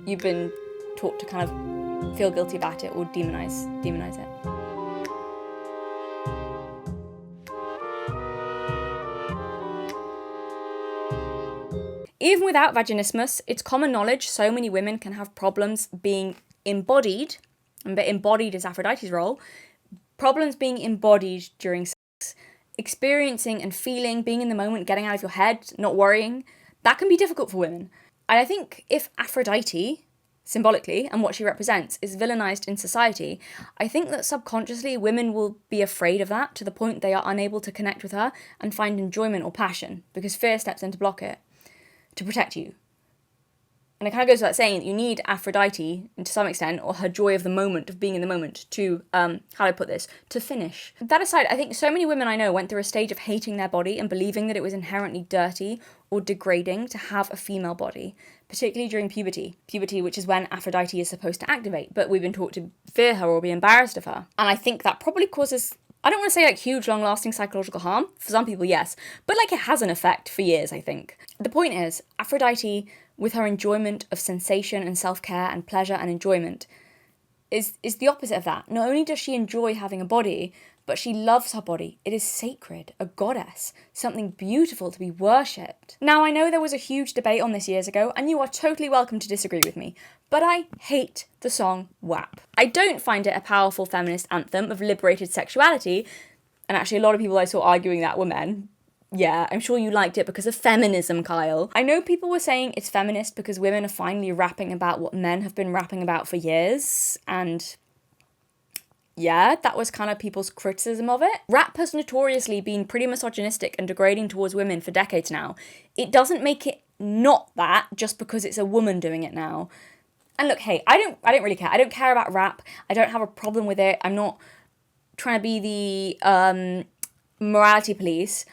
you've been taught to kind of feel guilty about it or demonize it. Even without vaginismus, it's common knowledge so many women can have problems being embodied, and embodied is Aphrodite's role, problems being embodied during sex, experiencing and feeling, being in the moment, getting out of your head, not worrying. That can be difficult for women. And I think if Aphrodite, symbolically, and what she represents, is villainized in society, I think that subconsciously women will be afraid of that to the point they are unable to connect with her and find enjoyment or passion, because fear steps in to block it, to protect you. And it kind of goes without saying that you need Aphrodite, to some extent, or her joy of the moment, of being in the moment, to, how do I put this, to finish. That aside, I think so many women I know went through a stage of hating their body and believing that it was inherently dirty or degrading to have a female body, particularly during puberty. Puberty, which is when Aphrodite is supposed to activate, but we've been taught to fear her or be embarrassed of her. And I think that probably causes, I don't want to say like huge, long-lasting psychological harm. For some people, yes. But like it has an effect for years, I think. The point is, Aphrodite, with her enjoyment of sensation and self-care and pleasure and enjoyment, is the opposite of that. Not only does she enjoy having a body, but she loves her body. It is sacred, a goddess, something beautiful to be worshipped. Now, I know there was a huge debate on this years ago, and you are totally welcome to disagree with me, but I hate the song WAP. I don't find it a powerful feminist anthem of liberated sexuality, and actually a lot of people I saw arguing that were men. Yeah, I'm sure you liked it because of feminism, Kyle. I know people were saying it's feminist because women are finally rapping about what men have been rapping about for years, and yeah, that was kind of people's criticism of it. Rap has notoriously been pretty misogynistic and degrading towards women for decades now. It doesn't make it not that just because it's a woman doing it now. And look, hey, I don't really care. I don't care about rap. I don't have a problem with it. I'm not trying to be the morality police.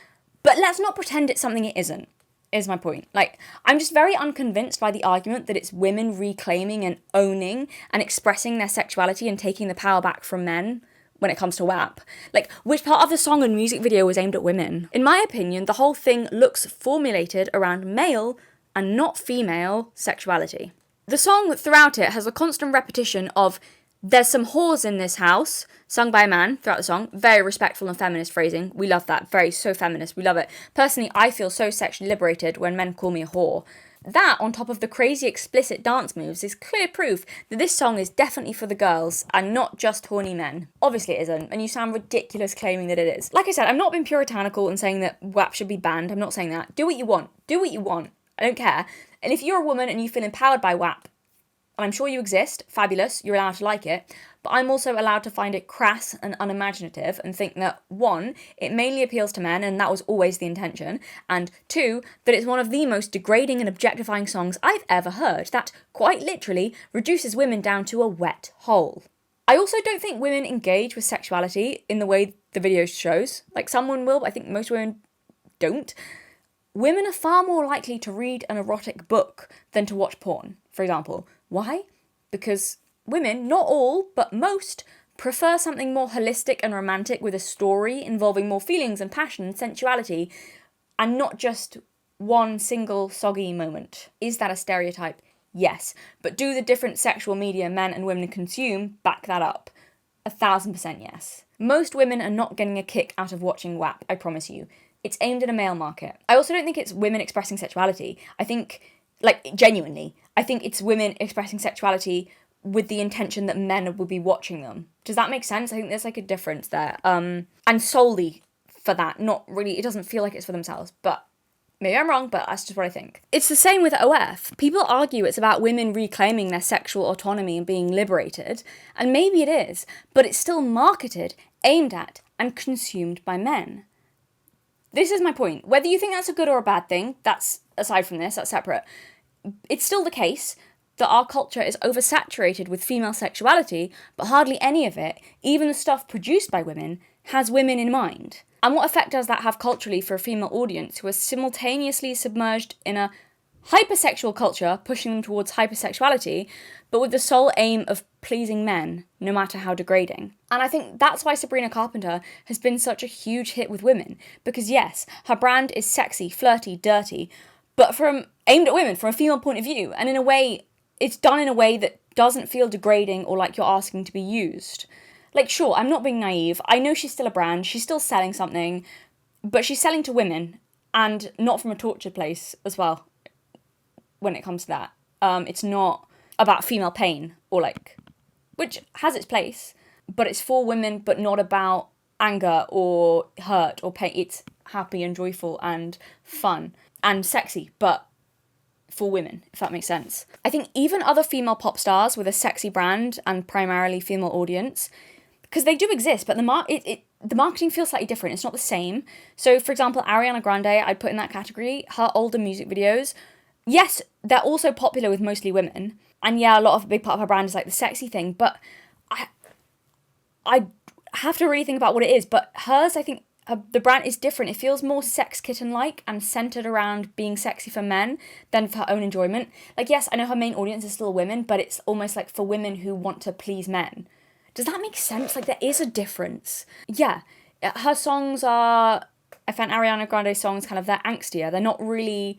But let's not pretend it's something it isn't, is my point. Like, I'm just very unconvinced by the argument that it's women reclaiming and owning and expressing their sexuality and taking the power back from men when it comes to WAP. Like, which part of the song and music video was aimed at women? In my opinion, the whole thing looks formulated around male and not female sexuality. The song throughout it has a constant repetition of "there's some whores in this house," sung by a man throughout the song. Very respectful and feminist phrasing. We love that. So feminist. We love it. Personally, I feel so sexually liberated when men call me a whore. That, on top of the crazy explicit dance moves, is clear proof that this song is definitely for the girls and not just horny men. Obviously it isn't, and you sound ridiculous claiming that it is. Like I said, I'm not being puritanical and saying that WAP should be banned. I'm not saying that. Do what you want. Do what you want. I don't care. And if you're a woman and you feel empowered by WAP, and I'm sure you exist, fabulous, you're allowed to like it, but I'm also allowed to find it crass and unimaginative and think that, 1, it mainly appeals to men, and that was always the intention, and 2, that it's one of the most degrading and objectifying songs I've ever heard that, quite literally, reduces women down to a wet hole. I also don't think women engage with sexuality in the way the video shows. Like, some women will, but I think most women don't. Women are far more likely to read an erotic book than to watch porn, for example. Why? Because women, not all, but most, prefer something more holistic and romantic with a story involving more feelings and passion and sensuality, and not just one single soggy moment. Is that a stereotype? Yes. But do the different sexual media men and women consume back that up? 1000% yes. Most women are not getting a kick out of watching WAP, I promise you. It's aimed at a male market. I also don't think it's women expressing sexuality. I think, like, genuinely, I think it's women expressing sexuality with the intention that men will be watching them. Does that make sense? I think there's like a difference there. And solely for that, not really, it doesn't feel like it's for themselves, but maybe I'm wrong, but that's just what I think. It's the same with OF. People argue it's about women reclaiming their sexual autonomy and being liberated, and maybe it is, but it's still marketed, aimed at, and consumed by men. This is my point. Whether you think that's a good or a bad thing, that's, aside from this, that's separate. It's still the case that our culture is oversaturated with female sexuality, but hardly any of it, even the stuff produced by women, has women in mind. And what effect does that have culturally for a female audience who are simultaneously submerged in a hypersexual culture pushing them towards hypersexuality, but with the sole aim of pleasing men, no matter how degrading. And I think that's why Sabrina Carpenter has been such a huge hit with women, because yes, her brand is sexy, flirty, dirty, but aimed at women, from a female point of view, and in a way, it's done in a way that doesn't feel degrading or like you're asking to be used. Like, sure, I'm not being naive, I know she's still a brand, she's still selling something, but she's selling to women, and not from a tortured place as well, when it comes to that. It's not about female pain, or like, which has its place, but it's for women, but not about anger or hurt or pain. It's happy and joyful and fun and sexy, but for women, if that makes sense. I think even other female pop stars with a sexy brand and primarily female audience, because they do exist, but the marketing feels slightly different. It's not the same. So, for example, Ariana Grande, I'd put in that category. Her older music videos, yes, they're also popular with mostly women. And yeah, a big part of her brand is like the sexy thing, but I have to really think about what it is. But hers, I think, the brand is different. It feels more sex kitten-like and centered around being sexy for men than for her own enjoyment. Like, yes, I know her main audience is still women, but it's almost like for women who want to please men. Does that make sense? Like, there is a difference. Yeah, her songs are, I find Ariana Grande's songs kind of, they're angstier. They're not really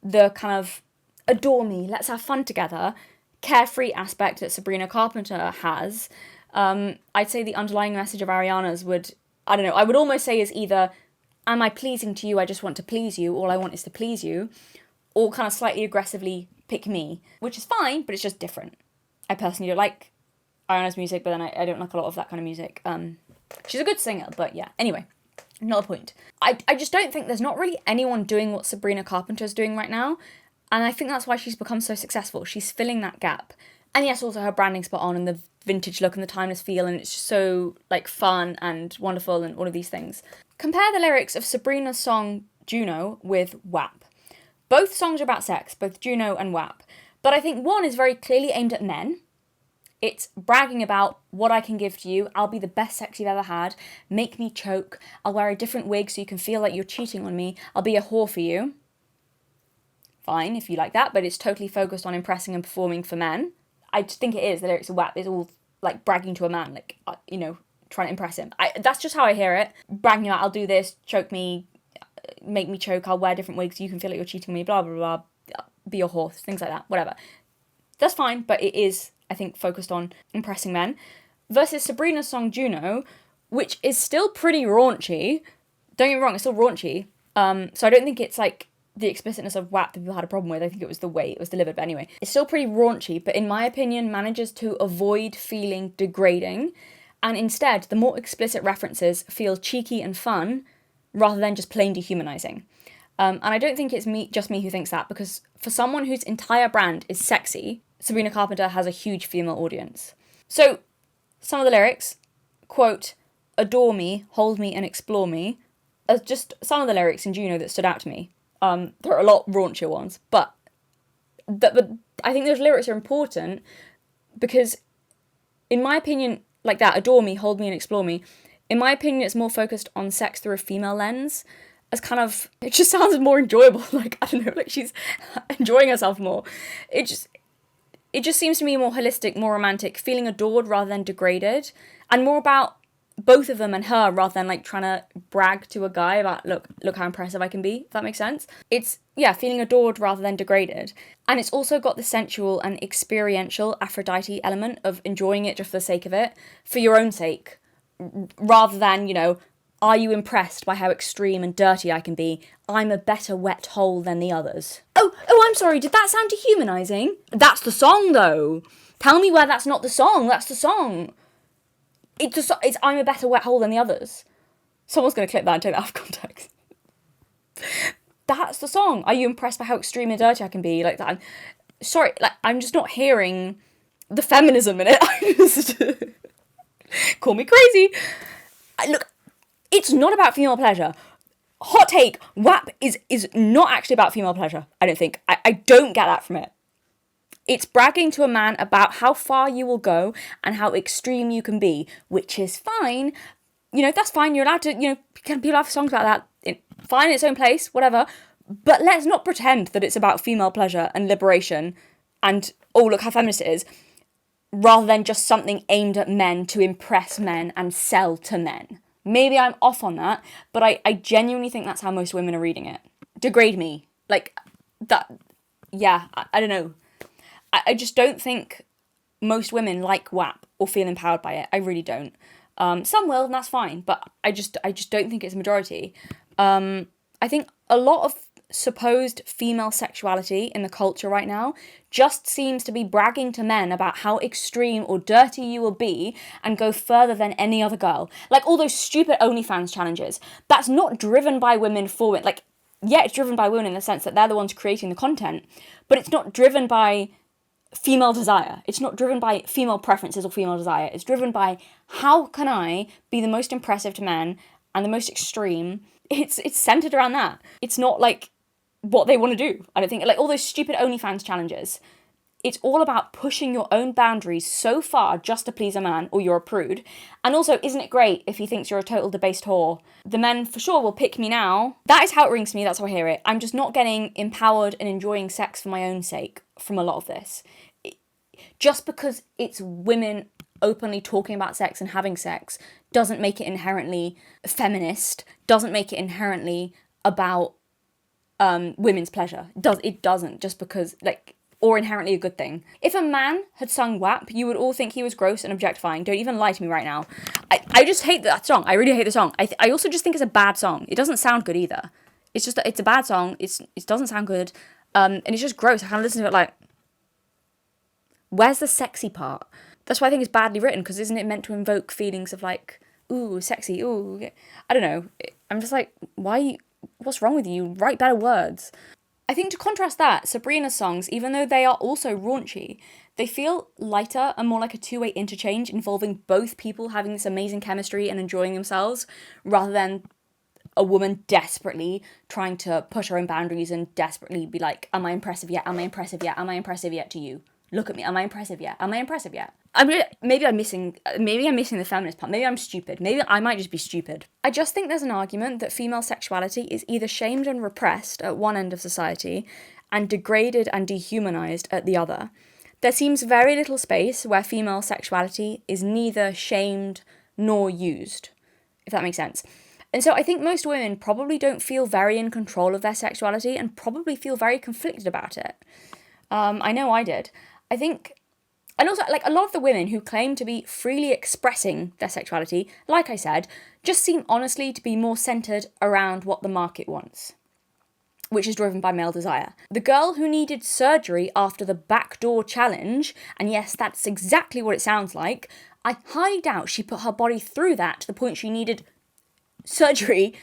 the kind of adore me, let's have fun together, carefree aspect that Sabrina Carpenter has. I'd say the underlying message of Ariana's would, I don't know, I would almost say is either, am I pleasing to you, I just want to please you, all I want is to please you, or kind of slightly aggressively pick me, which is fine, but it's just different. I personally don't like Ariana's music, but then I don't like a lot of that kind of music. She's a good singer, but yeah. Anyway, not the point. I just don't think there's not really anyone doing what Sabrina Carpenter's doing right now, and I think that's why she's become so successful. She's filling that gap. And yes, also her branding's spot on, and the vintage look and the timeless feel, and it's just so like fun and wonderful and all of these things. Compare the lyrics of Sabrina's song Juno with WAP. Both songs are about sex, both Juno and WAP, but I think one is very clearly aimed at men. It's bragging about what I can give to you. I'll be the best sex you've ever had. Make me choke. I'll wear a different wig so you can feel like you're cheating on me. I'll be a whore for you. Fine, if you like that, but it's totally focused on impressing and performing for men. I just think it is. The lyrics of WAP is all like bragging to a man, like, trying to impress him. That's just how I hear it. Bragging about, I'll do this, choke me, make me choke, I'll wear different wigs so you can feel like you're cheating on me, blah, blah, blah, be your whore, things like that, whatever. That's fine, but it is, I think, focused on impressing men. Versus Sabrina's song Juno, which is still pretty raunchy. Don't get me wrong, it's still raunchy. So I don't think it's like the explicitness of WAP that people had a problem with. I think it was the way it was delivered, but anyway. It's still pretty raunchy, but in my opinion manages to avoid feeling degrading, and instead the more explicit references feel cheeky and fun rather than just plain dehumanizing. And I don't think it's just me who thinks that, because for someone whose entire brand is sexy, Sabrina Carpenter has a huge female audience. So, some of the lyrics, quote, adore me, hold me and explore me, are just some of the lyrics in Juno that stood out to me. There are a lot raunchier ones, but I think those lyrics are important because, in my opinion, like that, adore me, hold me and explore me, in my opinion, it's more focused on sex through a female lens, as kind of, it just sounds more enjoyable, like, I don't know, like she's enjoying herself more. It just seems to me more holistic, more romantic, feeling adored rather than degraded, and more about both of them and her rather than like trying to brag to a guy about look how impressive I can be, if that makes sense. It's, yeah, feeling adored rather than degraded. And it's also got the sensual and experiential Aphrodite element of enjoying it just for the sake of it, for your own sake, rather than, are you impressed by how extreme and dirty I can be? I'm a better wet hole than the others. Oh, I'm sorry, did that sound dehumanizing? That's the song though. Tell me where that's not the song. That's the song. It's I'm a better wet hole than the others. Someone's going to clip that and take that out of context. That's the song. Are you impressed by how extreme and dirty I can be? Like that. Sorry, like I'm just not hearing the feminism in it. I just call me crazy. Look, it's not about female pleasure. Hot take, WAP is not actually about female pleasure, I don't think. I don't get that from it. It's bragging to a man about how far you will go and how extreme you can be, which is fine. That's fine. You're allowed to, people have songs about that. Fine in its own place, whatever. But let's not pretend that it's about female pleasure and liberation and, oh, look how feminist it is, rather than just something aimed at men to impress men and sell to men. Maybe I'm off on that, but I genuinely think that's how most women are reading it. Degrade me. Like, that, yeah, I don't know. I just don't think most women like WAP or feel empowered by it. I really don't. Some will, and that's fine, but I just don't think it's a majority. I think a lot of supposed female sexuality in the culture right now just seems to be bragging to men about how extreme or dirty you will be and go further than any other girl. Like all those stupid OnlyFans challenges. That's not driven by women for it. Like, yeah, it's driven by women in the sense that they're the ones creating the content, but it's not driven by female desire. It's not driven by female preferences or female desire. It's driven by how can I be the most impressive to men and the most extreme. It's centered around that. It's not like what they want to do. I don't think, like all those stupid OnlyFans challenges, it's all about pushing your own boundaries so far just to please a man or you're a prude. And also, isn't it great if he thinks you're a total debased whore? The men for sure will pick me now. That is how it rings to me. That's how I hear it. I'm just not getting empowered and enjoying sex for my own sake from a lot of this. Just because it's women openly talking about sex and having sex doesn't make it inherently feminist, doesn't make it inherently about women's pleasure. It doesn't, just because, like, or inherently a good thing. If a man had sung WAP, you would all think he was gross and objectifying. Don't even lie to me right now. I just hate that song. I really hate the song. I also just think it's a bad song. It doesn't sound good either. It's just that it's a bad song. It doesn't sound good. And it's just gross. I kind of listen to it like, where's the sexy part? That's why I think it's badly written, because isn't it meant to invoke feelings of like, ooh, sexy, ooh. I don't know. I'm just like, what's wrong with you? Write better words. I think to contrast that, Sabrina's songs, even though they are also raunchy, they feel lighter and more like a two-way interchange involving both people having this amazing chemistry and enjoying themselves, rather than a woman desperately trying to push her own boundaries and desperately be like, am I impressive yet? Am I impressive yet? Am I impressive yet to you? Look at me. Am I impressive yet? Am I impressive yet? Maybe I'm missing the feminist part. Maybe I'm stupid. Maybe I might just be stupid. I just think there's an argument that female sexuality is either shamed and repressed at one end of society and degraded and dehumanized at the other. There seems very little space where female sexuality is neither shamed nor used, if that makes sense. And so I think most women probably don't feel very in control of their sexuality and probably feel very conflicted about it. I know I did. I think, and also, like, a lot of the women who claim to be freely expressing their sexuality, like I said, just seem honestly to be more centered around what the market wants, which is driven by male desire. The girl who needed surgery after the backdoor challenge, and yes, that's exactly what it sounds like, I highly doubt she put her body through that to the point she needed surgery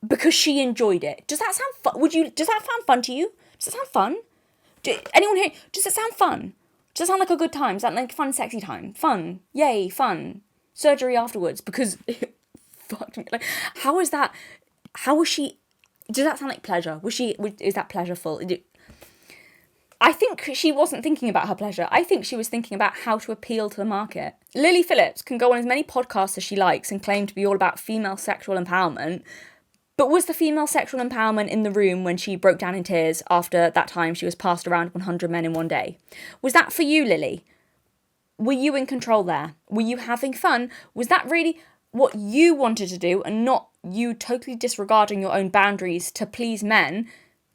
because she enjoyed it. Does that sound fun? Does that sound fun to you? Does it sound fun? Anyone here, does it sound fun? Does it sound like a good time? Does that like a fun, sexy time? Fun. Yay, fun. Surgery afterwards, because fuck me. Like, how is that? How was she? Does that sound like pleasure? Is that pleasureful? I think she wasn't thinking about her pleasure. I think she was thinking about how to appeal to the market. Lily Phillips can go on as many podcasts as she likes and claim to be all about female sexual empowerment. But was the female sexual empowerment in the room when she broke down in tears after that time she was passed around 100 men in one day? Was that for you, Lily? Were you in control there? Were you having fun? Was that really what you wanted to do and not you totally disregarding your own boundaries to please men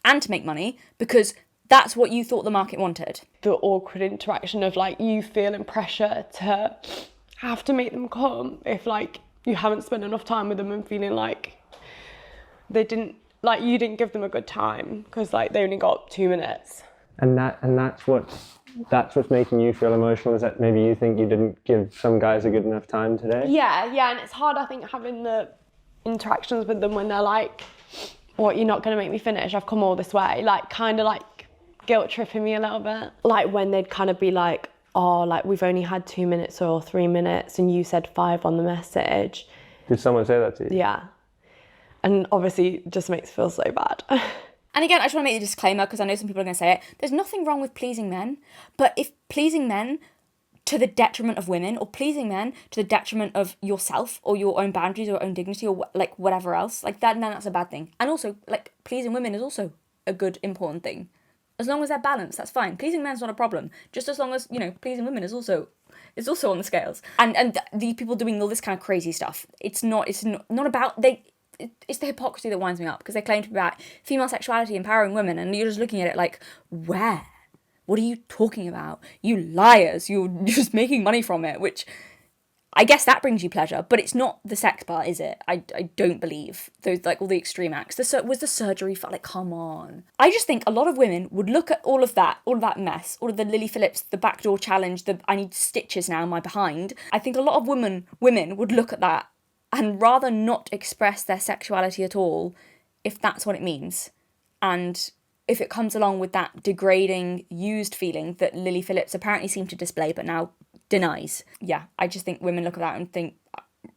and to make money because that's what you thought the market wanted? The awkward interaction of like you feeling pressure to have to make them come if like you haven't spent enough time with them and feeling like you didn't give them a good time because like they only got 2 minutes. And that's what's making you feel emotional, is that maybe you think you didn't give some guys a good enough time today? Yeah, and it's hard, I think, having the interactions with them when they're like, what, you're not going to make me finish? I've come all this way. Like, kind of like guilt tripping me a little bit. Like when they'd kind of be like, oh, like we've only had 2 minutes or 3 minutes and you said 5 on the message. Did someone say that to you? Yeah. And obviously it just makes me feel so bad. And again, I just want to make a disclaimer because I know some people are going to say it. There's nothing wrong with pleasing men, but if pleasing men to the detriment of women or pleasing men to the detriment of yourself or your own boundaries or your own dignity or like whatever else, like that, then that's a bad thing. And also, like, pleasing women is also a good, important thing. As long as they're balanced, that's fine. Pleasing men's not a problem. Just as long as, you know, pleasing women is also on the scales. And these people doing all this kind of crazy stuff, it's not about, it's the hypocrisy that winds me up, because they claim to be about female sexuality, empowering women, and you're just looking at it like, where? What are you talking about? You liars, you're just making money from it, which I guess that brings you pleasure, but it's not the sex part, is it? I don't believe those, like, all the extreme acts. Was the surgery for, like, come on. I just think a lot of women would look at all of that mess, all of the Lily Phillips, the backdoor challenge, the I need stitches now in my behind. I think a lot of women would look at that and rather not express their sexuality at all, if that's what it means. And if it comes along with that degrading, used feeling that Lily Phillips apparently seemed to display, but now denies. Yeah, I just think women look at that and think,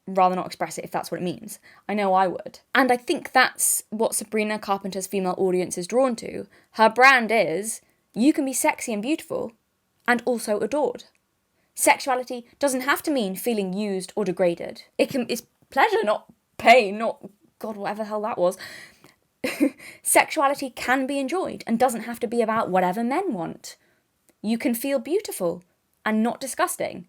rather not express it if that's what it means. I know I would. And I think that's what Sabrina Carpenter's female audience is drawn to. Her brand is, you can be sexy and beautiful, and also adored. Sexuality doesn't have to mean feeling used or degraded. It's pleasure, not pain, not, God, whatever the hell that was. Sexuality can be enjoyed and doesn't have to be about whatever men want. You can feel beautiful and not disgusting.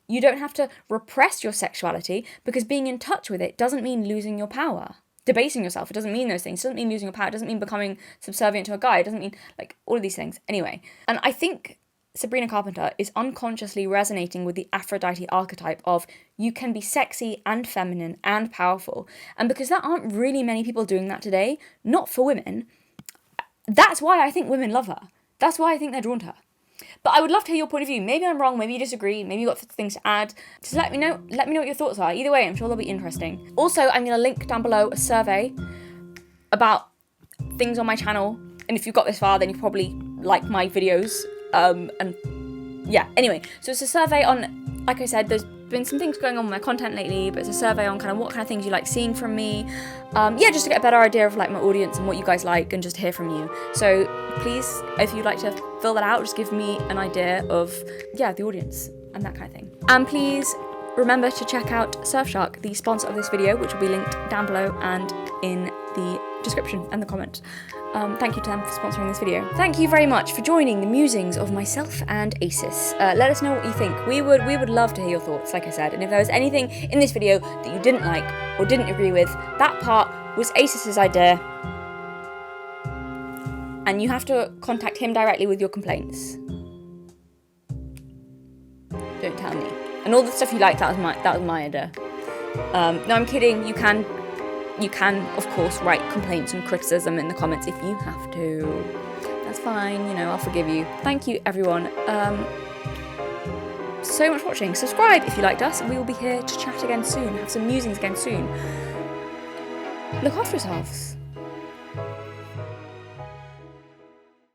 You don't have to repress your sexuality, because being in touch with it doesn't mean losing your power. Debasing yourself, it doesn't mean those things. It doesn't mean losing your power. It doesn't mean becoming subservient to a guy. It doesn't mean, like, all of these things. Anyway, and I think Sabrina Carpenter is unconsciously resonating with the Aphrodite archetype of you can be sexy and feminine and powerful. And because there aren't really many people doing that today, not for women, that's why I think women love her. That's why I think they're drawn to her. But I would love to hear your point of view. Maybe I'm wrong, maybe you disagree, maybe you've got things to add. Just let me know what your thoughts are. Either way, I'm sure they'll be interesting. Also, I'm going to link down below a survey about things on my channel. And if you've got this far, then you probably like my videos. And yeah, anyway, so it's a survey on, like I said, there's been some things going on with my content lately, but it's a survey on kind of what kind of things you like seeing from me. Yeah, just to get a better idea of, like, my audience and what you guys like, and just hear from you. So please, if you'd like to fill that out, just give me an idea of, yeah, the audience and that kind of thing. And please remember to check out Surfshark, the sponsor of this video, which will be linked down below and in the description and the comment. Thank you to them for sponsoring this video. Thank you very much for joining the musings of myself and Acis. Let us know what you think. We would love to hear your thoughts, like I said. And if there was anything in this video that you didn't like or didn't agree with, that part was Acis's idea. And you have to contact him directly with your complaints. Don't tell me. And all the stuff you liked, that was my idea. No, I'm kidding. You can, of course, write complaints and criticism in the comments if you have to. That's fine, you know, I'll forgive you. Thank you, everyone. So much for watching. Subscribe if you liked us, and we will be here to chat again soon, have some musings again soon. Look after yourselves.